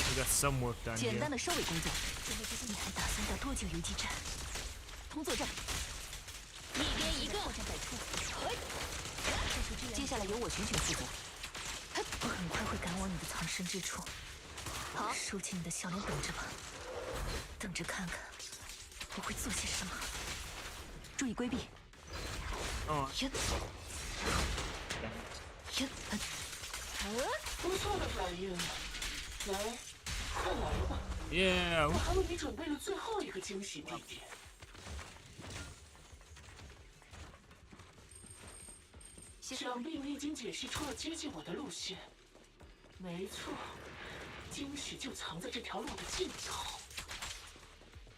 We got some work done 简单 here. 的收尾工作。你还打算打多久游击战？同作战。一边一个。破绽百出。接下来由我全权负责。很快会赶往你的藏身之处。好，收起你的笑脸，等着吧，等着看看我会做些什么。注意规避。哦。不错的反应，来，快来吧。Yeah。我还为你准备了最后一个惊喜地点。想必你已经解析出了接近我的路线。没错，惊喜就藏在这条路的尽头。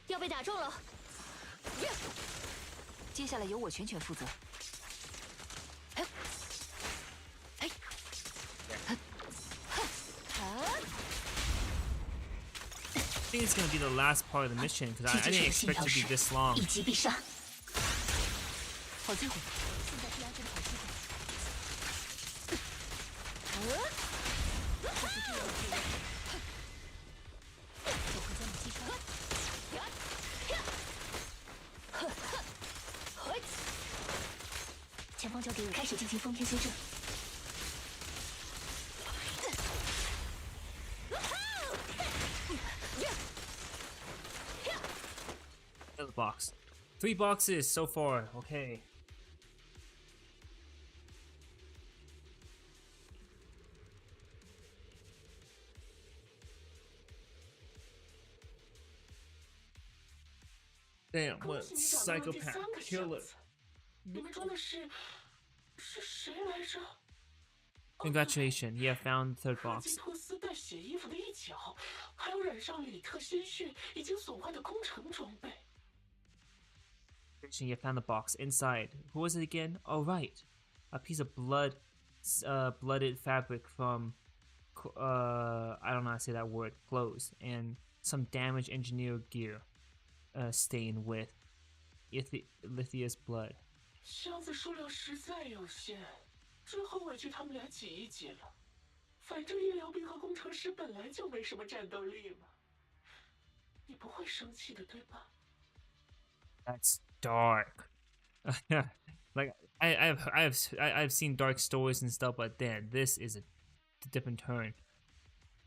要被打中了。接下来由我全权负责。I think it's gonna be the last part of the mission because I didn't expect it to be this long. 一击必杀。好机会。前方交给我，开始进行封天修正。Another box. 3 boxes so far. Okay. Damn, what psychopath killer. 你们装的是谁来着？ Congratulations, you have found the third box. 基托斯带血衣服的一角，还有染上里特鲜血已经损坏的工程装备。You have found the box. Inside, who was it again? Oh right, a piece of blooded fabric from I don't know how to say that word. Clothes and some damaged engineer gear, stained with Lithia's blood. 箱子数量实在有限，只好委屈他们俩挤一挤了。反正医疗兵和工程师本来就没什么战斗力嘛。你不会生气的，对吧？ That's dark. Like I've seen dark stories and stuff, but then this is a different turn.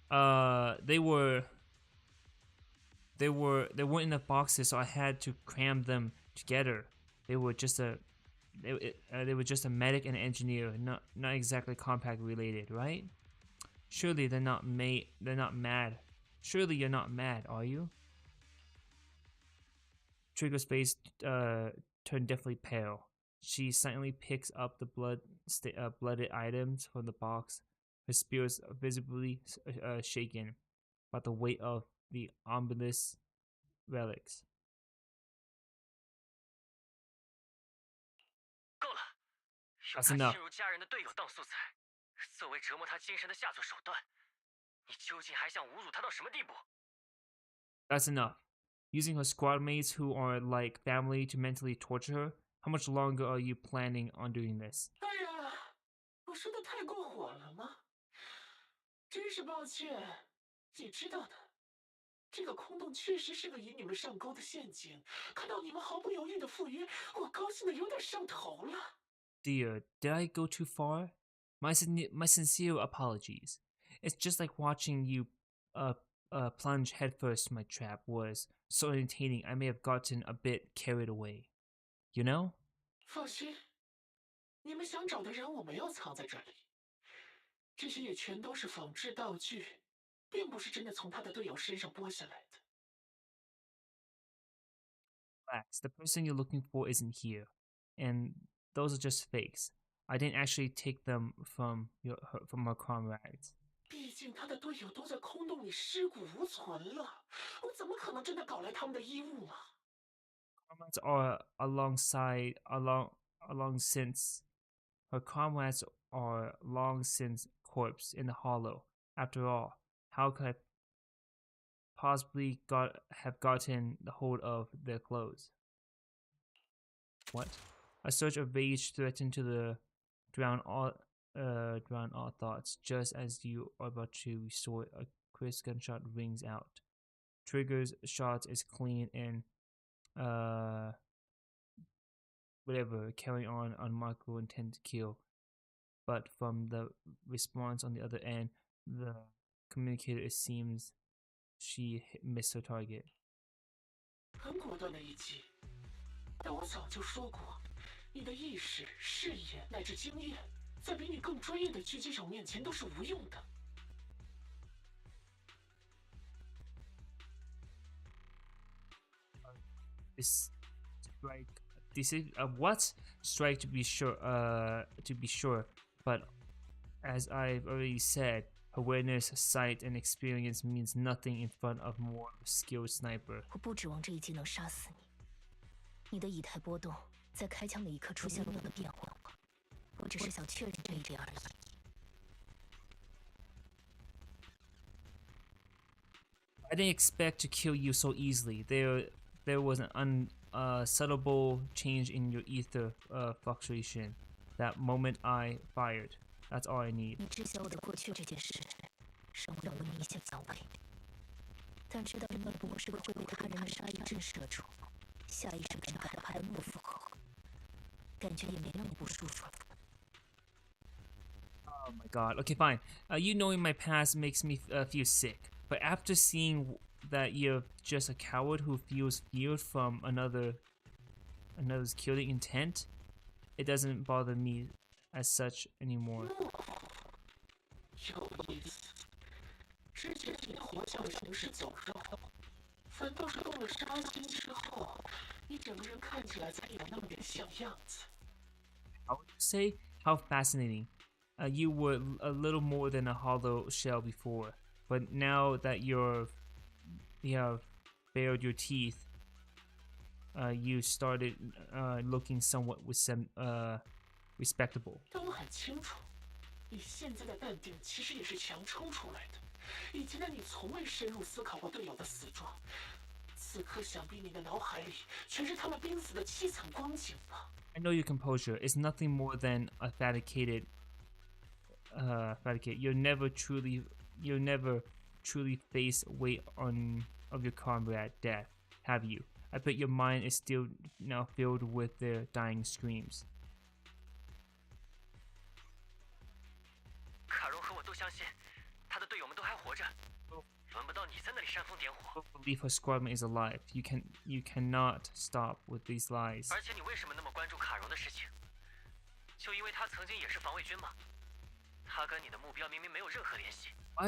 They weren't in the boxes, so I had to cram them together. They were just a medic and an engineer, not exactly compact related, right? Surely they're not mad. Surely you're not mad, are you? Trigger's face turned deathly pale. She silently picks up the blooded items from the box. Her spirits visibly shaken by the weight of the ominous relics. 够了，用他侵入家人的队友当素材，作为折磨他精神的下作手段，你究竟还想侮辱他到什么地步？ That's enough. Using her squad mates who are like family to mentally torture her. How much longer are you planning on doing this? 哎呀，我说的太过火了吗？真是抱歉，你知道的，这个空洞确实是个引你们上钩的陷阱。看到你们毫不犹豫的赴约，我高兴的有点上头了。Dear, did I go too far? My sincere apologies. It's just like watching you plunge headfirst to my trap was so entertaining. I may have gotten a bit carried away. You know? 放心，你们想找的人我没有藏在这里，这些也全都是仿制道具，并不是真的从他的队友身上剥下来的。Relax. The person you're looking for isn't here, and those are just fakes. I didn't actually take them from her comrades. 毕竟他的队友都在空洞里尸骨无存了，我怎么可能真的搞来他们的衣物嘛？ Comrades are long since her comrades are long since corpse in the hollow. After all, how could I possibly have gotten the hold of their clothes? What? A surge of rage threatened to drown all thoughts. Just as you are about to restore, a crisp gunshot rings out. Trigger's shot is clean and whatever, carrying on Marco intend to kill. but from the response on the other end, the communicator, it seems she missed her target. 很果断的一击，但我早就说过，你的意识、视野乃至经验，在比你更专业的狙击手面前都是无用的。This strike, this is what strike to be sure. But as I've already said, awareness, sight, and experience means nothing in front of more skilled sniper. 我不指望这一击能杀死你。你的以太波动在开枪的一刻出现了变化，我只是想确认这一点而已。I didn't expect to kill you so easily. There was an unsubtle change in your ether fluctuation. That moment I fired. That's all I need. 你知晓我的过去这件事，让我为你一下早为，但知道你不过是个会被他人的杀意震慑住，下意识感到害怕的懦夫后，感觉也没那么不舒服。Oh my god. Okay, fine. You knowing my past makes me feel sick. But after seeing that you're just a coward who feels fear from another's killing intent, it doesn't bother me as such anymore. 有意思，之前你的活像行尸走肉，反倒是动了杀心之后，你整个人看起来才有那么点像样子。I would say how fascinating. You were a little more than a hollow shell before, but now that you have bared your teeth, you started looking somewhat respectable. 但我很清楚，你现在的淡定其实也是强撑出来的。以前的你从未深入思考过队友的死状，此刻想必你的脑海里全是他们濒死的凄惨光景吧。I know your composure is nothing more than a fabricated. You'll never truly face weight of your comrade death, have you? I bet your mind is still now filled with their dying screams. 卡戎和我都相信，他的队友们都还活着，轮不到你在那里煽风点火。Don't believe her squadron is alive. You cannot stop with these lies. 而且你为什么那么关注卡戎的事情？就因为他曾经也是防卫军吗？他跟你的目标明明没有任何联系。Why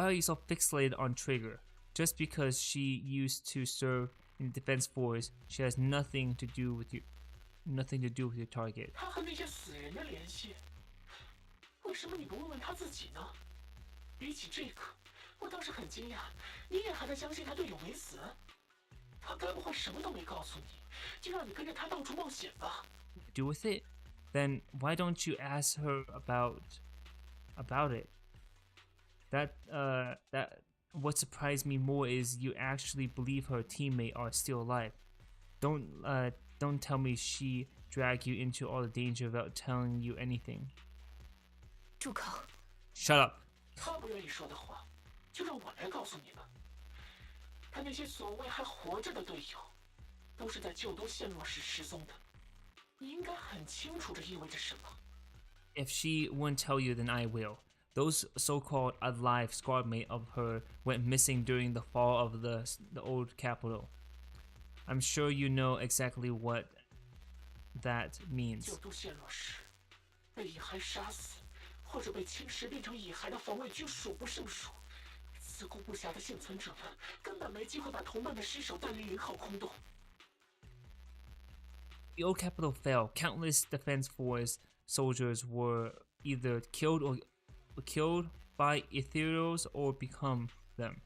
are you so fixated on Trigger? Just because she used to serve in the defense force, she has nothing to do with your target. 他和那些死人的联系，为什么你不问问他自己呢？比起这个，我倒是很惊讶，你也还在相信他队友没死？他该不会什么都没告诉你，就让你跟着他到处冒险吧？ Do with it? Then why don't you ask her about it? That what surprised me more is you actually believe her teammate are still alive. Don't tell me she dragged you into all the danger without telling you anything. 住口 Shut up. 他不愿意说的话，就让我来告诉你吧。他那些所谓还活着的队友，都是在旧都陷落时失踪的。你应该很清楚这意味着什么。If she won't tell you, then I will. Those so-called alive squadmates of her went missing during the fall of the old capital. I'm sure you know exactly what that means. 旧都陷落时，被蚁骸杀死，或者被侵蚀变成蚁骸的防卫军数不胜数。自顾不暇的幸存者们根本没机会把同伴的尸首带离云号空洞。The old capital fell. Countless defense force soldiers were either killed by ethereals or become them.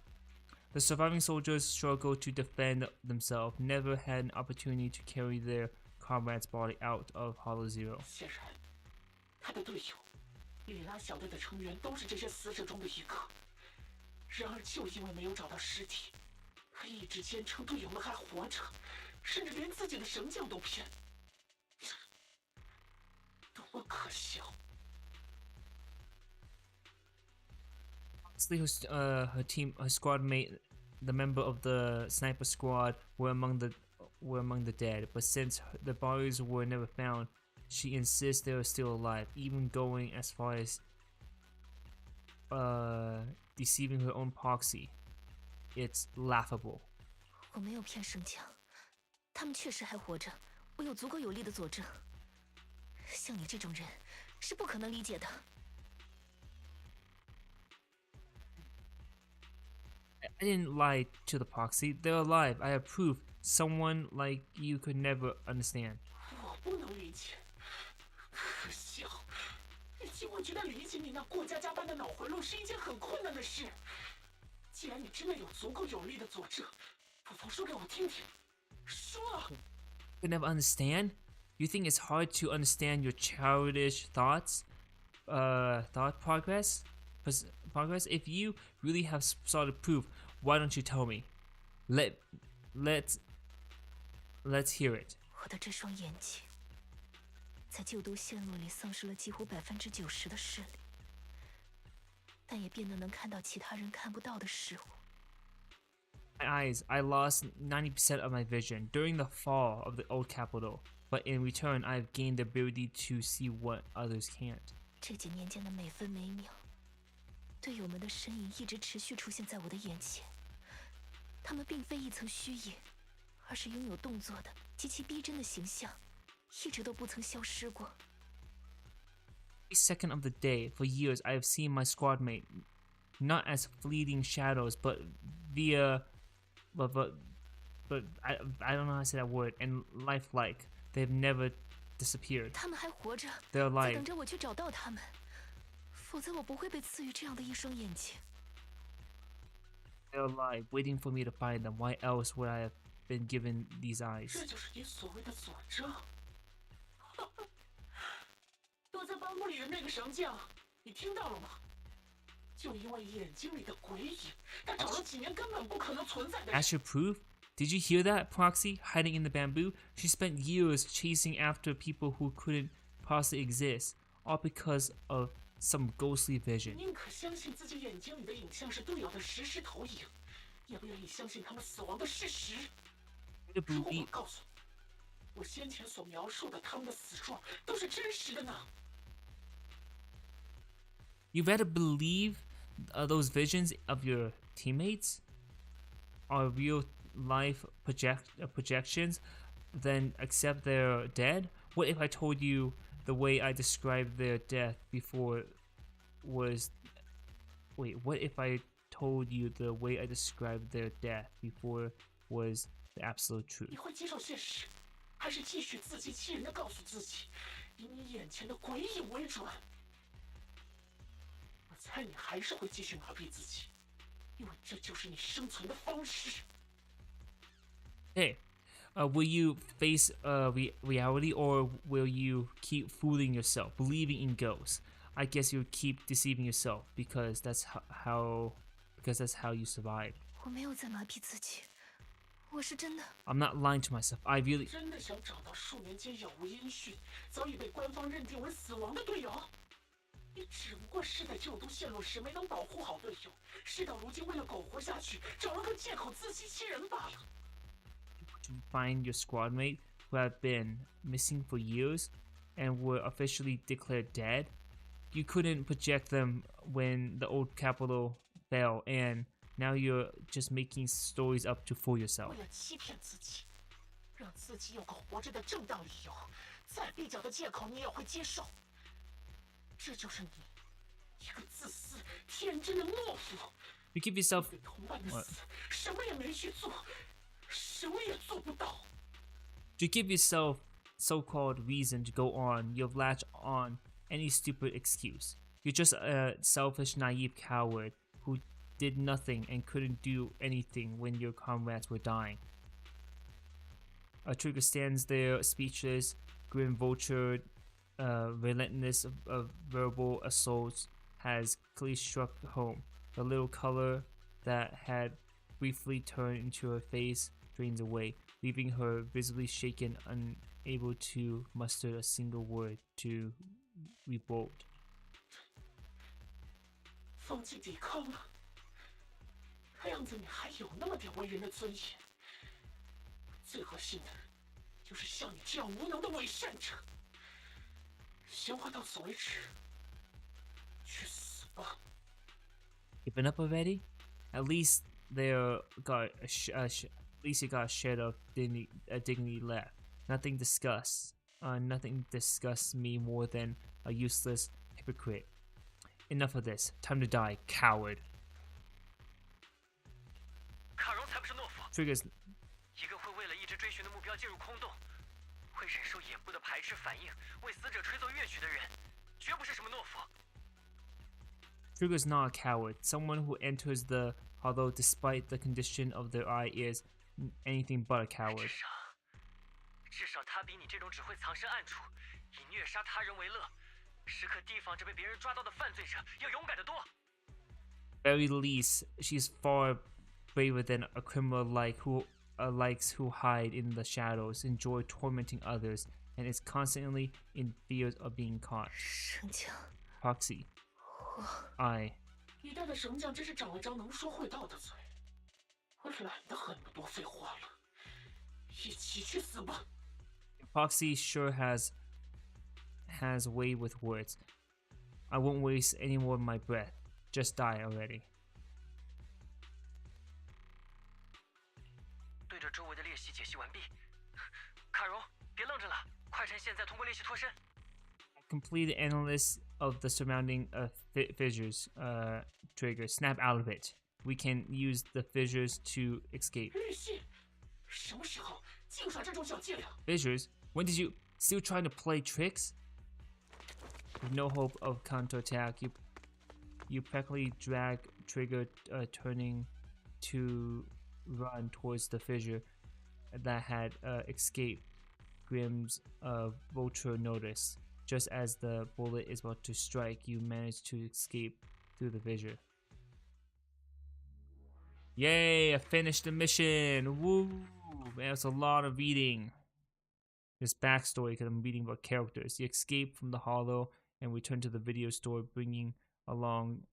The surviving soldiers struggled to defend themselves, never had an opportunity to carry their comrade's body out of Hollow Zero. 显然，他的队友里拉小队的成员都是这些死者中的一个。然而，就因为没有找到尸体，还一直坚称队友们还活着，甚至连自己的神将都骗，多么可笑！ Her squad mate, the member of the sniper squad, were among the dead. But since the bodies were never found, she insists they are still alive, even going as far as deceiving her own proxy. It's laughable. 我没有骗圣强，他们确实还活着，我有足够有力的佐证。像你这种人，是不可能理解的。I didn't lie to the proxy. They're alive. I have proof. Someone like you could never understand. 我不能理解，可笑。以及我觉得理解你那过家家般的脑回路是一件很困难的事。既然你真的有足够有力的佐证，不妨说给我听听。说啊！ You never understand? You think it's hard to understand your childish thoughts? Thought progress? Progress? If you really have solid proof, why don't you tell me? Let's hear it. 我的这双眼睛，在旧都陷落里丧失了几乎90%的视力，但也变得能看到其他人看不到的事物。My eyes, I lost 90% of my vision during the fall of the old capital, but in return, I've gained the ability to see what others can't. 这几年间的每分每秒，队友们的身影一直持续出现在我的眼前。他们并非一层虚影，而是拥有动作的极其逼真的形象，一直都不曾消失过。Every second of the day, for years, I have seen my squad mate, not as fleeting shadows, but I don't know how to say that word, and lifelike. They've never disappeared. 他们还活着， They're 在 alive. 等着我去找到他们，否则我不会被赐予这样的一双眼睛。 They're alive, waiting for me to find them. Why else would I have been given these eyes? 这就是你所谓的佐证。躲在帮屋里的那个绳匠，你听到了吗？就因为眼睛里的鬼影，他找了几年根本不可能存在的人。 That's your proof? Did you hear that, Proxy? Hiding in the bamboo? She spent years chasing after people who couldn't possibly exist, all because of some ghostly vision. 宁可相信自己眼睛里的影像是队友的实时投影，也不愿意相信他们死亡的事实。如果我告诉你，我先前所描述的他们的死状都是真实的呢？ You better believe those visions of your teammates are real life projections, then accept they're dead? What if I told you the way I described their death before was... Wait, what if I told you the way I described their death before was the absolute truth? 你会接受现实，还是继续自欺欺人的告诉自己，以你眼前的鬼影为准？我猜你还是会继续麻痹自己，因为这就是你生存的方式。 Hey, will you face reality, or will you keep fooling yourself, believing in ghosts? I guess you'll keep deceiving yourself because that's how you survive. 我没有在麻痹自己，我是真的。 I'm not lying to myself. I really... 真的想找到数年间杳无音讯、早已被官方认定为死亡的队友？你只不过是在旧都陷落时没能保护好队友，事到如今为了苟活下去，找了个借口自欺欺人罢了。 To find your squad mate who have been missing for years and were officially declared dead. You couldn't project them when the old capital fell, and now you're just making stories up to fool yourself. 为了欺骗自己，让自己有个活着的正当理由，再蹩脚的借口你也会接受。这就是你，一个自私、天真的懦夫。 You give yourself... 对同伴的死，什么也没去做。 什么也做不到。 To give yourself so-called reason to go on, you've latched on any stupid excuse. You're just a selfish, naive coward who did nothing and couldn't do anything when your comrades were dying. A trigger stands there, speechless, grim-vultured, relentless of verbal assaults has clearly struck home. The little color that had briefly turned into her face drains away, leaving her visibly shaken, unable to muster a single word to revolt. 放弃抵抗了，看样子你还有那么点为人的尊严。最恶心的，就是像你这样无能的伪善者。闲话到此为止。去死吧！ Giving up already? At least there got at least you got a shred of dignity left. Nothing disgusts me more than a useless hypocrite. Enough of this. Time to die, coward. 卡戎才不是懦夫， Triggers 一个会为了一直追寻的目标进入空洞，会忍受眼部的排斥反应，为死者吹奏乐曲的人，绝不是什么懦夫。 Trigger's not a coward. Someone who enters the hollow despite the condition of their eye is anything but a coward. 至少他比你这种只会藏身暗处，以虐杀他人为乐，时刻提防着被别人抓到的犯罪者要勇敢得多。 Very least, she's far braver than a criminal likes who hide in the shadows, enjoy tormenting others, and is constantly in fear of being caught. 生姜， Proxy. I. 你带的绳匠真是长了张能说会道的嘴，我懒得和你们多废话了，一起去死吧！ Proxy sure has way with words. I won't waste any more of my breath. Just die already. 对着周围的裂隙解析完毕。卡戎，别愣着了，快趁现在通过裂隙脱身。 Complete analysis of the surrounding fissures. Trigger. Snap out of it. We can use the fissures to escape. 裂隙，什么时候净耍这种小伎俩？ Fissures? When did you still trying to play tricks? With no hope of counterattack, you practically drag Trigger, turning to run towards the fissure that had escaped Grimm's vulture notice. Just as the bullet is about to strike, you manage to escape through the fissure. Yay, I finished the mission! Woo! Man, it's a lot of reading. This backstory, because I'm reading about characters. You escape from the hollow and return to the video store, bringing along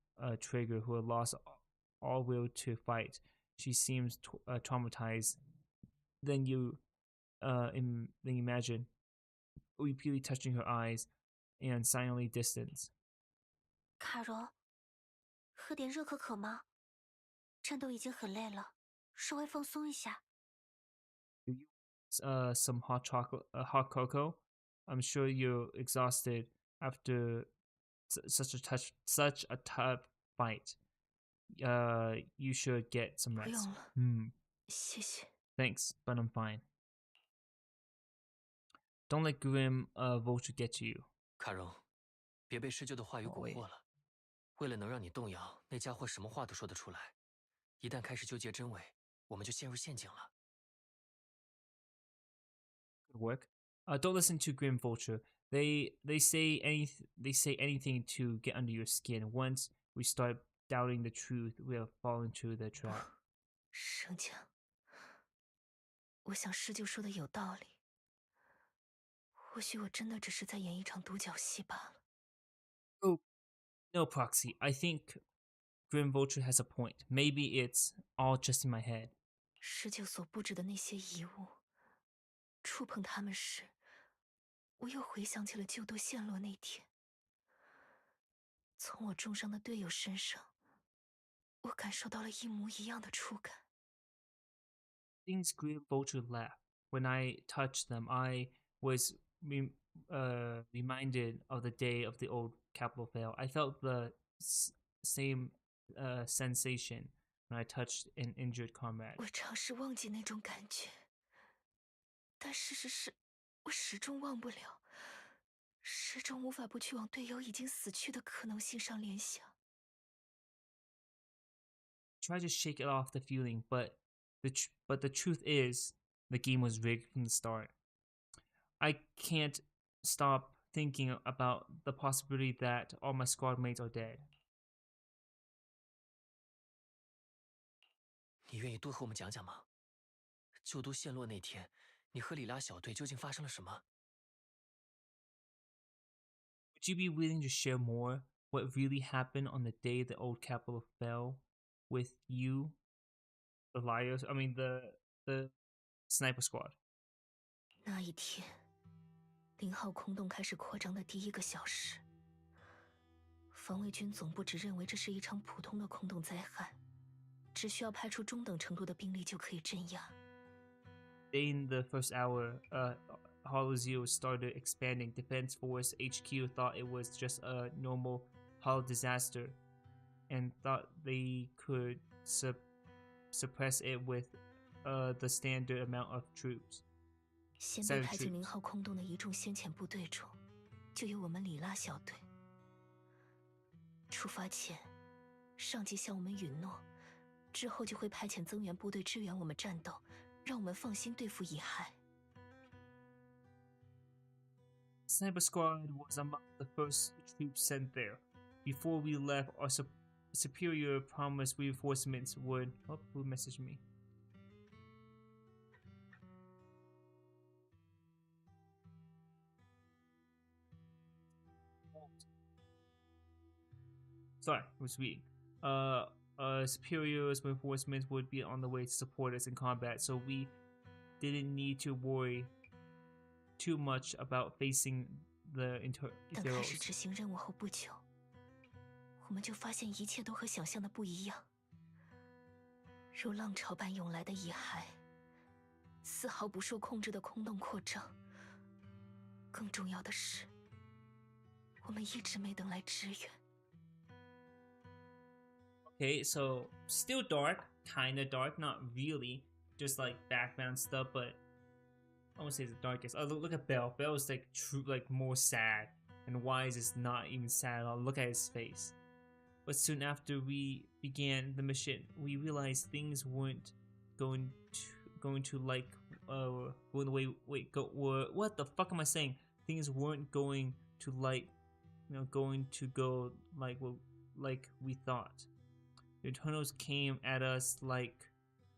Trigger, who had lost all will to fight. She seems traumatized. Then you imagine repeatedly touching her eyes and silently distance. 卡戎，喝点热可可吗？战斗已经很累了，稍微放松一下。Some hot chocolate, hot cocoa. I'm sure you're exhausted after such a tough fight. You should get some 不 rest. 用了，谢谢。 Thanks, but I'm fine. Don't let Grim Vulture get to you. 卡戎，别被施救的话语蛊惑了。为了能让你动摇，那家伙什么话都说得出来。一旦开始纠结真伪，我们就陷入陷阱了。 Good work. Don't listen to Grim Vulture. They say anything to get under your skin. Once we start doubting the truth, we'll fall into the trap. 生姜，我想施救说的有道理。或许我真的只是在演一场独角戏罢了。 Oh, no, Proxy. I think Grim Vulture has a point. Maybe it's all just in my head. 施救所布置的那些遗物，触碰它们时，我又回想起了旧都陷落那天。从我重伤的队友身上，我感受到了一模一样的触感。 Things Grim Vulture left. When I touched them, I was reminded of the day of the old capital fail. I felt the same sensation when I touched an injured comrade. 我尝试忘记那种感觉，但事实是，我始终忘不了，始终无法不去往队友已经死去的可能性上联想。 Try to shake it off the feeling, but the truth is, the game was rigged from the start. I can't stop thinking about the possibility that all my squad mates are dead. 你愿意多和我们讲讲吗？旧都陷落那天，你和里拉小队究竟发生了什么？ Would you be willing to share more what really happened on the day the old capital fell with you, the liars? I mean the sniper squad. 那一天， 0号空洞开始扩张的第1个小时，防卫军总部只认为这是一场普通的空洞灾害，只需要派出中等程度的兵力就可以镇压。In the first hour, Hollow Zero started expanding. Defense Force HQ thought it was just a normal hollow disaster and thought they could suppress it with the standard amount of troops. 先被派进0号空洞的一众先遣部队中，就有我们里拉小队。出发前，上级向我们允诺，之后就会派遣增援部队支援我们战斗，让我们放心对付蚁害。Sniper Squad was among the first troops sent there. Before we left, our superior promised reinforcements would... Oh, who messaged me? Sorry, I was reading. Superior's reinforcements would be on the way to support us in combat, so we didn't need to worry too much about facing the 等开始执行任务后不久，我们就发现一切都和想象的不一样，如浪潮般涌来的蚁害，丝毫不受控制的空洞扩张。更重要的是，我们一直没等来支援。Okay, so still dark, kinda dark, not really, just like background stuff, but I won't say it's the darkest. Oh, look at Bell. Bell is like true, like more sad, and Wise is not even sad at all. Look at his face. But soon after we began the mission, we realized things weren't going to like going the way. Wait, what the fuck am I saying? Things weren't going to going to go like we thought. The Eternals came at us like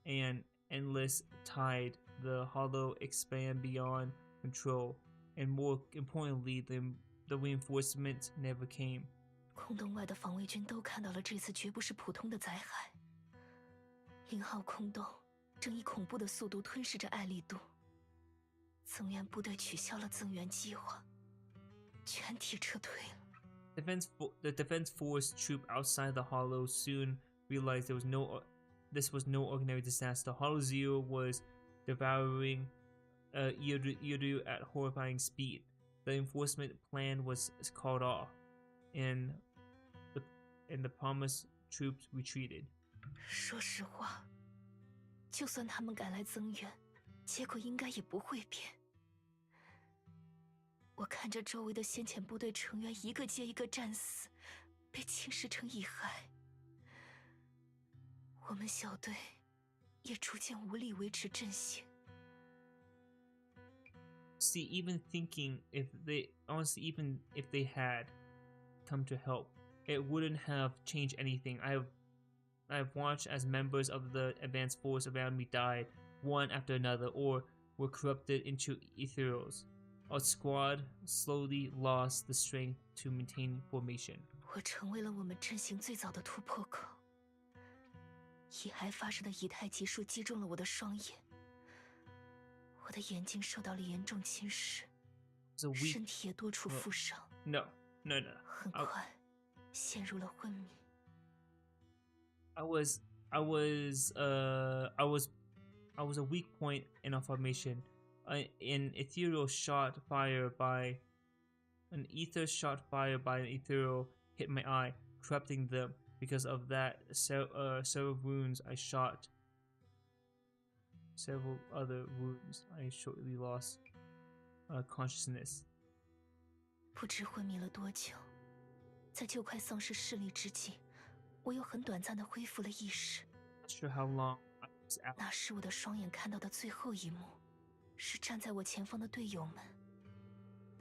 an endless tide. The Hollow expand beyond control, and more importantly, the reinforcement never came. 空洞外的防卫军都看到了这次绝不是普通的灾害。0号空洞正以恐怖的速度吞噬着艾利都。增援部队取消了增援计划，全体撤退了。The defense force troop outside the Hollow soon realized this was no ordinary disaster. Hollow Zero was devouring Irdu at horrifying speed. The enforcement plan was called off, and the promised troops retreated. 说实话，就算他们赶来增援，结果应该也不会变。我看着周围的先遣部队成员一个接一个战死，被侵蚀成蚁骸。我们小队也逐渐无力维持阵型。See, even if they had come to help, it wouldn't have changed anything. I've watched as members of the advanced force around me died, one after another, or were corrupted into ethereals. Our squad slowly lost the strength to maintain formation. 我成为了我们阵型最早的突破口。蚁骸发射的以太级数击中了我的双眼，我的眼睛受到了严重侵蚀，身体也多处负伤。No. 很快陷入了昏迷。I was a weak point in our formation. An ether shot fire by an ethereal hit my eye, corrupting them. Because of that, several wounds I shot. Several other wounds, I shortly lost consciousness. 不知昏迷了多久，在就快丧失视力之际，我又很短暂的恢复了意识。Not sure how long I was out. 那时我的双眼看到的最后一幕，是站在我前方的队友们，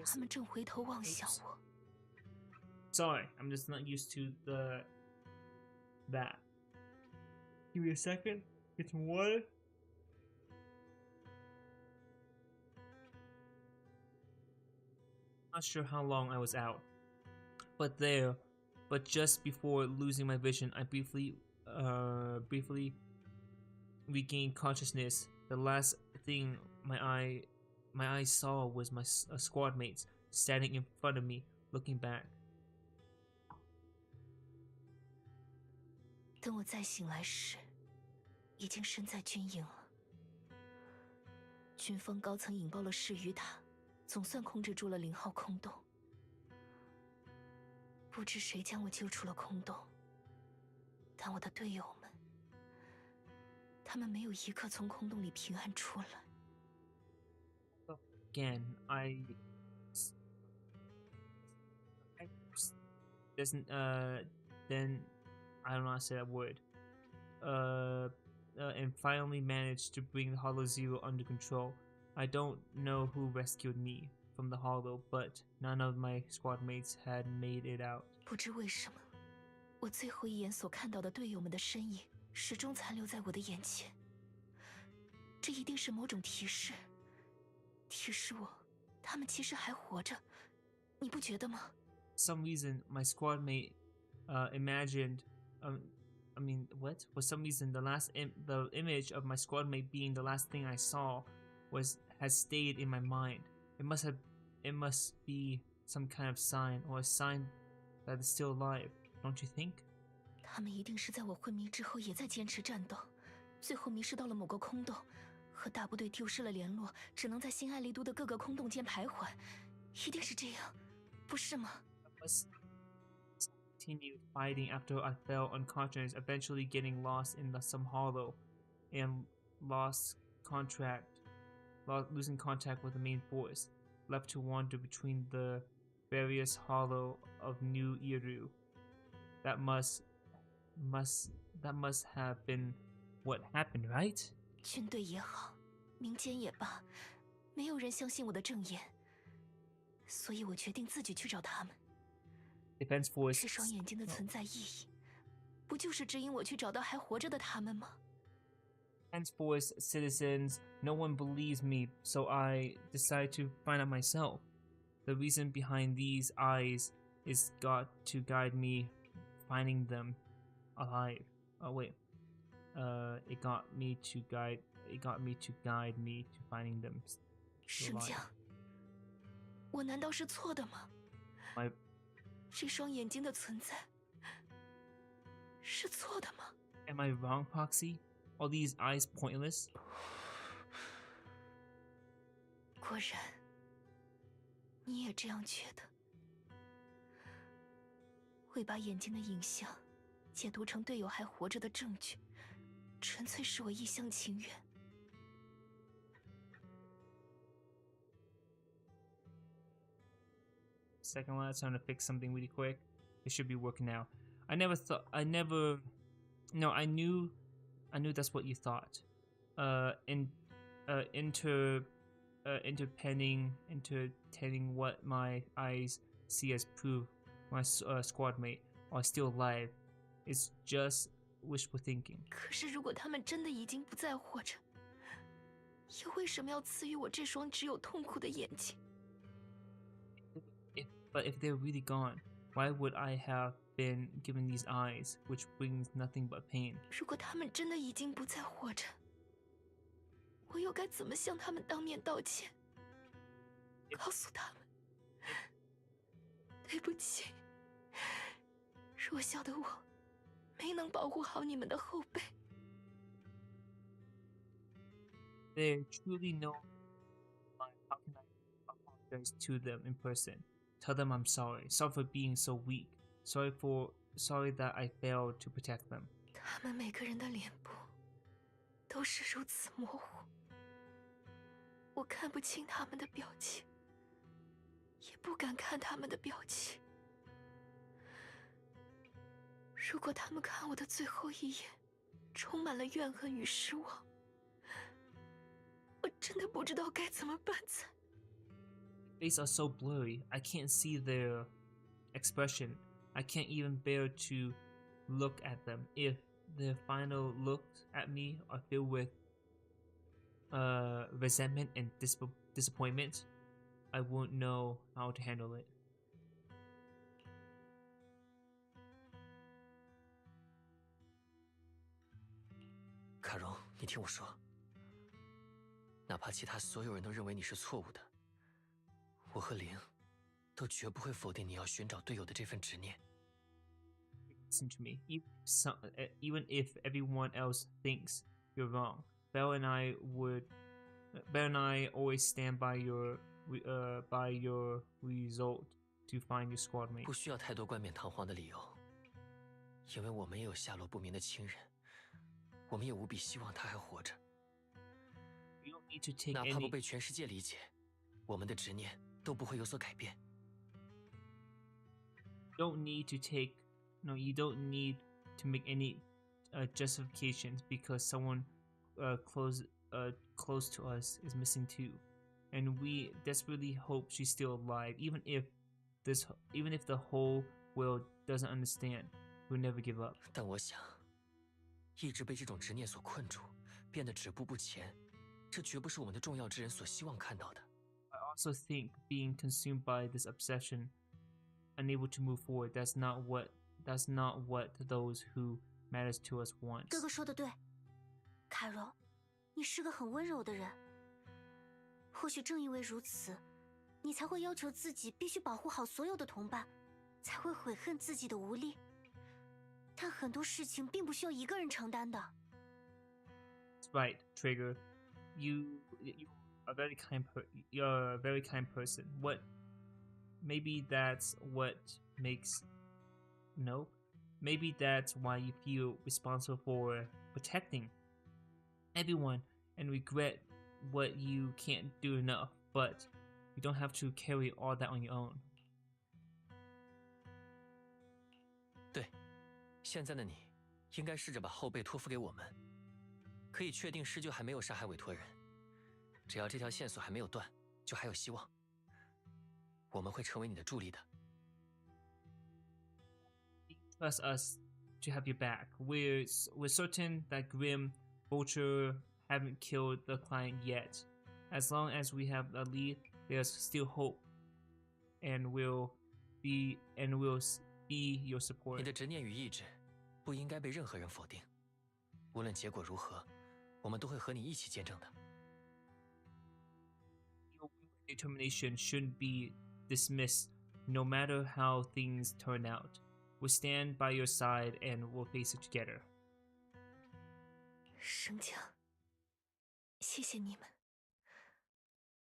他们正回头望向我。Sorry, I'm just not used to that. Give me a second. Get some water. Not sure how long I was out, but just before losing my vision, I briefly regained consciousness. The last thing my eye my eyes saw was my squad mates standing in front of me, looking back. 等我再醒来时，已经身在军营了。军方高层引爆了噬鱼塔，总算控制住了0号空洞。不知谁将我救出了空洞，但我的队友们，他们没有一个从空洞里平安出来。Again, doesn't then I don't know how to say that word. And finally managed to bring the Hollow Zero under control. I don't know who rescued me from the Hollow, but none of my squad mates had made it out. 不知为什么，我最后一眼所看到的队友们的身影，始终残留在我的眼前。这一定是某种提示，提示我，他们其实还活着。你不觉得吗？ Some reason my squad mate imagined. What? For some reason, the image of my squad mate being the last thing I saw has stayed in my mind. It must be some kind of sign or a sign that is still alive. Don't you think? 他们一定是在我昏迷之后也在坚持战斗，最后迷失到了某个空洞，和大部队丢失了联络，只能在新爱丽都的各个空洞间徘徊。一定是这样，不是吗？ Continued fighting after I fell unconscious, eventually getting lost in some hollow, and losing contact with the main force, left to wander between the various hollow of New Iru. That must have been what happened, right? 军队也好，民间也罢，没有人相信我的证言，所以我决定自己去找他们。 Defense Force. 这双眼睛的存在意义，不就是指引我去找到还活着的他们吗？ Defense Force citizens, no one believes me, so I decide to find out myself. The reason behind these eyes is got to guide me finding them alive. Oh wait. It got me to guide me to finding them 圣将，我难道是错的吗？ My 这双眼睛的存在是错的吗？ Am I wrong, Proxy? Are these eyes pointless? 果然，你也这样觉得。会把眼睛的影像解读成队友还活着的证据，纯粹是我一厢情愿。Second one, I'm trying to fix something really quick. It should be working now. I knew that's what you thought. Entertaining what my eyes see as proof my squad mate are still alive. It's just wishful thinking. 可是如果他们真的已经不再活着，又为什么要赐予我这双只有痛苦的眼睛？ But if they're really gone, why would I have been given these eyes, which brings nothing but pain? 如果他们真的已经不再活着，我又该怎么向他们当面道歉？告诉他们，对不起，弱小的我没能保护好你们的后辈。They're truly no. How can I apologize to them in person? Tell them I'm sorry. Sorry for being so weak. Sorry that I failed to protect them. 他们每个人的脸部都是如此模糊，我看不清他们的表情，也不敢看他们的表情。如果他们看我的最后一眼充满了怨恨与失望，我真的不知道该怎么办才。 Faces are so blurry, I can't see their expression. I can't even bear to look at them. If their final looks at me are filled with resentment and disappointment, I won't know how to handle it. 卡荣，你听我说，哪怕其他所有人都认为你是错误的，我和灵都绝不会否定你要寻找队友的这份执念。Listen to me. Even if everyone else thinks you're wrong, Belle and I always stand by your result to find your squad mate. 不需要太多冠冕堂皇的理由，因为我们也有下落不明的亲人，我们也无比希望他还活着。You don't need to take 哪怕不 any. 被全世界理解，我们的执念都不会有所改变。You don't need to make any justifications because someone close to us is missing too, and we desperately hope she's still alive. Even if the whole world doesn't understand, we'll never give up. 但我想，一直被这种执念所困住，变得止步不前，这绝不是我们的重要之人所希望看到的。I also think being consumed by this obsession, unable to move forward, that's not what those who matters to us want. 哥哥说的对，卡柔，你是个很温柔的人。或许正因为如此，你才会要求自己必须保护好所有的同伴，才会悔恨自己的无力。但很多事情并不需要一个人承担的。Right, Trigger. You're a very you're a very kind person. Maybe that's what makes. No, maybe that's why you feel responsible for protecting everyone and regret what you can't do enough. But you don't have to carry all that on your own. 对，现在的你，应该试着把后背托付给我们。可以确定施救还没有杀害委托人，只要这条线索还没有断，就还有希望。我们会成为你的助力的。Trust us to have your back. We're certain that Grim Vulture haven't killed the client yet. As long as we have a lead, there's still hope, and we'll be your support. 你的执念与意志不应该被任何人否定，无论结果如何，我们都会和你一起见证的。Your determination shouldn't be dismissed, no matter how things turn out. We'll stand by your side and we'll face it together. 生姜，谢谢你们，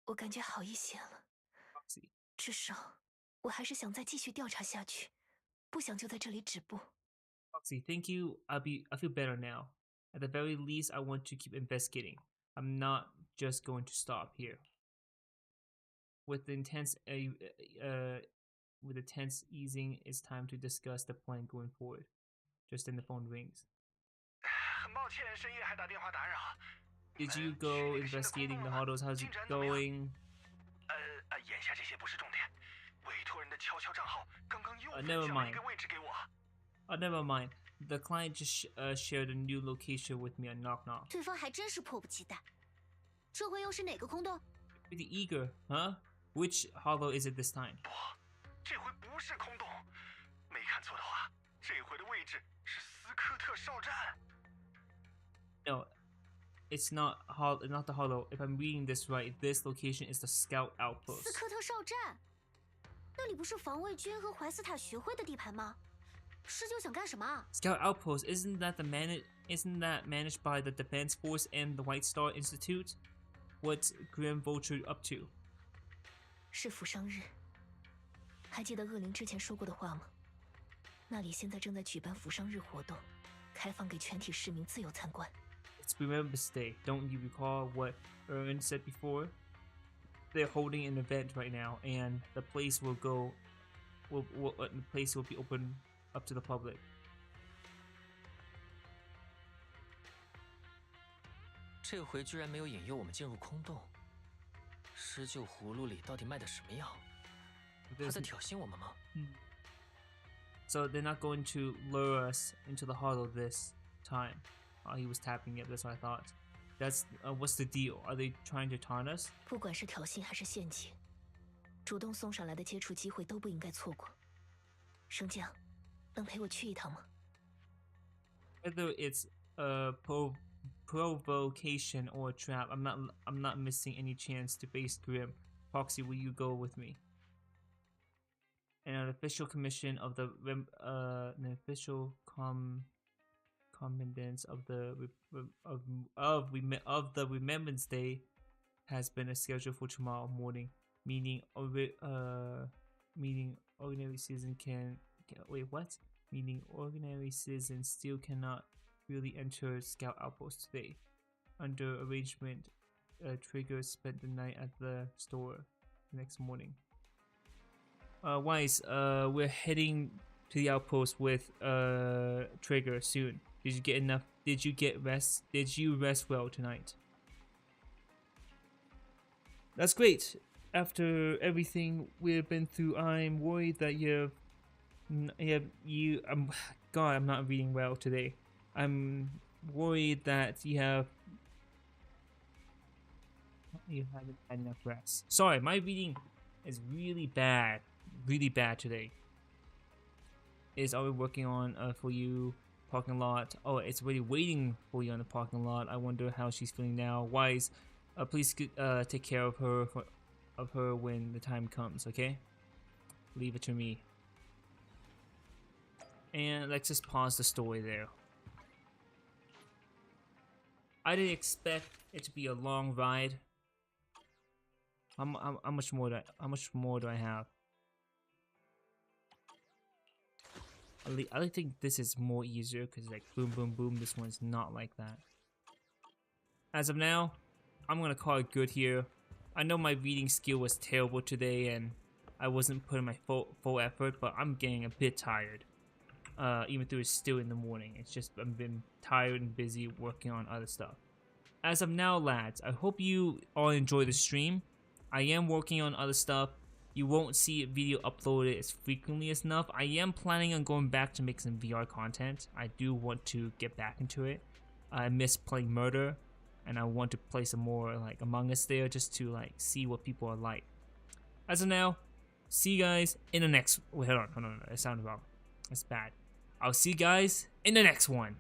我感觉好一些了。至少，我还是想再继续调查下去，不想就在这里止步。Foxy, thank you. I feel better now. At the very least, I want to keep investigating. I'm not just going to stop here. With the tense easing, it's time to discuss the plan going forward. Just then the phone rings. 很抱歉，深夜还打电话打扰。 Did you go investigating the huddles? How's it going? 眼下这些不是重点。委托人的悄悄账号刚刚又分 Never 享了一 mind. 个位置给我。Never mind. The client just shared a new location with me on Knock Knock. 对方还真是迫不及待。这回又是哪个空洞？ Pretty eager, huh? Which hollow is it this time? 不，这回不是空洞。没看错的话，这回的位置是斯科特哨站。 No, it's not the hollow. If I'm reading this right, this location is the Scout Outpost. 斯科特哨站，那里不是防卫军和怀斯塔学会的地盘吗？施救想干什么啊？ Scout Outpost, isn't that managed by the Defense Force and the White Star Institute? What's Grim Vulture up to? 是抚伤日。还记得恶灵之前说过的话吗？那里现在正在举办抚伤日活动，开放给全体市民自由参观。It's Remembrance Day. Don't you recall what Ern said before? They're holding an event right now, and the place will be open up to the public. 这回居然没有引诱我们进入空洞。施救葫芦里到底卖的什么药？他在挑衅我们吗？ So they're not going to lure us into the hollow this time. He was tapping it. That's what I thought. That's what's the deal? Are they trying to taunt us? 不管是挑衅还是陷阱，主动送上来的接触机会都不应该错过。生姜，能陪我去一趟吗？ Whether it's provocation or trap. I'm not missing any chance to face Grim. Proxy, will you go with me? And an official commission of the an official commandants of the Remembrance Day has been scheduled for tomorrow morning. Meaning ordinary citizen can wait, what? Meaning ordinary citizens still cannot really enter Scout Outpost today. Under arrangement, Trigger spent the night at the store the next morning. Wise, we're heading to the outpost with Trigger soon. Did you get enough? Did you get rest? Did you rest well tonight? That's great. After everything we've been through, I'm worried that God, I'm not reading well today. I'm worried that you haven't had enough rest. Sorry, my reading is really bad today. Are we working on for you parking lot? Oh, it's already waiting for you on the parking lot. I wonder how she's feeling now. Wise, please take care of her when the time comes, okay? Leave it to me. And let's just pause the story there. I didn't expect it to be a long ride. How much more do I have? I think this is more easier because like boom boom boom. This one's not like that. As of now, I'm gonna call it good here. I know my reading skill was terrible today and I wasn't putting my full effort, but I'm getting a bit tired. Even though it's still in the morning. It's just I've been tired and busy working on other stuff. As of now, lads, I hope you all enjoy the stream. I am working on other stuff. You won't see a video uploaded as frequently as enough. I am planning on going back to make some VR content. I do want to get back into it. I miss playing Murder, and I want to play some more like Among Us there just to like see what people are like. As of now, see you guys in the next. Wait, hold on, it sounded wrong. That's bad. I'll see you guys in the next one.